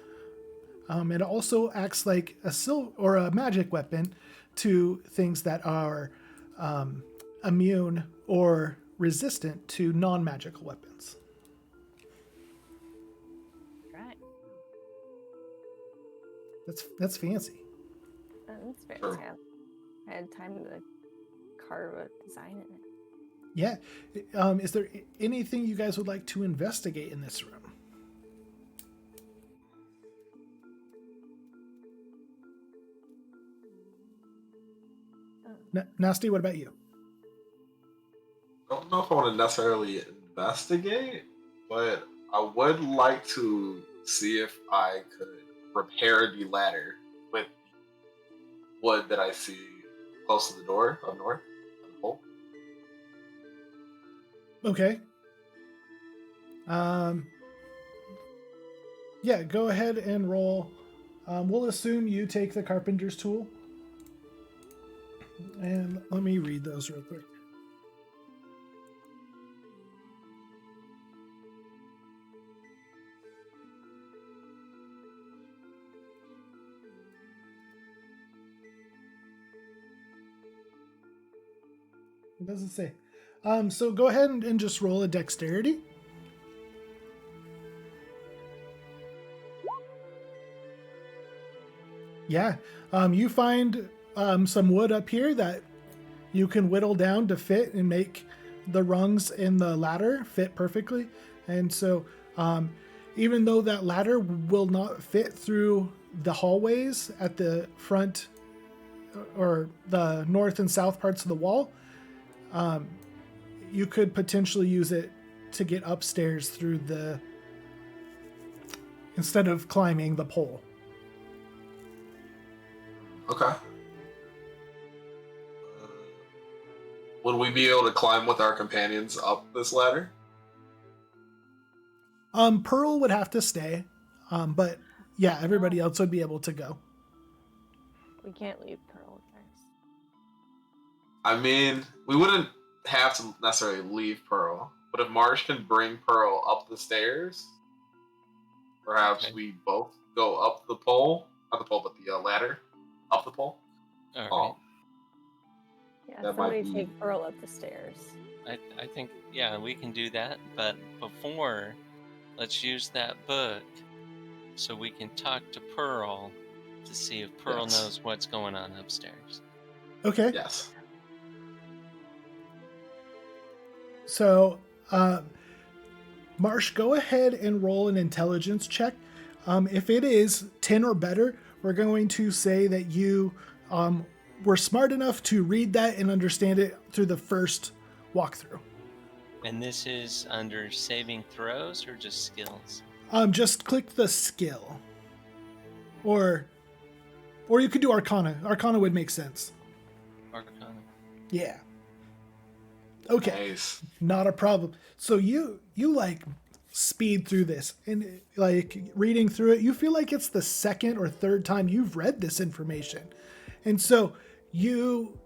It also acts like a magic weapon to things that are immune or resistant to non-magical weapons. Right. That's fancy. That's very Sure. sad. I had time to carve a design in it. Yeah. Is there anything you guys would like to investigate in this room? Nasti, what about you? I don't know if I want to necessarily investigate, but I would like to see if I could repair the ladder with the wood that I see close to the door up north. On the pole. Okay. Yeah, go ahead and roll. We'll assume you take the carpenter's tool. And let me read those real quick. It doesn't say. So go ahead and just roll a dexterity. Yeah. You find some wood up here that you can whittle down to fit and make the rungs in the ladder fit perfectly. And so even though that ladder will not fit through the hallways at the front or the north and south parts of the wall, you could potentially use it to get upstairs through instead of climbing the pole. Okay. Would we be able to climb with our companions up this ladder? Pearl would have to stay, but yeah, everybody else would be able to go. We can't leave Pearl, guys. I mean, we wouldn't have to necessarily leave Pearl, but if Marsh can bring Pearl up the stairs, perhaps we both go up the pole, not the pole, but the ladder, up the pole. All right. Yeah, That somebody might be- take Pearl up the stairs. I think, yeah, we can do that. But before, let's use that book so we can talk to Pearl to see if Pearl Yes. knows what's going on upstairs. Okay. Yes. So, Marsh, go ahead and roll an intelligence check. If it is 10 or better, we're going to say that you were smart enough to read that and understand it through the first walkthrough. And this is under saving throws or just skills? Just click the skill. Or you could do Arcana. Arcana would make sense. Arcana. Yeah. Okay. Nice. Not a problem. So you like speed through this, and like reading through it, you feel like it's the second or third time you've read this information. And so you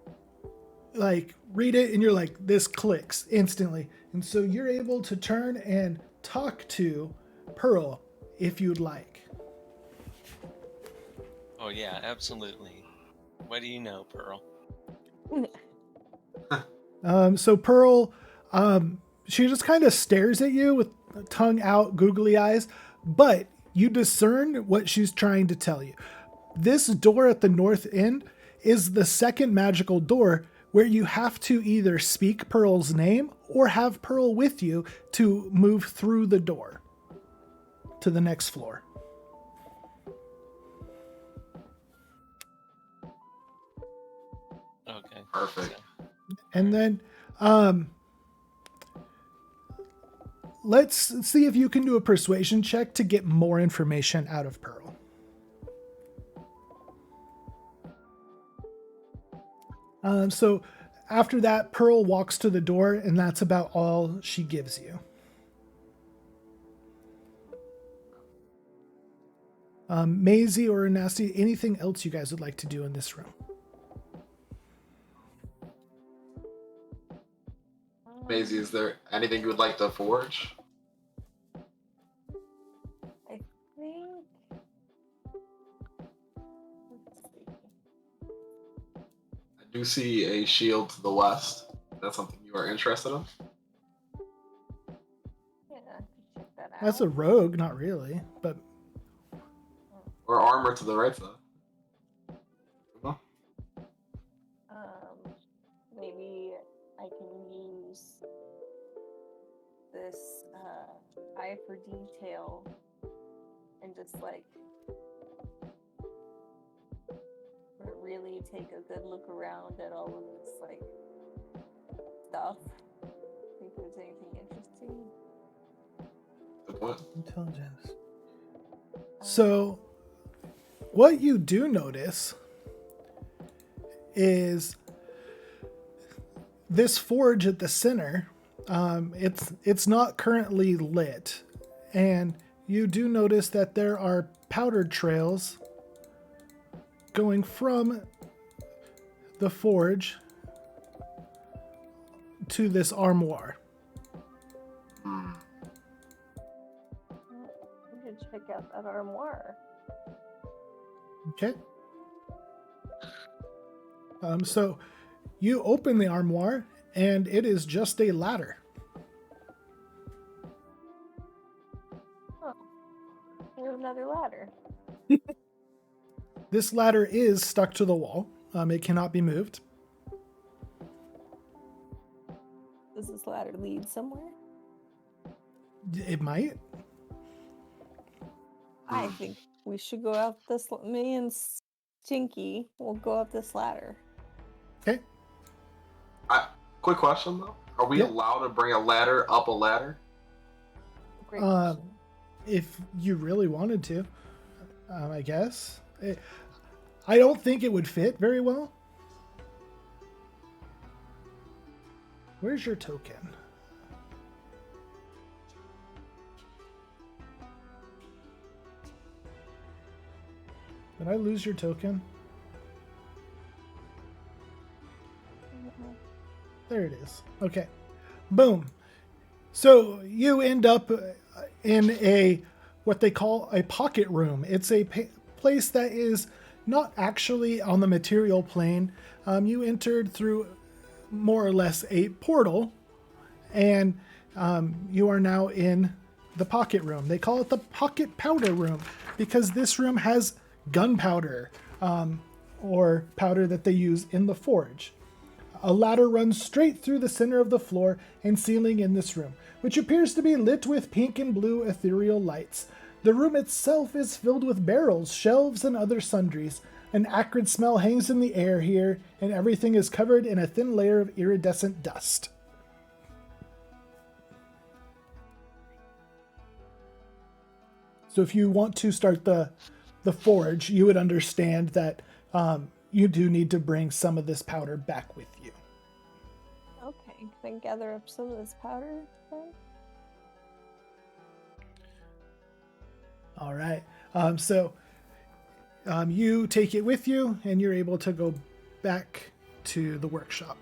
like read it and you're like, this clicks instantly. And so you're able to turn and talk to Pearl if you'd like. Oh yeah, absolutely. What do you know, Pearl? So Pearl, she just kind of stares at you with tongue out, googly eyes, but you discern what she's trying to tell you. This door at the north end is the second magical door where you have to either speak Pearl's name or have Pearl with you to move through the door to the next floor. Okay. Perfect. And then let's see if you can do a persuasion check to get more information out of Pearl. So after that, Pearl walks to the door, and that's about all she gives you. Maizy or Nasti, anything else you guys would like to do in this room? Maizy, is there anything you would like to forge? I think. Let's see. I do see a shield to the west. That's something you are interested in? Yeah, I could check that out. That's a rogue, not really, but Or armor to the right side? Maybe I can use this eye for detail and just like really take a good look around at all of this like stuff. See if there's anything interesting. Good point. intelligence. So what you do notice is this forge at the center. It's not currently lit, and you do notice that there are powdered trails going from the forge to this armoire. Hmm. We should check out that armoire. Okay. So you open the armoire, and it is just a ladder. Oh, we have another ladder. This ladder is stuck to the wall. It cannot be moved. Does this ladder lead somewhere? It might. I think we should go up this. Me and Stinky will go up this ladder. Okay. Quick question though. Are we Yeah. allowed to bring a ladder up a ladder? Great question. If you really wanted to, I guess. I don't think it would fit very well. Where's your token? Did I lose your token? There it is. Okay. Boom. So you end up in a what they call a pocket room. It's a place that is not actually on the material plane. You entered through more or less a portal, and you are now in the pocket room. They call it the pocket powder room because this room has gunpowder or powder that they use in the forge. A ladder runs straight through the center of the floor and ceiling in this room, which appears to be lit with pink and blue ethereal lights. The room itself is filled with barrels, shelves, and other sundries. An acrid smell hangs in the air here, and everything is covered in a thin layer of iridescent dust. So if you want to start the forge, you would understand that you do need to bring some of this powder back with you. Okay, can I gather up some of this powder then? All right. So you take it with you, and you're able to go back to the workshop.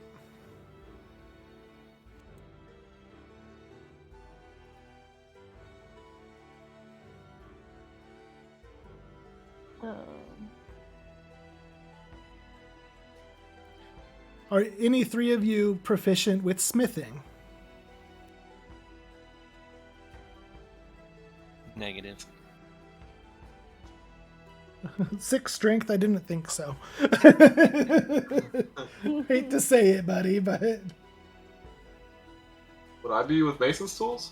Are any three of you proficient with smithing? Negative. 6 strength? I didn't think so. Hate to say it, buddy, but... Would I be with Mason's tools?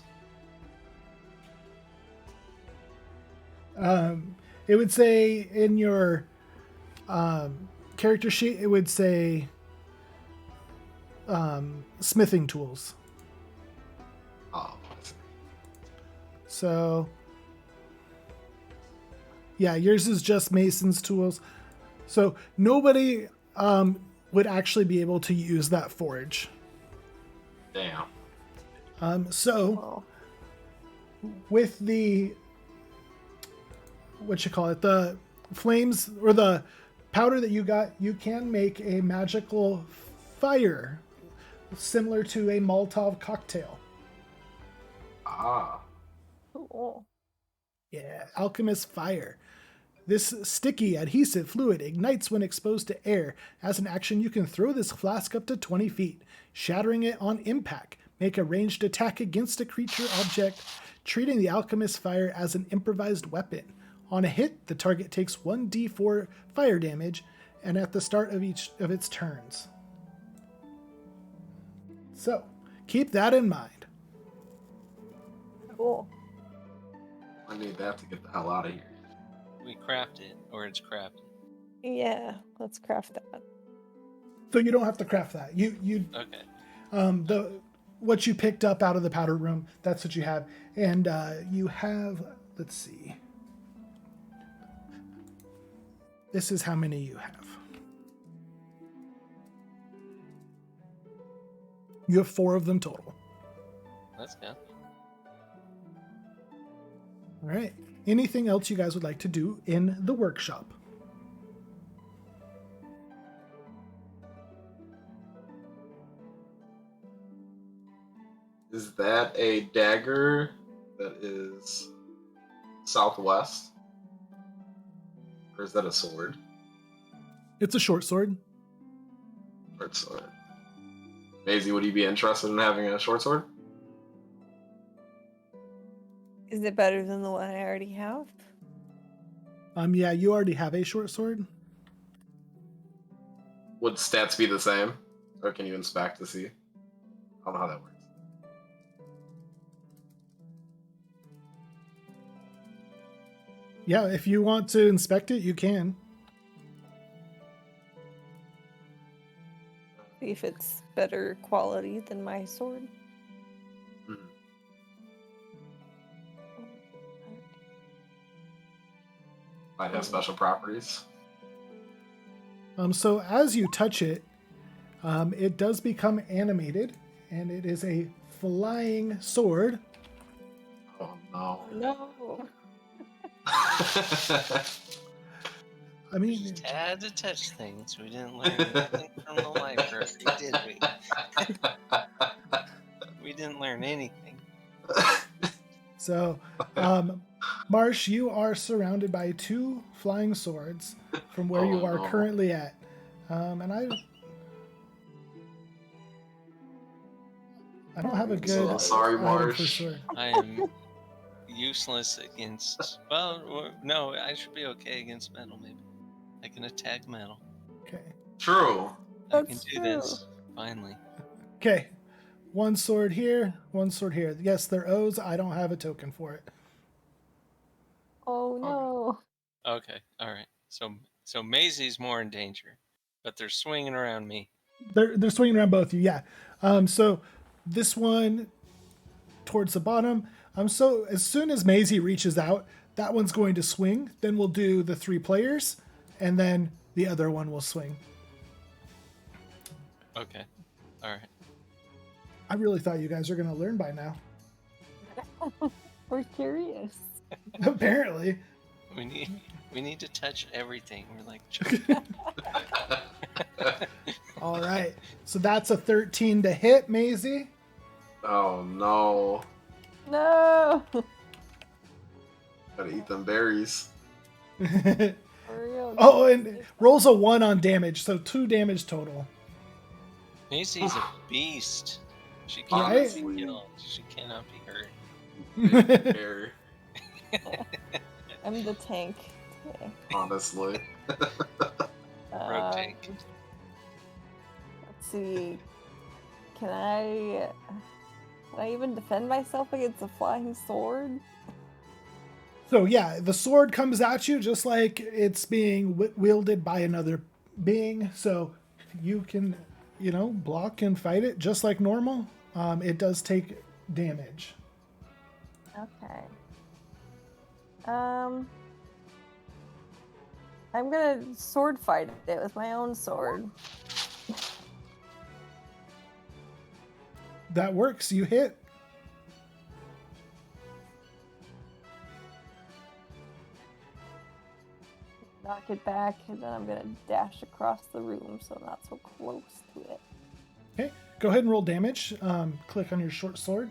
It would say in your character sheet, it would say smithing tools. Oh, I see. So, yeah, yours is just Mason's tools. So nobody would actually be able to use that forge. Damn. So with the the flames or the powder that you got, you can make a magical fire similar to a Molotov cocktail. Ah. Cool. Yeah, alchemist fire. This sticky adhesive fluid ignites when exposed to air. As an action, you can throw this flask up to 20 feet, shattering it on impact. Make a ranged attack against a creature object, treating the alchemist fire as an improvised weapon. On a hit, the target takes 1d4 fire damage, and at the start of each of its turns. So, keep that in mind. Cool. I need that to get the hell out of here. We craft it, or it's crafted. Yeah, let's craft that. So you don't have to craft that. You Okay. What you picked up out of the powder room, that's what you have. And you have, let's see. This is how many you have. You have 4 of them total. Let's go. All right. Anything else you guys would like to do in the workshop? Is that a dagger that is southwest? Or is that a sword? It's a short sword. Short sword. Maizy, would you be interested in having a short sword? Is it better than the one I already have? Yeah, you already have a short sword. Would stats be the same? Or can you inspect to see? I don't know how that works. Yeah, if you want to inspect it, you can. See if it's better quality than my sword. Might have special properties. So as you touch it, it does become animated, and it is a flying sword. Oh no. No. I mean, Just had to touch things. We didn't learn anything from the library, did we? We didn't learn anything. so, Marsh, you are surrounded by 2 flying swords from where you are currently at. And I don't have a good sorry, item Marsh. for sword. I am useless against... Well, no, I should be okay against metal, maybe. I can attack metal. Okay. True. I can That's do true. this, finally. Okay. 1 sword here, 1 sword here. Yes, they're O's. I don't have a token for it. Oh no. Okay, alright. So Maisy's more in danger, but they're swinging around me. They're swinging around both of you, yeah. So this one towards the bottom. So as soon as Maizy reaches out, that one's going to swing. Then we'll do the 3 players, and then the other one will swing. Okay, alright. I really thought you guys were going to learn by now. We're curious. Apparently. We need to touch everything. We're like... So that's a 13 to hit, Maizy. Oh no. No. Gotta eat them berries. For real, Oh, guys. and rolls a 1 on damage, so 2 damage total. Macy's a beast. She Right? cannot be killed. She cannot be hurt. Berry, I'm the tank today. honestly. Rogue tank. Let's see. Can I even defend myself against a flying sword? So yeah, the sword comes at you just like it's being wielded by another being. So you can, block and fight it just like normal. It does take damage. Okay. I'm gonna sword fight it with my own sword. That works. You hit. Knock it back, and then I'm gonna dash across the room so I'm not so close to it. Okay. Go ahead and roll damage. Click on your short sword.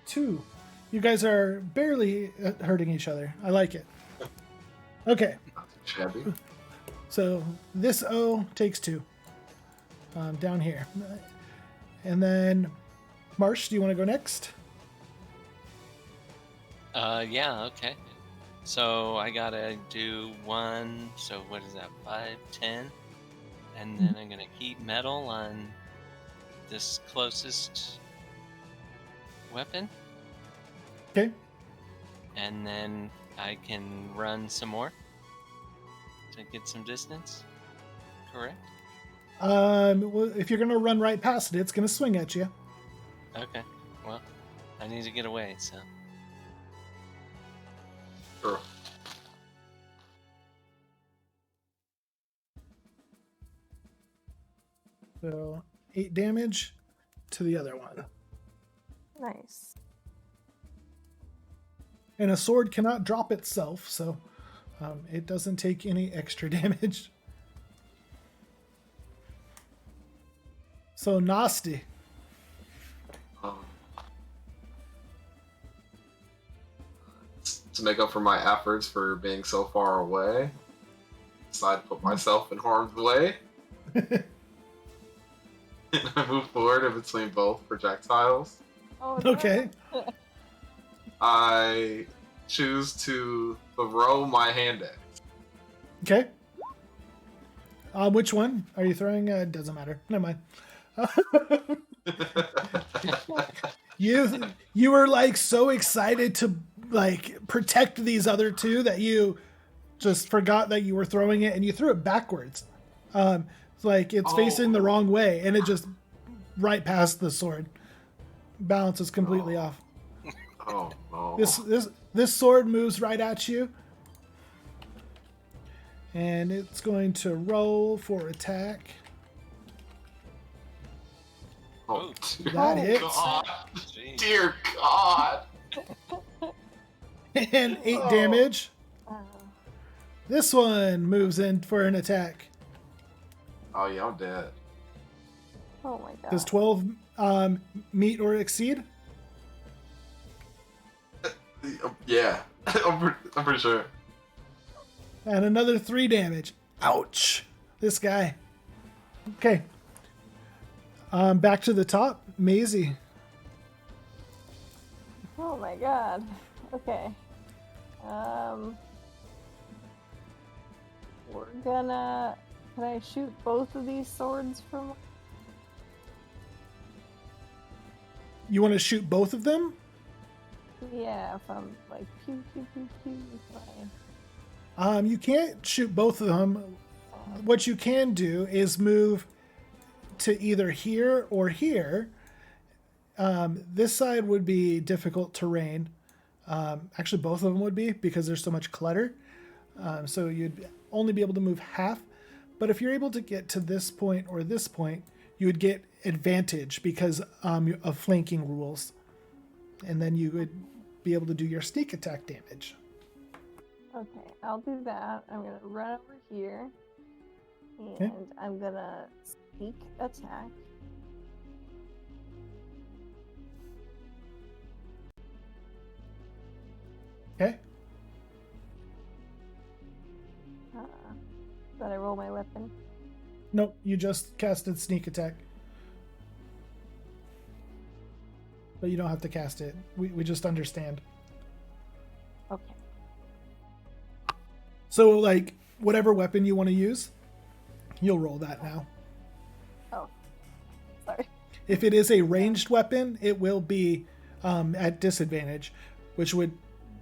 Two. You guys are barely hurting each other. I like it. Okay. Shabby. So this O takes 2. Down here. And then, Marsh, do you want to go next? Yeah, okay. So I gotta do 1, so what is that, 5, 10? And then I'm gonna heat metal on this closest weapon. Okay. And then I can run some more to get some distance. Correct? Well, if you're going to run right past it, it's going to swing at you. Okay. Well, I need to get away, so. Sure. So 8 damage to the other one. Nice. And a sword cannot drop itself, so it doesn't take any extra damage. So Nasti. To make up for my efforts for being so far away, decide to put myself in harm's way. And I move forward in between both projectiles. Oh, no. Okay. I choose to throw my hand at it. Okay. Which one are you throwing? Doesn't matter. Never mind. You were like so excited to like protect these other two that you just forgot that you were throwing it and you threw it backwards. Like it's facing the wrong way and it just right past the sword. Balance is completely off. Oh no. This sword moves right at you. And it's going to roll for attack. Oh, That hits. God. Jeez. Dear God. And 8 damage. This one moves in for an attack. Oh yeah, I'm dead. Oh my god. Does 12 meet or exceed? Yeah, I'm pretty sure. And another 3 damage. Ouch. This guy. Okay. Back to the top. Maizy. Oh my god. Okay. We're gonna. Can I shoot both of these swords from? You want to shoot both of them? Yeah, if I'm like pew pew pew pew. You can't shoot both of them. What you can do is move to either here or here. This side would be difficult terrain. Actually, both of them would be because there's so much clutter. So you'd only be able to move half. But if you're able to get to this point or this point, you would get advantage because of flanking rules. And then you would be able to do your sneak attack damage. Okay, I'll do that. I'm gonna run over here, and Okay. I'm gonna sneak attack. Okay. Did I roll my weapon? Nope, you just casted sneak attack. But you don't have to cast it. We just understand. Okay. So, like, whatever weapon you want to use, you'll roll that now. Oh, sorry. If it is a ranged weapon, it will be at disadvantage, which would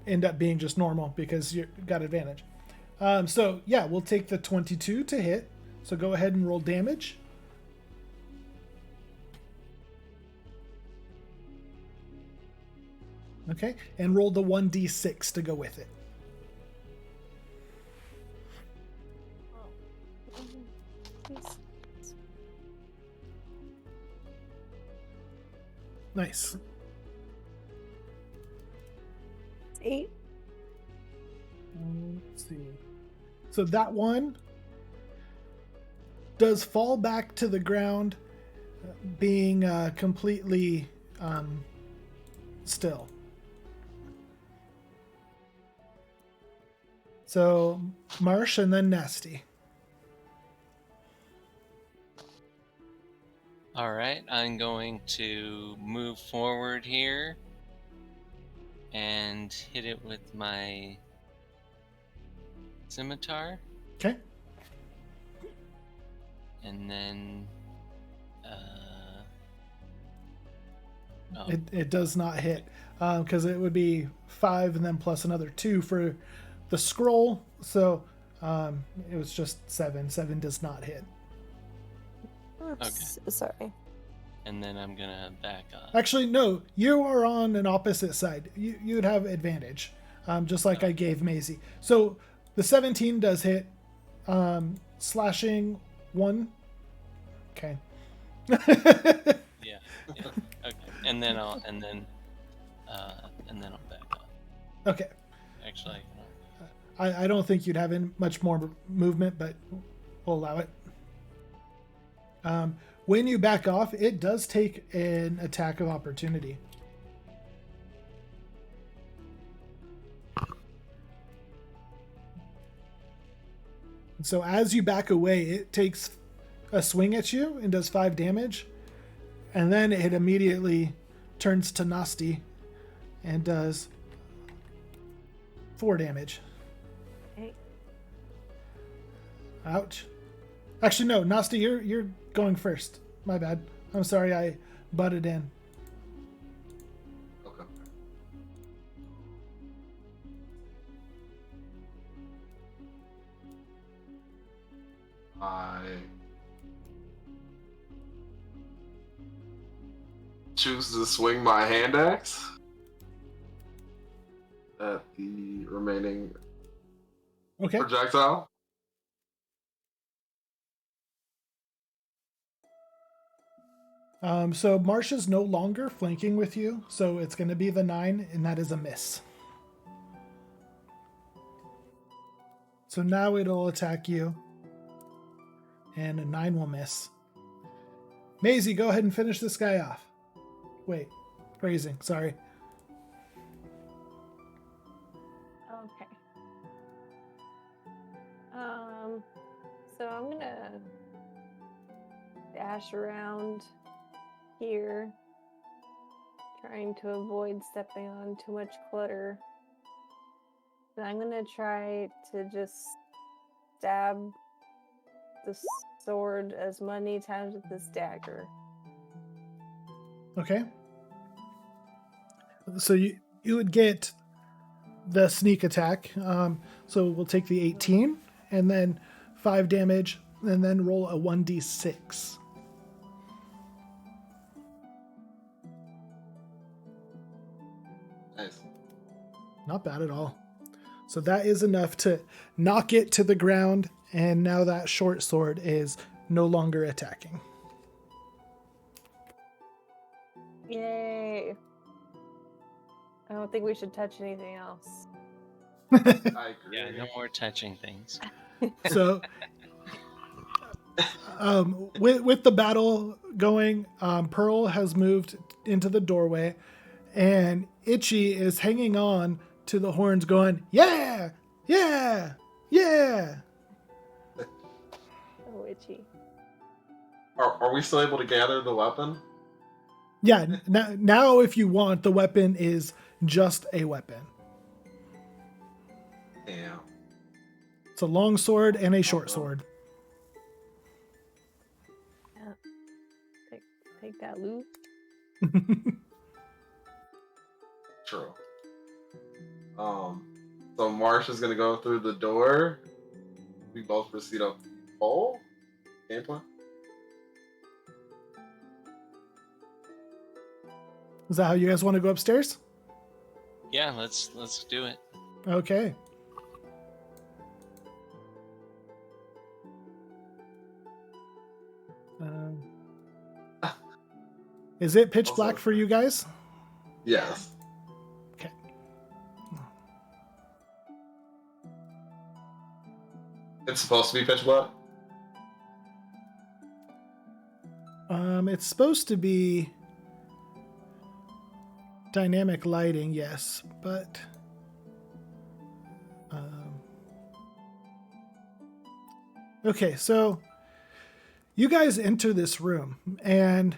end up being just normal because you got advantage. So, yeah, we'll take the 22 to hit. So go ahead and roll damage. Okay, and roll the 1d6 to go with it. Nice. 8. Let's see. So that one does fall back to the ground, being completely still. So Marsh and then Nasti. All right, I'm going to move forward here and hit it with my scimitar, Okay. and then It does not hit because it would be 5 and then plus another 2 for the scroll. So it was just 7. 7 does not hit. Oops, sorry. and then I'm gonna back up. Actually, no. You are on an opposite side. You would have advantage, just like I gave Maizy. So the 17 does hit, slashing 1. Okay. Yeah. Okay. And then I'll back up. Okay. Actually, I don't think you'd have much more movement, but we'll allow it. When you back off, it does take an attack of opportunity. So as you back away, it takes a swing at you and does 5 damage. And then it immediately turns to Nasti and does 4 damage. Okay. Ouch. Actually, no, Nasti, you're going first. My bad. I'm sorry I butted in. Okay. I choose to swing my hand axe at the remaining Okay. projectile. So Marsh is no longer flanking with you, so it's going to be the 9, and that is a miss. So now it'll attack you, and a 9 will miss. Maizy, go ahead and finish this guy off. Wait, phrasing, sorry. Okay. So I'm gonna dash around here, trying to avoid stepping on too much clutter. And I'm gonna try to just stab the sword as many times with this dagger. Okay. So you would get the sneak attack. So we'll take the 18 and then 5 damage and then roll a 1d6. Nice. Not bad at all. So that is enough to knock it to the ground, and now that short sword is no longer attacking. Yay! I don't think we should touch anything else. I agree. Yeah, no more touching things. So, with the battle going, Pearl has moved into the doorway, and Itchy is hanging on to the horns, going, "Yeah, yeah, yeah." Oh, Itchy. Are we still able to gather the weapon? Yeah. Now, if you want, the weapon is just a weapon. Yeah. It's a long sword and a short sword. Yeah. Take that loot. True. So Marsh is gonna go through the door. We both proceed up the pole. Gameplay. Is that how you guys want to go upstairs? Yeah, let's do it. Okay. Is it pitch black for you guys? Yes. Okay. It's supposed to be pitch black. It's supposed to be dynamic lighting, yes, but okay, so you guys enter this room and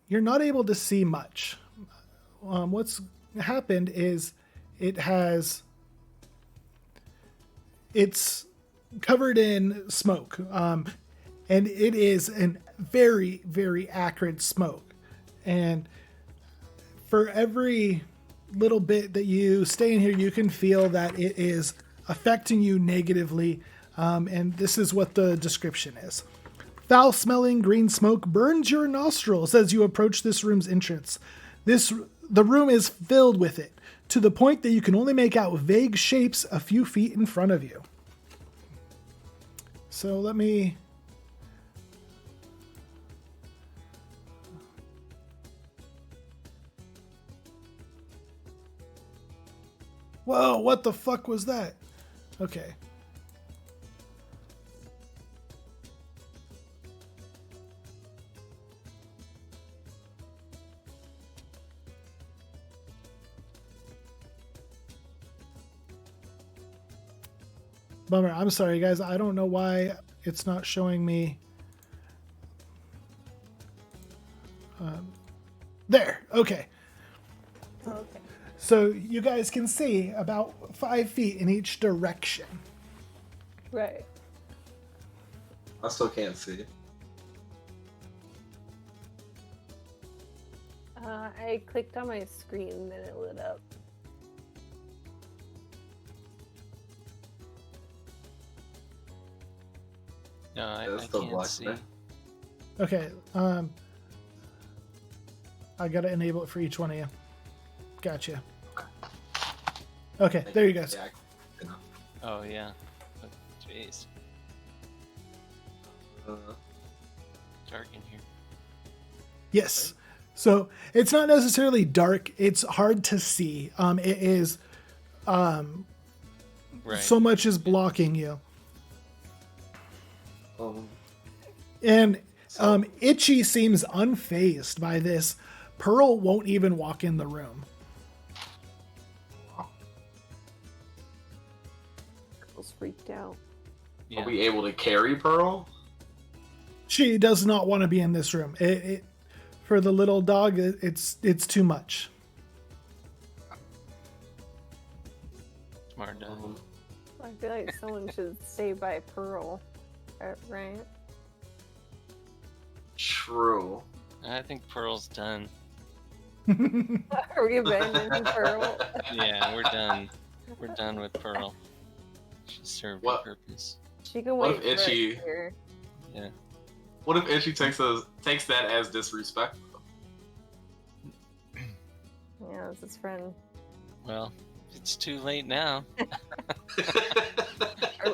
you're not able to see much. What's happened is it's covered in smoke, and it is a very, very acrid smoke. And for every little bit that you stay in here, you can feel that it is affecting you negatively. And this is what the description is. Foul-smelling green smoke burns your nostrils as you approach this room's entrance. The room is filled with it, to the point that you can only make out vague shapes a few feet in front of you. So let me... Whoa, what the fuck was that? Okay. Bummer. I'm sorry, guys. I don't know why it's not showing me. There. Okay. Okay. So you guys can see about 5 feet in each direction. Right. I still can't see. I clicked on my screen and then it lit up. No, I still can't black see. there. Okay. I gotta enable it for each one of you. Gotcha. Okay, there you go. Yeah, Oh yeah. Jeez, dark in here. Yes. So it's not necessarily dark. It's hard to see. It is. Right. So much is blocking you. um, And Itchy seems unfazed by this. Pearl won't even walk in the room. I was freaked out. Yeah. Are we able to carry Pearl? She does not want to be in this room. For the little dog, it's too much. Smart dog. I feel like someone should stay by Pearl, right? True. I think Pearl's done. Are we abandoning Pearl? Yeah, we're done. We're done with Pearl. She served What? her purpose. She can What wait if for us Itchy- here. Yeah. What if Itchy takes that as disrespect? Yeah, it's his friend. Well, it's too late now.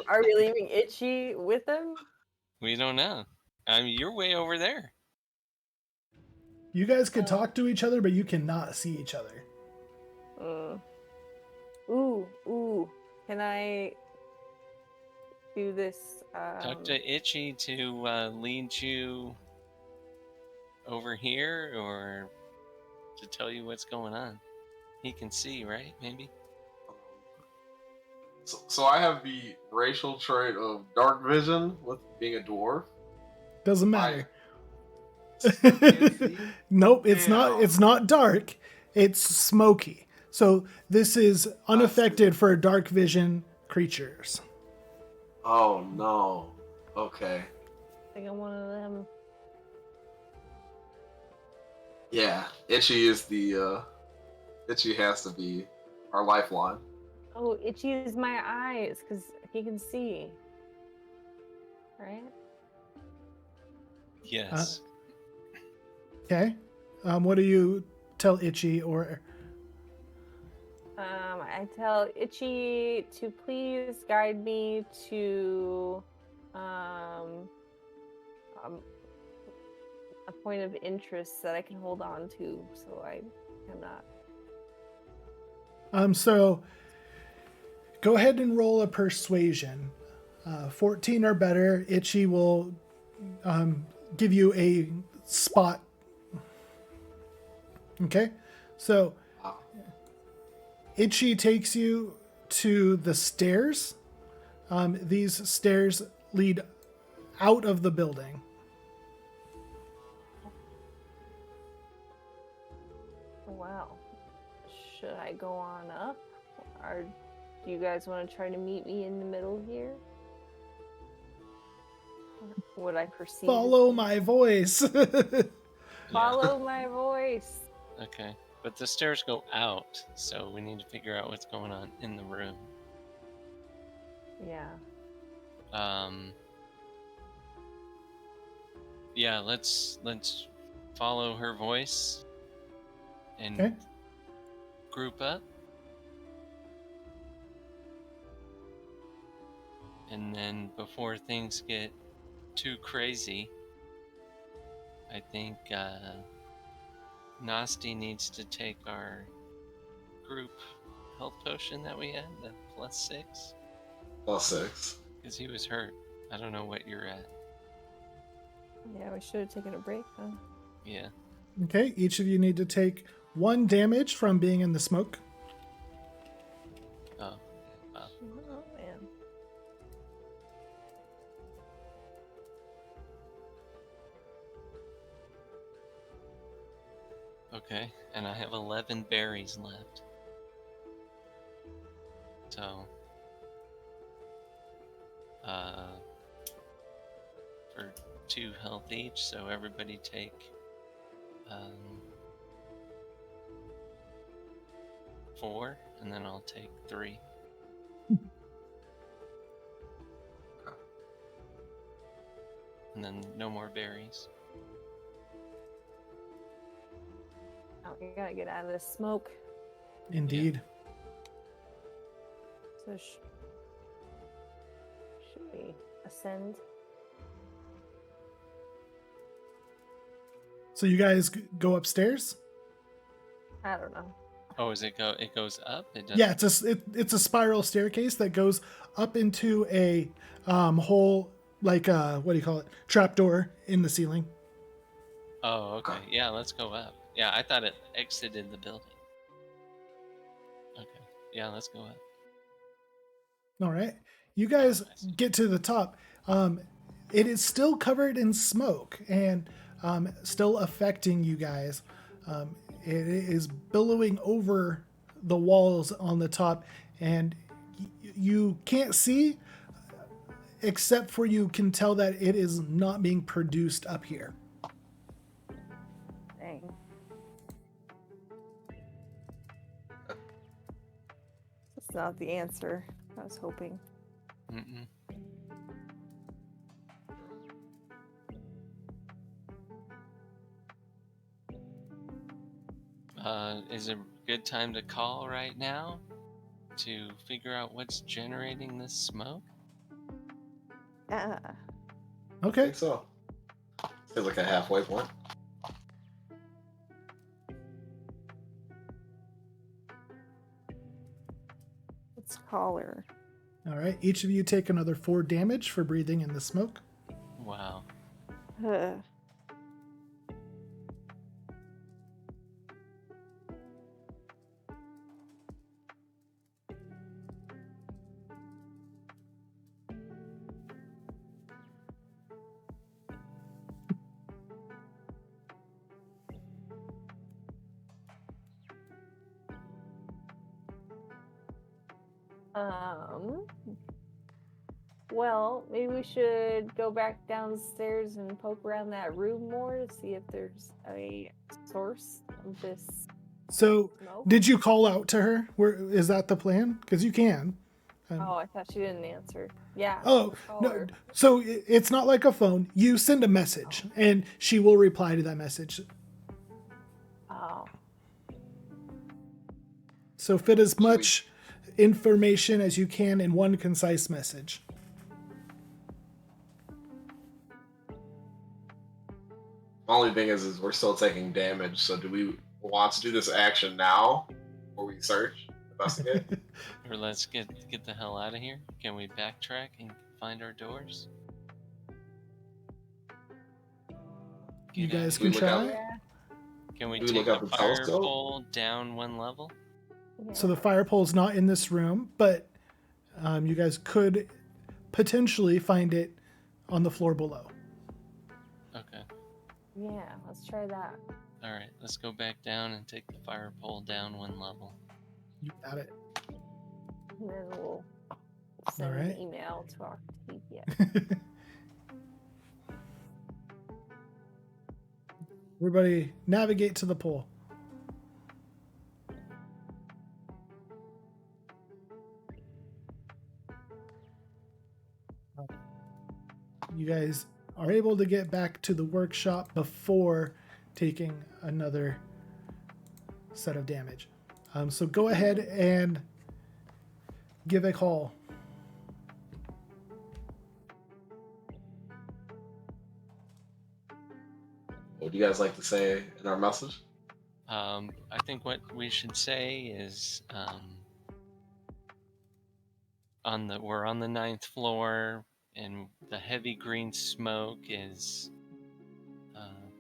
Are we leaving Itchy with him? We don't know. I mean, you're way over there. You guys could talk to each other, but you cannot see each other. Ooh. Can I do this? Talk to Itchy to lead you over here, or to tell you what's going on. He can see, right? Maybe? So I have the racial trait of dark vision with being a dwarf. Doesn't matter. Can't see? Nope, it's Damn. not. It's not dark. It's smoky. So this is unaffected for dark vision creatures. Oh no. Okay. I think I'm one of them. Yeah, Itchy is the Itchy has to be our lifeline. Oh, Itchy is my eyes because he can see. Right? Yes. Okay. What do you tell Itchy or? I tell Itchy to please guide me to a point of interest that I can hold on to, so I am not. So go ahead and roll a persuasion. 14 or better. Itchy will give you a spot. Okay, so Itchy takes you to the stairs. These stairs lead out of the building. Wow. Should I go on up? Or do you guys want to try to meet me in the middle here? What I perceive. Follow my voice. Follow my voice. Okay. But the stairs go out, so we need to figure out what's going on in the room. Yeah. Yeah, let's follow her voice and Okay. group up. And then before things get too crazy, I think Nasti needs to take our group health potion that we had, the +6. +6. Because he was hurt. I don't know what you're at. Yeah, we should have taken a break, huh? Yeah. Okay, each of you need to take 1 damage from being in the smoke. Oh. Wow. Oh, man. Okay, and I have 11 berries left. So, for 2 health each, so everybody take 4, and then I'll take 3. And then no more berries. Oh, you gotta get out of this smoke. Indeed. So should we ascend? So you guys go upstairs? I don't know. Oh, it goes up? It doesn't... Yeah, it's a spiral staircase that goes up into a hole, like what do you call it? Trapdoor in the ceiling. Oh, okay. Yeah, let's go up. Yeah, I thought it exited the building. Okay. Yeah, let's go up. All right. You guys get to the top. It is still covered in smoke and still affecting you guys. It is billowing over the walls on the top, and you can't see, except for you can tell that it is not being produced up here. Dang. That's not the answer I was hoping. Mm-mm. Is it a good time to call right now to figure out what's generating this smoke? Yeah. I Okay. think so. Feels like a halfway point. its collar. All right, each of you take another 4 damage for breathing in the smoke. Wow. Ugh. Well, maybe we should go back downstairs and poke around that room more to see if there's a source of this So, smoke. did you call out to her? Is that the plan? Because you can. Oh, I thought she didn't answer. Yeah. Oh, let's call no. her. So it's not like a phone. You send a message, and she will reply to that message. Oh. So fit as much information as you can in one concise message. Only thing is we're still taking damage. So do we want to do this action now, or we search, investigate? Or let's get the hell out of here. Can we backtrack and find our doors? You Get guys out can of we look try. out? Yeah. Can we Do we take look out the the fire telescope? pole down 1 level? Yeah. So the fire pole's not in this room, but you guys could potentially find it on the floor below. Okay. Yeah, let's try that. All right. Let's go back down and take the fire pole down 1 level. You got it. And then we'll send Alright. an email to Octavia. Everybody navigate to the pole. You guys are able to get back to the workshop before taking another set of damage. So go ahead and give a call. What do you guys like to say in our message? I think what we should say is we're on the 9th floor, and the heavy green smoke is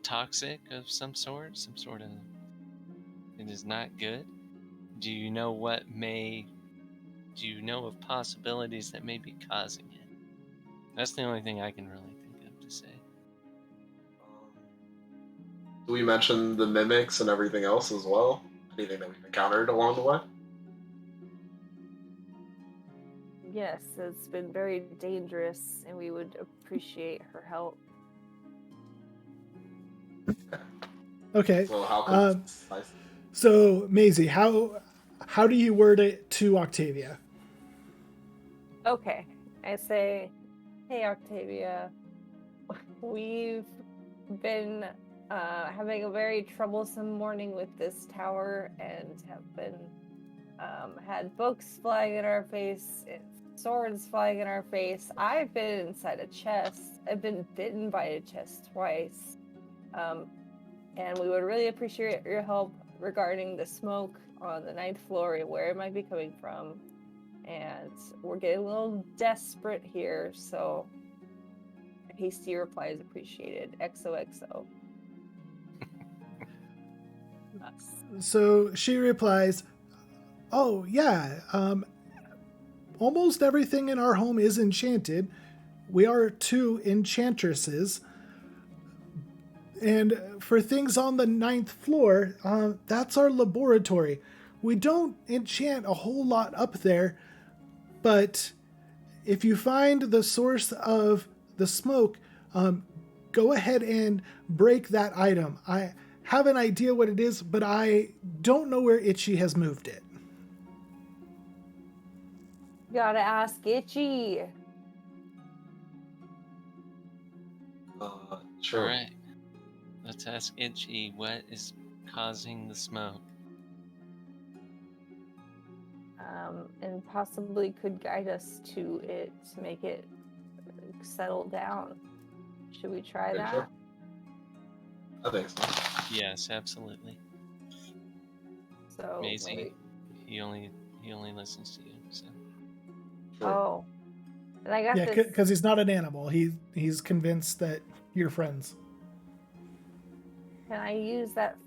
toxic of some sort. It is not good. Do you know of possibilities that may be causing it? That's the only thing I can really think of to say. Do we mention the mimics and everything else as well? Anything that we've encountered along the way? Yes, it's been very dangerous, and we would appreciate her help. Okay. So how could So Maizy, how do you word it to Octavia? Okay, I say, hey Octavia, we've been having a very troublesome morning with this tower, and have been had books flying in our face, swords flying in our face. I've been inside a chest. I've been bitten by a chest twice. And we would really appreciate your help regarding the smoke on the 9th floor and where it might be coming from. And we're getting a little desperate here, so a hasty reply is appreciated. XOXO. So she replies, "Oh yeah, almost everything in our home is enchanted. We are 2 enchantresses. And for things on the 9th floor, that's our laboratory. We don't enchant a whole lot up there, but if you find the source of the smoke, go ahead and break that item. I have an idea what it is, but I don't know where Itchy has moved it." Gotta ask Itchy. Sure. All right. Let's ask Itchy what is causing the smoke. And possibly could guide us to it to make it settle down. Should we try that? Sure. I think so. Yes, absolutely. So Maizy, wait. he only listens to you. So Sure. Oh. And I got Yeah, this. because he's not an animal. He's convinced that you're friends. Can I use that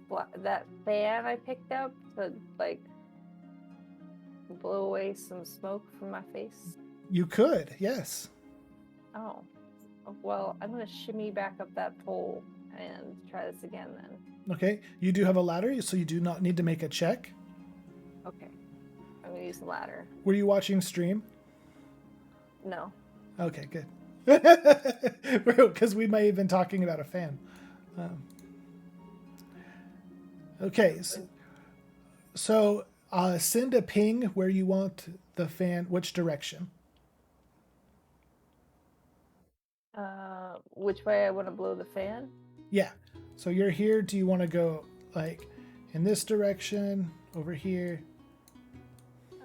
fan I picked up to like blow away some smoke from my face? You could, yes. Oh. Well, I'm gonna shimmy back up that pole and try this again then. Okay, you do have a ladder, so you do not need to make a check. Okay. I'm gonna use the ladder. Were you watching stream? No. Okay, good. Because we may have been talking about a fan. Okay, so send a ping where you want the fan, which direction. Which way I want to blow the fan? Yeah, so you're here. Do you want to go like in this direction, over here?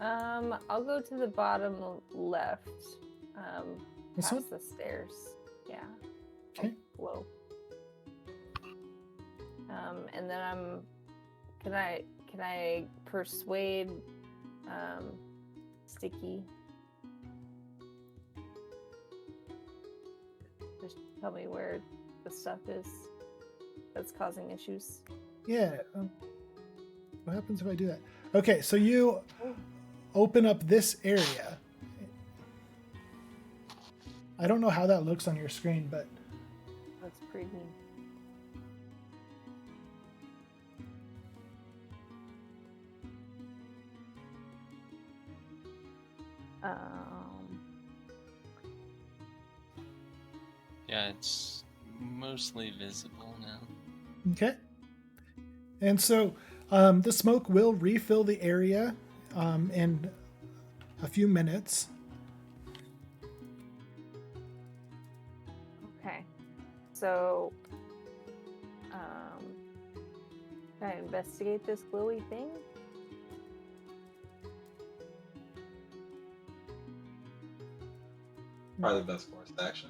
I'll go to the bottom left. This Past one? the stairs. Yeah. Okay. Whoa. And then can I persuade Sticky? Just tell me where the stuff is that's causing issues. Yeah. What happens if I do that? Okay, so you open up this area. I don't know how that looks on your screen, but That's pretty neat. Yeah, it's mostly visible now. okay. And so the smoke will refill the area in a few minutes. Okay. So, can I investigate this glowy thing? Probably the best course of action.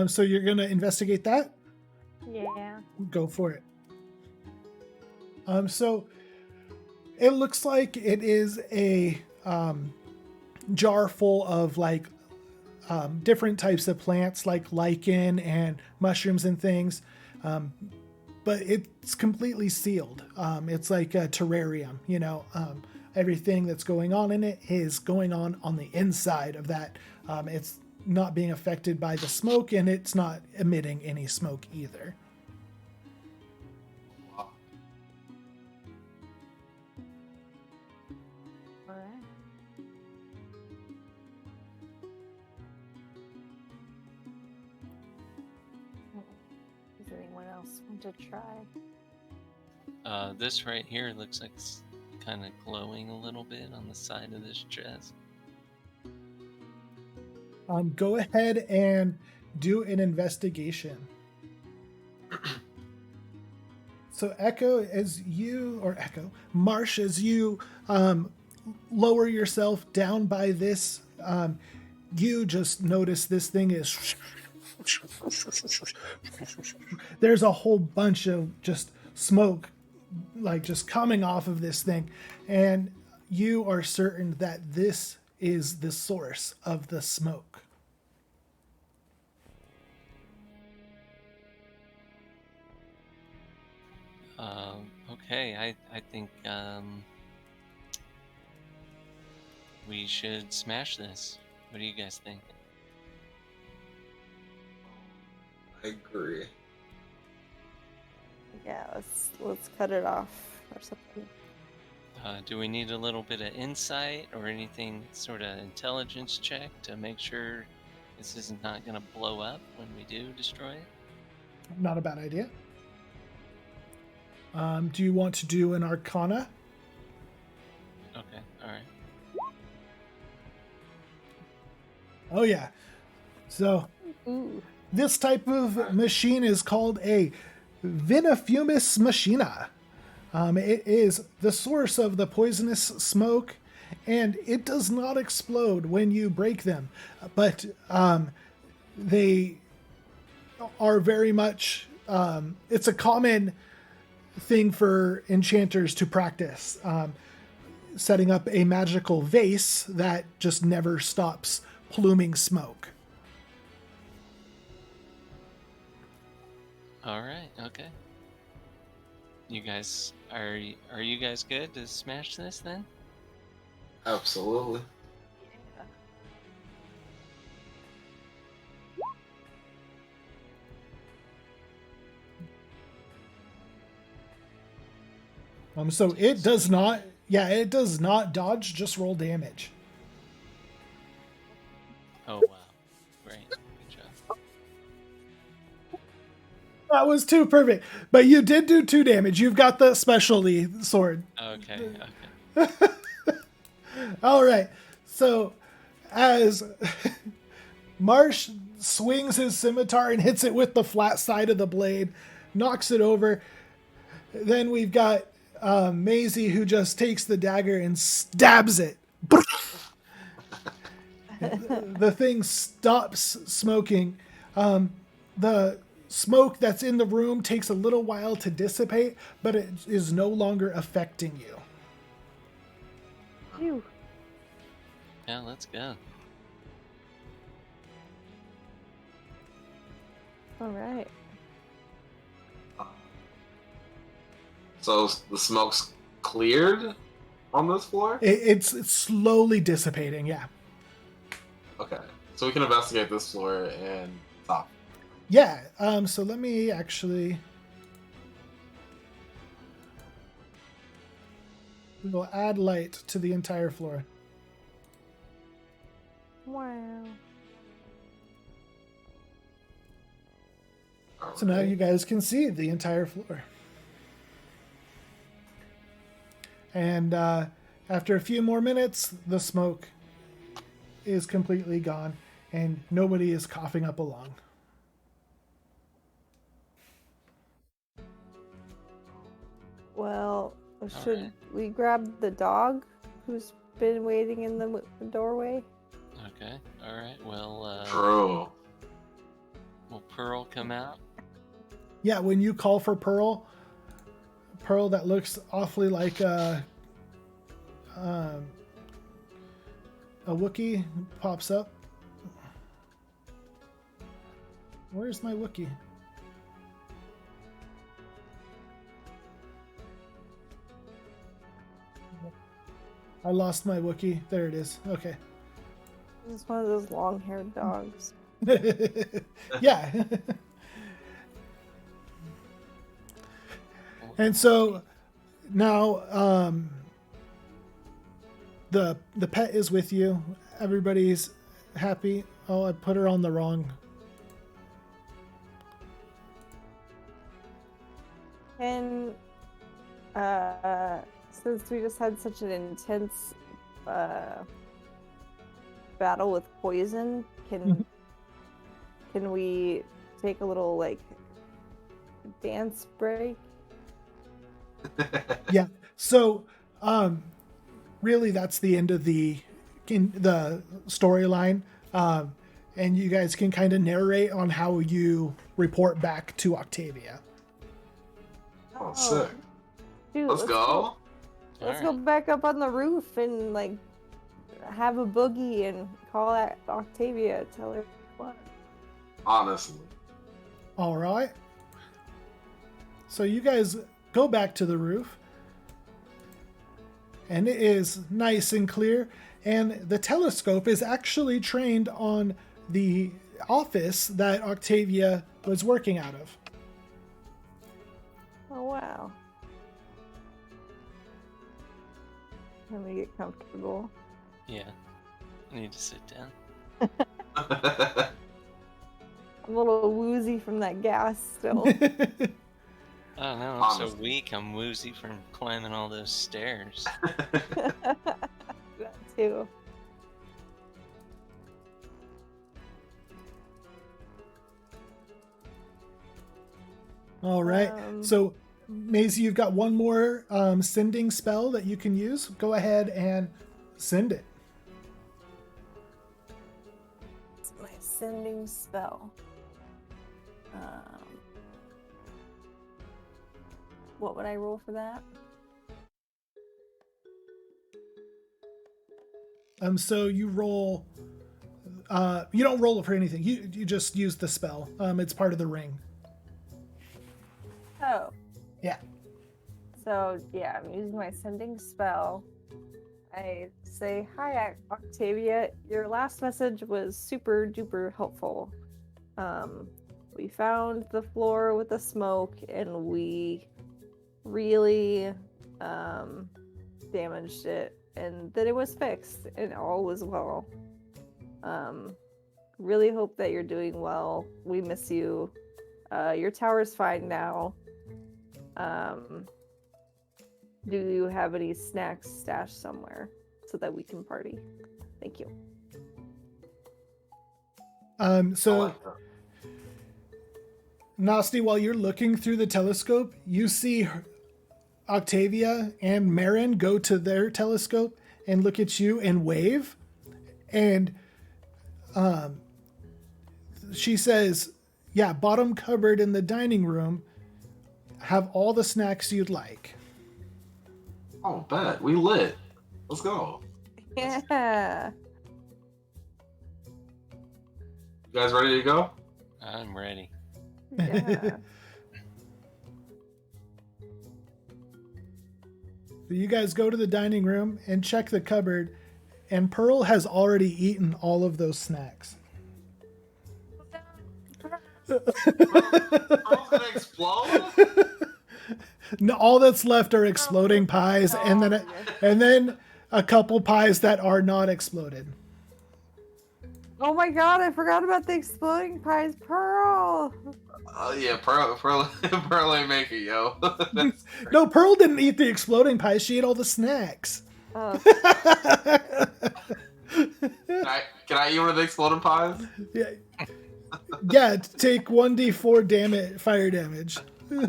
So you're going to investigate that? Yeah. Go for it. So it looks like it is a jar full of like different types of plants like lichen and mushrooms and things. But it's completely sealed. It's like a terrarium, you know. Everything that's going on in it is going on the inside of that. It's not being affected by the smoke, and it's not emitting any smoke either. Wow. All right. Does anyone else want to try? This right here looks like it's kind of glowing a little bit on the side of this chest. Go ahead and do an investigation. So Marsh, as you lower yourself down by this, you just notice this thing is there's a whole bunch of just smoke like just coming off of this thing, and you are certain that this is the source of the smoke. Okay, I think we should smash this. What do you guys think? I agree. Yeah, let's cut it off or something. Do we need a little bit of insight or anything sort of intelligence check to make sure this is not going to blow up when we do destroy it? Not a bad idea. Do you want to do an Arcana? Okay, alright. Oh yeah. So this type of machine is called a Vinifumus Machina. It is the source of the poisonous smoke, and it does not explode when you break them, but they are very much it's a common thing for enchanters to practice. setting up a magical vase that just never stops pluming smoke. All right. Okay. You guys are you guys good to smash this then? Absolutely. So it does not, it does not dodge, just roll damage. Oh wow. Great. Good job. That was too perfect. But you did do 2 damage. You've got the specialty sword. Okay. Okay. All right. So as Marsh swings his scimitar and hits it with the flat side of the blade, knocks it over, then we've got Maizy, who just takes the dagger and stabs it. The thing stops smoking. The smoke that's in the room takes a little while to dissipate, but it is no longer affecting you. Phew. Yeah, let's go. All right. So the smoke's cleared on this floor? It's slowly dissipating, yeah. Okay. So we can investigate this floor and top. Yeah, so let me actually... We'll add light to the entire floor. Wow. So now you guys can see the entire floor. And after a few more minutes, the smoke is completely gone and nobody is coughing up a lung. Well, should right. we grab the dog who's been waiting in the doorway? Okay. All right. Well, True. will Pearl come out? Yeah, when you call for Pearl that looks awfully like a Wookiee pops up. Where's my Wookiee? I lost my Wookiee. There it is. Okay. It's one of those long-haired dogs. Yeah. And so now the pet is with you. Everybody's happy. Oh, I put her on the wrong. And since we just had such an intense battle with poison, can we take a little like dance break? Yeah. So really that's the end of the storyline. And you guys can kind of narrate on how you report back to Octavia. Oh, sick. Dude, Let's go. Let's go back up on the roof and like have a boogie and call that Octavia. Tell her what. Honestly. All right. So you guys go back to the roof. And it is nice and clear. And the telescope is actually trained on the office that Octavia was working out of. Oh, wow. Let me get comfortable. Yeah. I need to sit down. I'm a little woozy from that gas still. Oh no, I'm so weak. I'm woozy from climbing all those stairs. That too. All right. So, Maizy, you've got one more sending spell that you can use. Go ahead and send it. It's my sending spell. What would I roll for that? So you roll. You don't roll for anything. You just use the spell. It's part of the ring. Oh. Yeah. So yeah, I'm using my sending spell. I say, "Hi, Octavia. Your last message was super duper helpful. We found the floor with the smoke, and we really damaged it, and then it was fixed, and all was well. Really hope that you're doing well. We miss you. Your tower's fine now. Do you have any snacks stashed somewhere so that we can party? Thank you." So Nasti, while you're looking through the telescope, you see Octavia and Marin go to their telescope and look at you and wave. And she says, "Yeah, bottom cupboard in the dining room. Have all the snacks you'd like." Oh, bet. We lit. Let's go. Yeah. You guys ready to go? I'm ready. Yeah. So you guys go to the dining room and check the cupboard, and Pearl has already eaten all of those snacks. Pearl's gonna explode? No, all that's left are exploding pies, and then a couple pies that are not exploded. Oh my god, I forgot about the exploding pies, Pearl. Oh yeah, Pearl ain't making, yo. No, Pearl didn't eat the exploding pies. She ate all the snacks. Oh. Can I eat one of the exploding pies? Yeah. Yeah, take 1d4 fire damage. You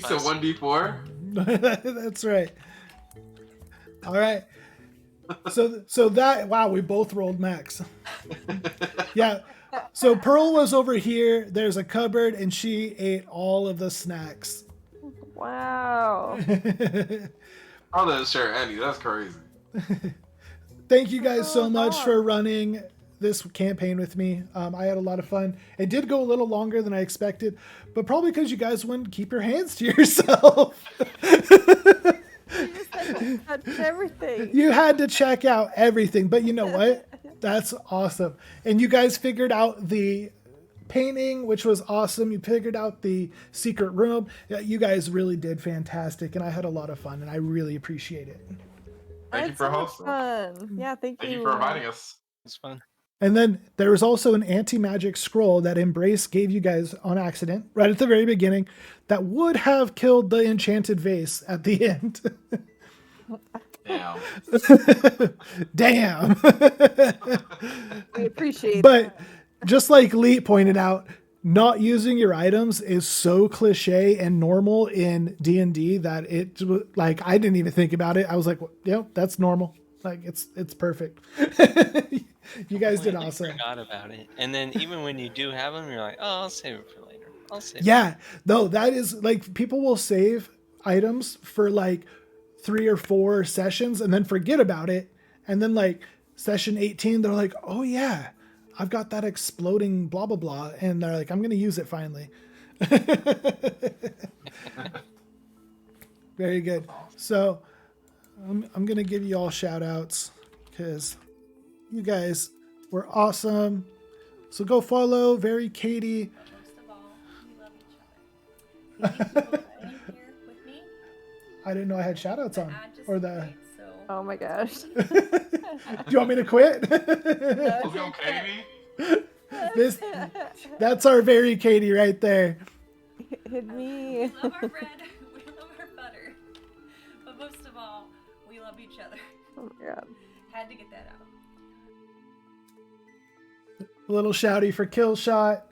said 1d4? That's right. All right. So that, wow, we both rolled max. Yeah. So Pearl was over here. There's a cupboard, and she ate all of the snacks. Wow. Oh, that's sure any. That's crazy. Thank you guys so much for running this campaign with me. I had a lot of fun. It did go a little longer than I expected, but probably because you guys wouldn't keep your hands to yourself. You just had to touch everything. You had to check out everything, but you know what? That's awesome. And you guys figured out the painting, which was awesome. You figured out the secret room. You guys really did fantastic, and I had a lot of fun, and I really appreciate it. Thank you for hosting. Fun. Yeah, thank you. Thank you for inviting us. It's fun. And then there was also an anti-magic scroll that Embrace gave you guys on accident right at the very beginning that would have killed the enchanted vase at the end. Damn. Damn. We appreciate But just like Lee pointed out, not using your items is so cliche and normal in D&D that it, like, I didn't even think about it. I was like, well, yeah, that's normal. Like, it's perfect. You guys did awesome. I forgot about it. And then even when you do have them, you're like, oh, I'll save it for later. Yeah, no, that is like, people will save items for like 3 or 4 sessions and then forget about it. And then like session 18, they're like, oh yeah, I've got that exploding blah, blah, blah. And they're like, I'm going to use it finally. Very good. So I'm going to give you all shout outs because you guys were awesome. So go follow Very Katie. Most of all, we love each other. These people that are in here with me, I didn't know I had shout outs on. Or the. so Oh my gosh. Do you want me to quit? Let's go, Katie. That's our Very Katie right there. Hit me. we love our bread, we love our butter, but most of all, we love each other. Oh my god. Had to get that out. A little shouty for kill shot.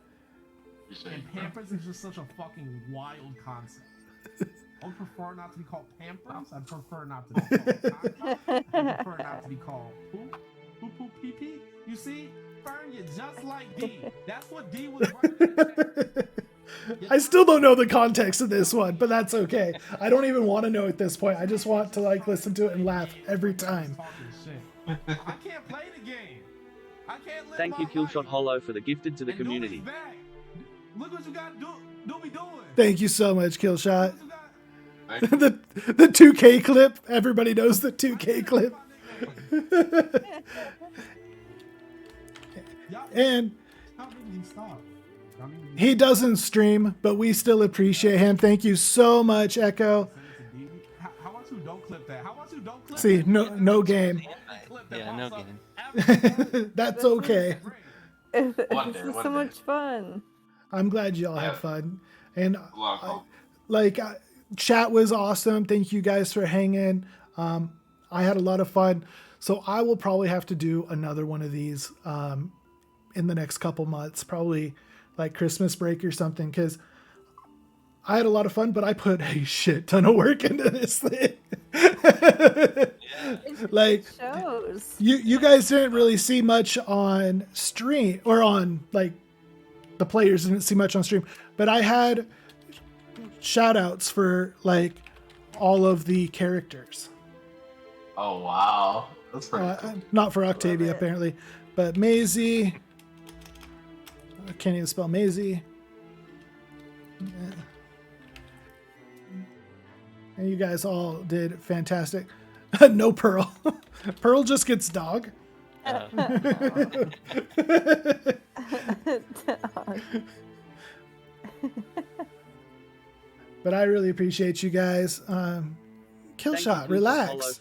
And Pampers is just such a fucking wild concept. I would prefer not to be called Pampers. I'd prefer not to be called Caca. I prefer not to be called Poop. Poop, poop, pee, pee. You see? Fern, you're just like D. That's what D was writing. I still don't know the context of this one, but that's okay. I don't even want to know at this point. I just want to like listen to it and laugh every time. I can't play the game. I can't live Thank you, my Killshot life. Hollow, for the gifted to the And community. Doobie's back. Look what you got do be doing. Thank you so much, Killshot. Thank you. The 2K clip. Everybody knows the 2K clip. And he doesn't stream, but we still appreciate him. Thank you so much, Echo. How about you don't clip that? How about you don't clip See, that? no game. Yeah, no game. That's okay. This Wonder, is so wonder. much fun. I'm glad y'all had Yeah. fun. And A lot of fun. chat was awesome. Thank you guys for hanging. I had a lot of fun. So I will probably have to do another one of these in the next couple months, probably like Christmas break or something, because I had a lot of fun, but I put a shit ton of work into this thing. Like, shows. you guys didn't really see much on stream, or on like the players didn't see much on stream, but I had shout outs for like all of the characters. Oh wow, that's pretty cool. Not for Octavia apparently, but Maizy. I can't even spell Maizy. Yeah. And you guys all did fantastic. No Pearl. Pearl just gets dog. But I really appreciate you guys. Killshot, relax.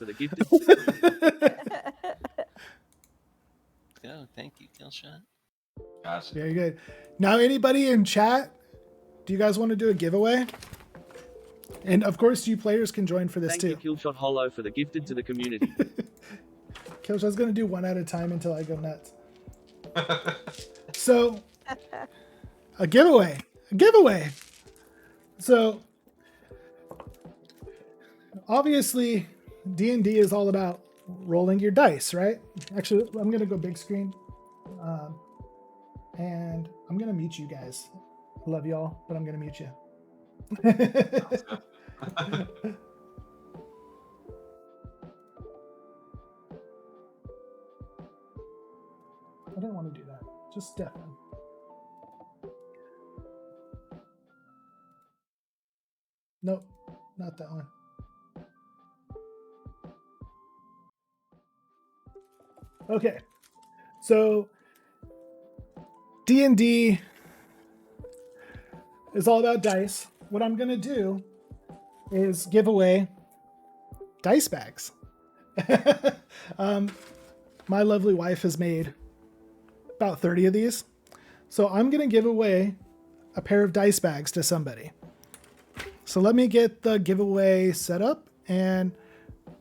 Go, thank you, Killshot. Gotcha. Very good. Now, anybody in chat, do you guys want to do a giveaway? And of course, you players can join for this Thank too. you, Killshot Hollow, for the gifted to the community. Killshot's going to do one at a time until I go nuts. So, a giveaway. A giveaway. So, obviously, D&D is all about rolling your dice, right? Actually, I'm going to go big screen. And I'm going to mute you guys. Love y'all, but I'm going to mute you. I didn't want to do that. Just Stefan. Nope, not that one. Okay, so D&D is all about dice. What I'm going to do is give away dice bags. My lovely wife has made about 30 of these. So I'm going to give away a pair of dice bags to somebody. So let me get the giveaway set up and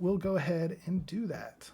we'll go ahead and do that.